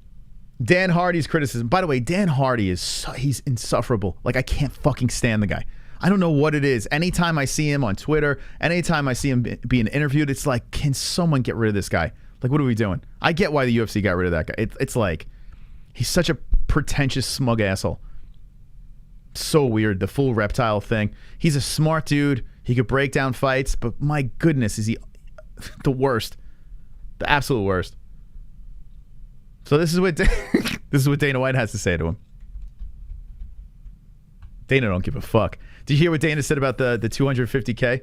Dan Hardy's criticism. By the way, Dan Hardy he's insufferable. Like, I can't fucking stand the guy. I don't know what it is. Anytime I see him on Twitter, anytime I see him being interviewed, it's like, can someone get rid of this guy? Like, what are we doing? I get why the UFC got rid of that guy. It's like, he's such a pretentious, smug asshole. So weird, the full reptile thing. He's a smart dude. He could break down fights, but my goodness, is he the worst. The absolute worst. So this is what this is what Dana White has to say to him. Dana don't give a fuck. Did you hear what Dana said about the 250K?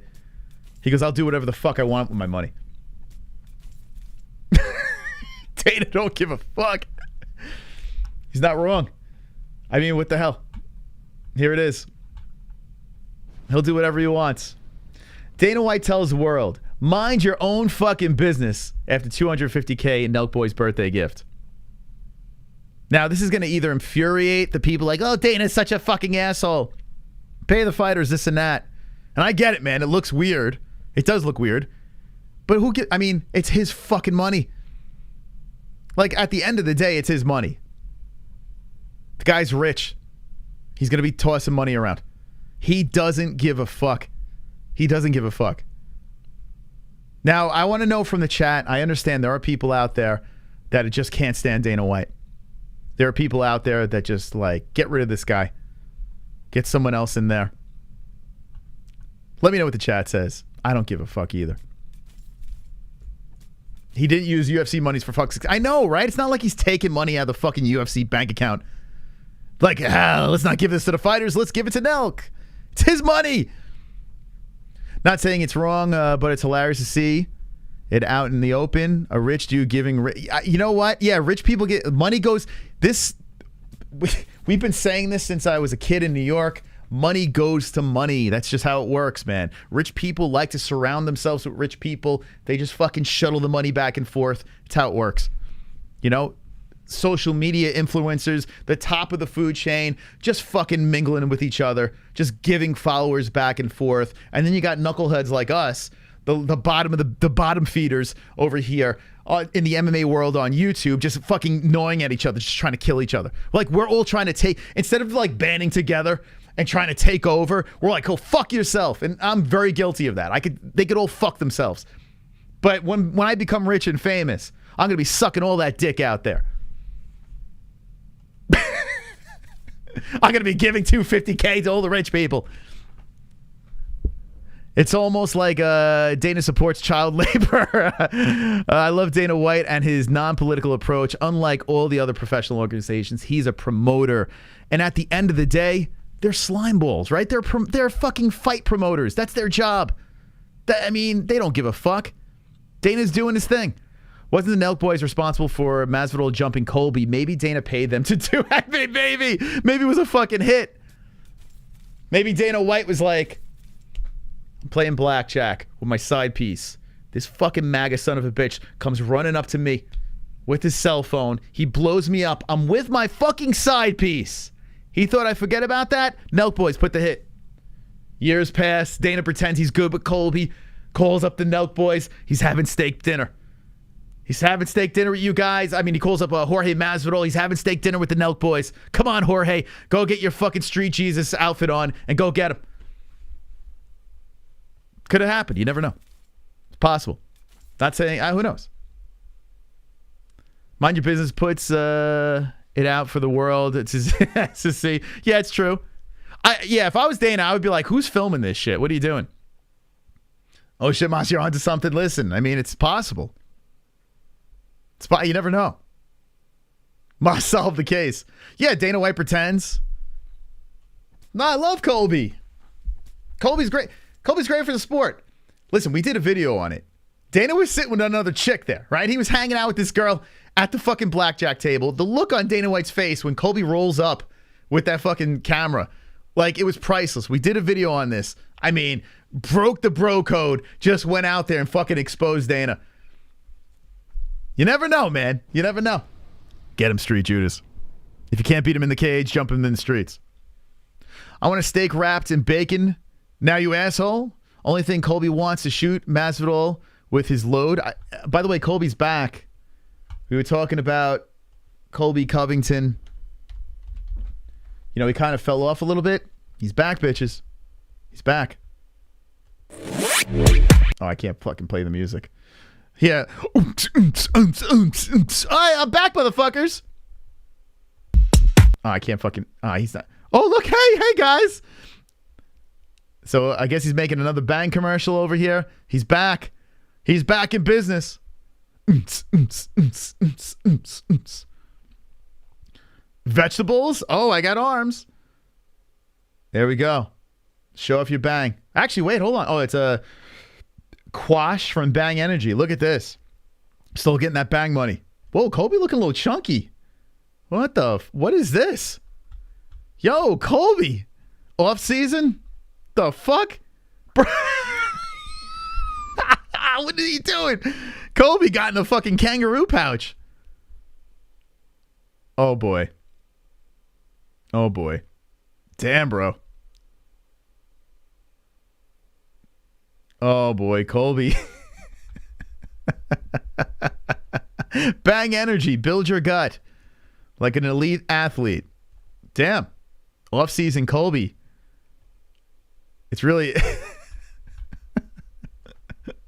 He goes, I'll do whatever the fuck I want with my money. Dana don't give a fuck. He's not wrong. I mean, what the hell? Here it is. He'll do whatever he wants. Dana White tells the world, mind your own fucking business after 250K in Nelk Boy's birthday gift. Now, this is going to either infuriate the people like, oh, Dana's such a fucking asshole. Pay the fighters, this and that. And I get it, man. It looks weird. It does look weird. But I mean, it's his fucking money. Like, at the end of the day, it's his money. The guy's rich. He's going to be tossing money around. He doesn't give a fuck. He doesn't give a fuck. Now, I want to know from the chat, I understand there are people out there that just can't stand Dana White. There are people out there that just like, get rid of this guy. Get someone else in there. Let me know what the chat says. I don't give a fuck either. He didn't use UFC monies for fuck's sake. I know, right? It's not like he's taking money out of the fucking UFC bank account. Like, let's not give this to the fighters. Let's give it to Nelk. It's his money. Not saying it's wrong, but it's hilarious to see it out in the open. A rich dude giving... You know what? Yeah, rich people get... Money goes... We've been saying this since I was a kid in New York. Money goes to money. That's just how it works, man. Rich people like to surround themselves with rich people. They just fucking shuttle the money back and forth. It's how it works. You know? Social media influencers, the top of the food chain, just fucking mingling with each other, just giving followers back and forth. And then you got knuckleheads like us, the bottom of the bottom feeders over here in the MMA world on YouTube, just fucking gnawing at each other, just trying to kill each other. Like, we're all trying to take, instead of like banding together and trying to take over, we're like, oh, fuck yourself. And I'm very guilty of that. They could all fuck themselves. But when I become rich and famous, I'm gonna be sucking all that dick out there. I'm going to be giving $250K to all the rich people. It's almost like Dana supports child labor. I love Dana White and his non-political approach. Unlike all the other professional organizations, he's a promoter. And at the end of the day, they're slime balls, right? They're fucking fight promoters. That's their job. I mean, they don't give a fuck. Dana's doing his thing. Wasn't the Nelk Boys responsible for Masvidal jumping Colby? Maybe Dana paid them to do it. Maybe it was a fucking hit. Maybe Dana White was like, I'm playing blackjack with my side piece. This fucking MAGA son of a bitch comes running up to me with his cell phone. He blows me up. I'm with my fucking side piece. He thought I'd forget about that? Nelk Boys put the hit. Years pass. Dana pretends he's good with Colby. Calls up the Nelk Boys. He's having steak dinner. He's having steak dinner with you guys. I mean, he calls up Jorge Masvidal. He's having steak dinner with the Nelk Boys. Come on, Jorge. Go get your fucking Street Jesus outfit on and go get him. Could have happened. You never know. It's possible. Not saying, who knows? Mind Your Business puts it out for the world to see. Yeah, it's true. If I was Dana, I would be like, who's filming this shit? What are you doing? Oh shit, Mas, you're onto something. Listen, I mean, it's possible. You never know. Mas solved the case. Yeah, Dana White pretends. No, I love Colby. Colby's great. Colby's great for the sport. Listen, we did a video on it. Dana was sitting with another chick there, right? He was hanging out with this girl at the fucking blackjack table. The look on Dana White's face when Colby rolls up with that fucking camera, like, it was priceless. We did a video on this. I mean, broke the bro code, just went out there and fucking exposed Dana. You never know, man. You never know. Get him, Street Judas. If you can't beat him in the cage, jump him in the streets. I want a steak wrapped in bacon. Now, you asshole. Only thing Colby wants to shoot Masvidal with his load. By the way, Colby's back. We were talking about Colby Covington. You know, he kind of fell off a little bit. He's back, bitches. He's back. Oh, I can't fucking play the music. Yeah. I'm back, motherfuckers. Oh, I can't fucking... he's not... Oh, look. Hey, guys. So I guess he's making another Bang commercial over here. He's back. He's back in business. Vegetables? Oh, I got arms. There we go. Show off your Bang. Actually, wait, hold on. Oh, it's a Quash from Bang Energy. Look at this. Still getting that Bang money. Whoa, Colby looking a little chunky. What is this? Yo, Colby. Off season? The fuck? What are you doing? Colby got in a fucking kangaroo pouch. Oh, boy. Oh, boy. Damn, bro. Oh, boy. Colby. Bang Energy. Build your gut. Like an elite athlete. Damn. Off-season Colby. It's really...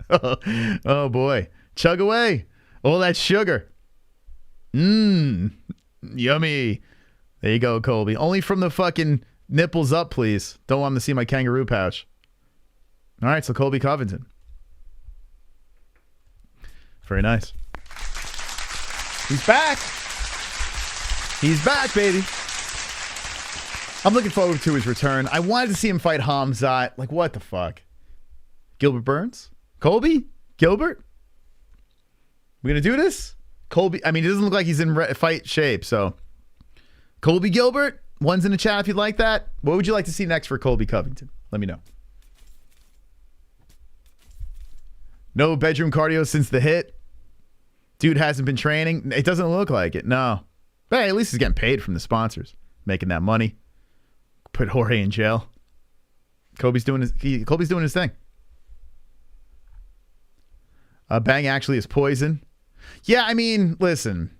oh, boy. Chug away. All that sugar. Yummy. There you go, Colby. Only from the fucking nipples up, please. Don't want them to see my kangaroo pouch. All right, so Colby Covington. Very nice. He's back. He's back, baby. I'm looking forward to his return. I wanted to see him fight Khamzat. Like, what the fuck? Gilbert Burns? Colby? Gilbert? We gonna do this? Colby, I mean, it doesn't look like he's in fight shape, so. Colby Gilbert? One's in the chat if you'd like that. What would you like to see next for Colby Covington? Let me know. No bedroom cardio since the hit. Dude hasn't been training. It doesn't look like it, no. But hey, at least he's getting paid from the sponsors. Making that money. Put Jorge in jail. Colby's doing his thing. Bang actually is poison. Yeah, I mean, listen.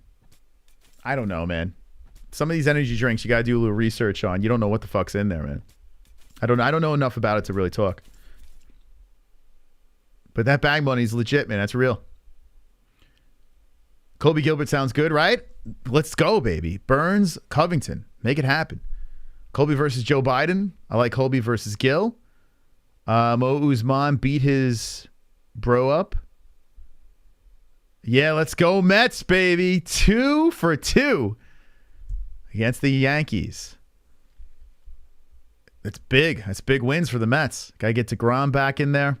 I don't know, man. Some of these energy drinks you gotta do a little research on. You don't know what the fuck's in there, man. I don't know enough about it to really talk. But that Bang money's legit, man. That's real. Colby Gilbert sounds good, right? Let's go, baby. Burns, Covington. Make it happen. Colby versus Joe Biden. I like Colby versus Gil. Mo Usman beat his bro up. Yeah, let's go Mets, baby. 2 for 2 against the Yankees. That's big. That's big wins for the Mets. Got to get DeGrom back in there.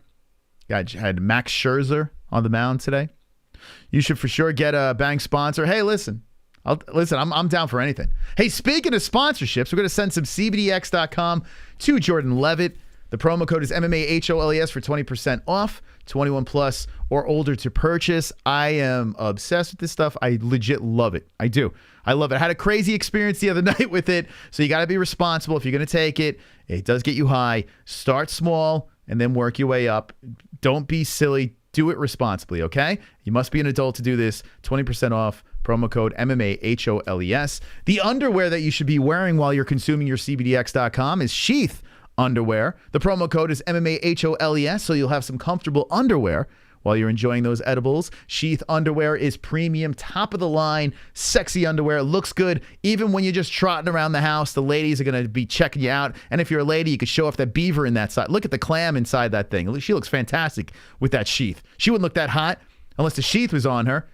Had Max Scherzer on the mound today. You should for sure get a Bang sponsor. Hey, listen. I'm down for anything. Hey, speaking of sponsorships, we're going to send some CBDX.com to Jordan Leavitt. The promo code is MMA-HOLES for 20% off, 21 plus or older to purchase. I am obsessed with this stuff. I legit love it. I do. I love it. I had a crazy experience the other night with it, so you got to be responsible if you're going to take it. It does get you high. Start small and then work your way up. Don't be silly. Do it responsibly, okay? You must be an adult to do this. 20% off. Promo code MMA-HOLES. The underwear that you should be wearing while you're consuming your CBDX.com is Sheath underwear. The promo code is MMA-HOLES, so you'll have some comfortable underwear while you're enjoying those edibles. Sheath underwear is premium, top of the line, sexy underwear. Looks good. Even when you're just trotting around the house, the ladies are going to be checking you out. And if you're a lady, you can show off that beaver in that side. Look at the clam inside that thing. She looks fantastic with that sheath. She wouldn't look that hot unless the sheath was on her.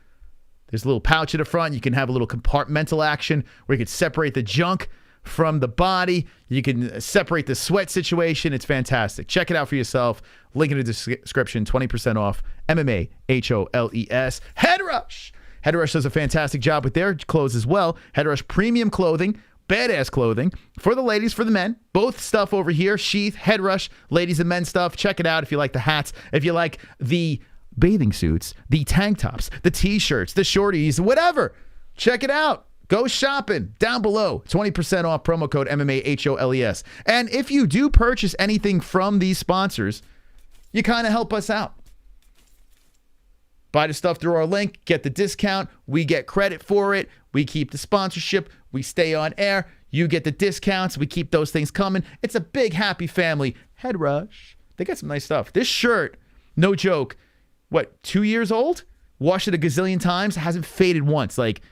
There's a little pouch at the front. You can have a little compartmental action where you can separate the junk from the body. You can separate the sweat situation. It's fantastic. Check it out for yourself. Link in the description. 20% off. MMA-Holes. Head Rush. Head Rush does a fantastic job with their clothes as well. Head Rush premium clothing, badass clothing for the ladies, for the men. Both stuff over here. Sheath, Head Rush, ladies and men stuff. Check it out if you like the hats. If you like the bathing suits, the tank tops, the t-shirts, the shorties, whatever. Check it out. Go shopping down below. 20% off, promo code MMA-HOLES. And if you do purchase anything from these sponsors, you kind of help us out. Buy the stuff through our link, get the discount. We get credit for it. We keep the sponsorship. We stay on air. You get the discounts. We keep those things coming. It's a big, happy family. Head Rush. They got some nice stuff. This shirt, no joke, what, 2 years old? Washed it a gazillion times. Hasn't faded once. Like,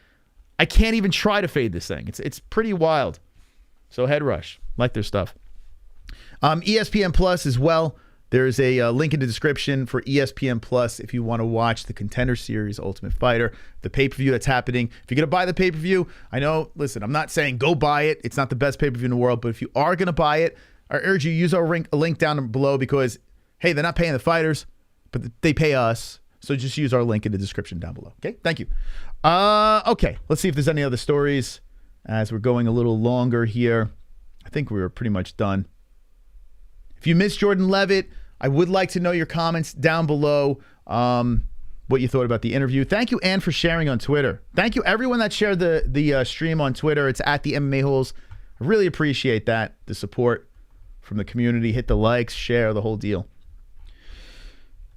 I can't even try to fade this thing. It's pretty wild. So Head Rush. Like their stuff. ESPN Plus as well. There's a link in the description for ESPN Plus if you want to watch the Contender Series Ultimate Fighter, the pay-per-view that's happening. If you're going to buy the pay-per-view, I know, listen, I'm not saying go buy it. It's not the best pay-per-view in the world, but if you are going to buy it, I urge you use our link down below because, hey, they're not paying the fighters, but they pay us. So just use our link in the description down below. Okay, thank you. Okay, let's see if there's any other stories as we're going a little longer here. I think we were pretty much done. If you missed Jordan Leavitt, I would like to know your comments down below, what you thought about the interview. Thank you, Ann, for sharing on Twitter. Thank you, everyone that shared the stream on Twitter. It's at the MMA-Holes. I really appreciate that, the support from the community. Hit the likes, share, the whole deal.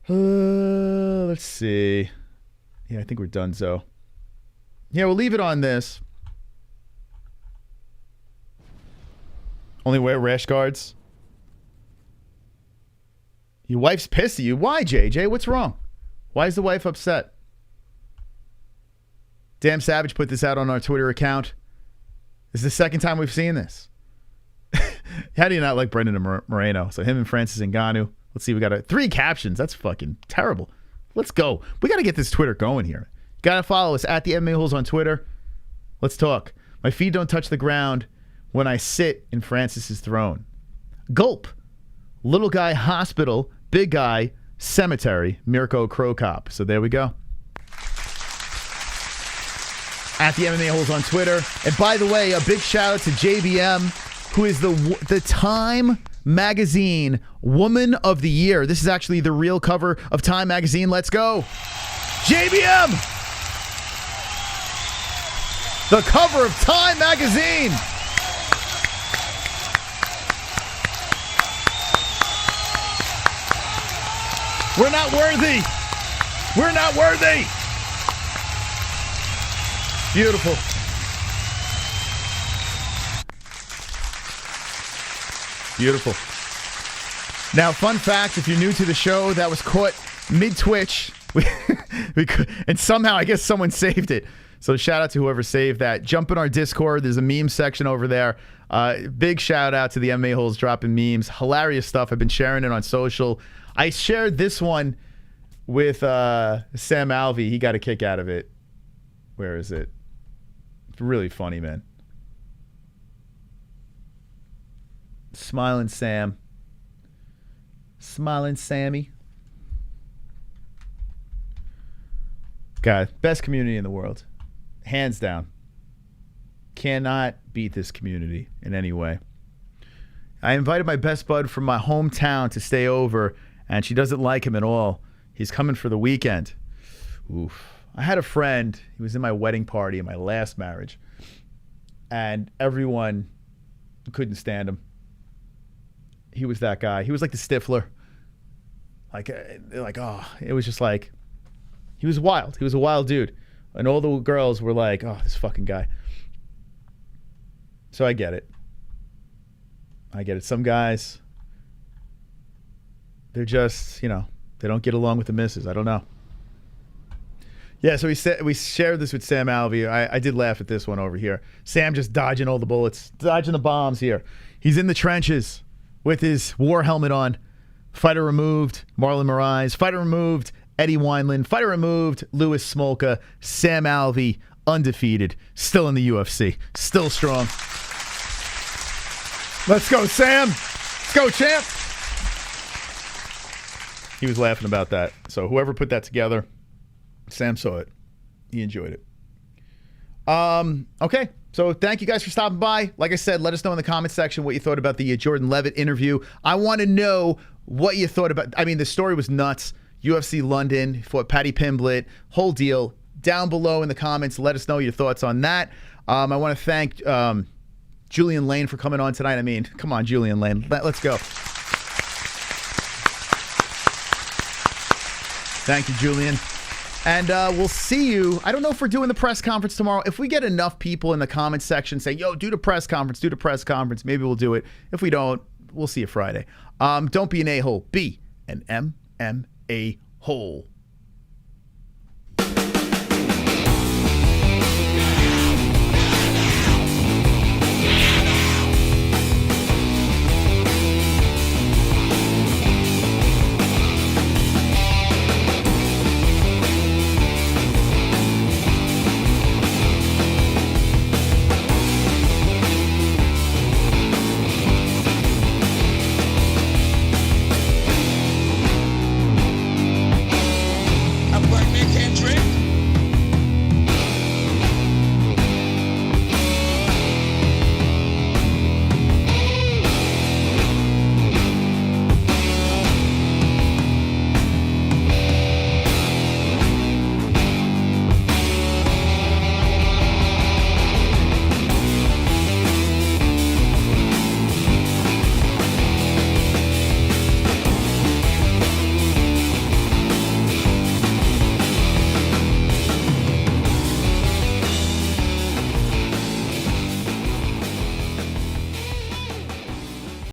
Let's see. Yeah, I think we're done, so. Yeah, we'll leave it on this. Only wear rash guards. Your wife's pissed at you. Why, JJ? What's wrong? Why is the wife upset? Damn Savage put this out on our Twitter account. This is the second time we've seen this. How do you not like Brendan Moreno? So him and Francis Ngannou. Let's see. We got 3 captions. That's fucking terrible. Let's go. We got to get this Twitter going here. Got to follow us at the MMA-Holes on Twitter. Let's talk. My feet don't touch the ground when I sit in Francis's throne. Gulp. Little guy hospital. Big guy cemetery. Mirko Krokop. So there we go. At the MMA-Holes on Twitter. And by the way, a big shout out to JBM, who is the Time Magazine Woman of the Year. This is actually the real cover of Time Magazine. Let's go. JBM! The cover of Time Magazine. We're not worthy. We're not worthy. Beautiful. Beautiful. Now, fun fact, if you're new to the show, that was caught mid-Twitch. And somehow, I guess someone saved it. So shout out to whoever saved that. Jump in our Discord. There's a meme section over there. Big shout out to the MMA-Holes dropping memes. Hilarious stuff. I've been sharing it on social. I shared this one with Sam Alvey. He got a kick out of it. Where is it? It's really funny, man. Smiling Sam. Smiling Sammy. God, best community in the world. Hands down. Cannot beat this community in any way. I invited my best bud from my hometown to stay over, and she doesn't like him at all. He's coming for the weekend. Oof. I had a friend. He was in my wedding party in my last marriage, and everyone couldn't stand him. He was that guy. He was like the Stifler. Like, oh, it was just like, he was wild. He was a wild dude. And all the girls were like, oh, this fucking guy. So I get it. I get it. Some guys, they're just, you know, They don't get along with the misses. I don't know. Yeah, so we shared this with Sam Alvey. I did laugh at this one over here. Sam just dodging all the bullets, dodging the bombs here. He's in the trenches with his war helmet on. Fighter removed, Marlon Moraes. Fighter removed, Eddie Wineland. Fighter removed, Louis Smolka. Sam Alvey, undefeated, still in the UFC, still strong. Let's go, Sam. Let's go, champ. He was laughing about that. So whoever put that together, Sam saw it. He enjoyed it. Okay. So thank you guys for stopping by. Like I said, let us know in the comment section what you thought about the Jordan Leavitt interview. I want to know what you thought about. I mean, the story was nuts. UFC London, fought Paddy Pimblett, whole deal. Down below in the comments, let us know your thoughts on that. I want to thank Julian Lane for coming on tonight. I mean, come on, Julian Lane. Let's go. Thank you, Julian. And we'll see you. I don't know if we're doing the press conference tomorrow. If we get enough people in the comments section saying, yo, do the press conference, maybe we'll do it. If we don't, we'll see you Friday. Don't be an a-hole. Be an MMA hole.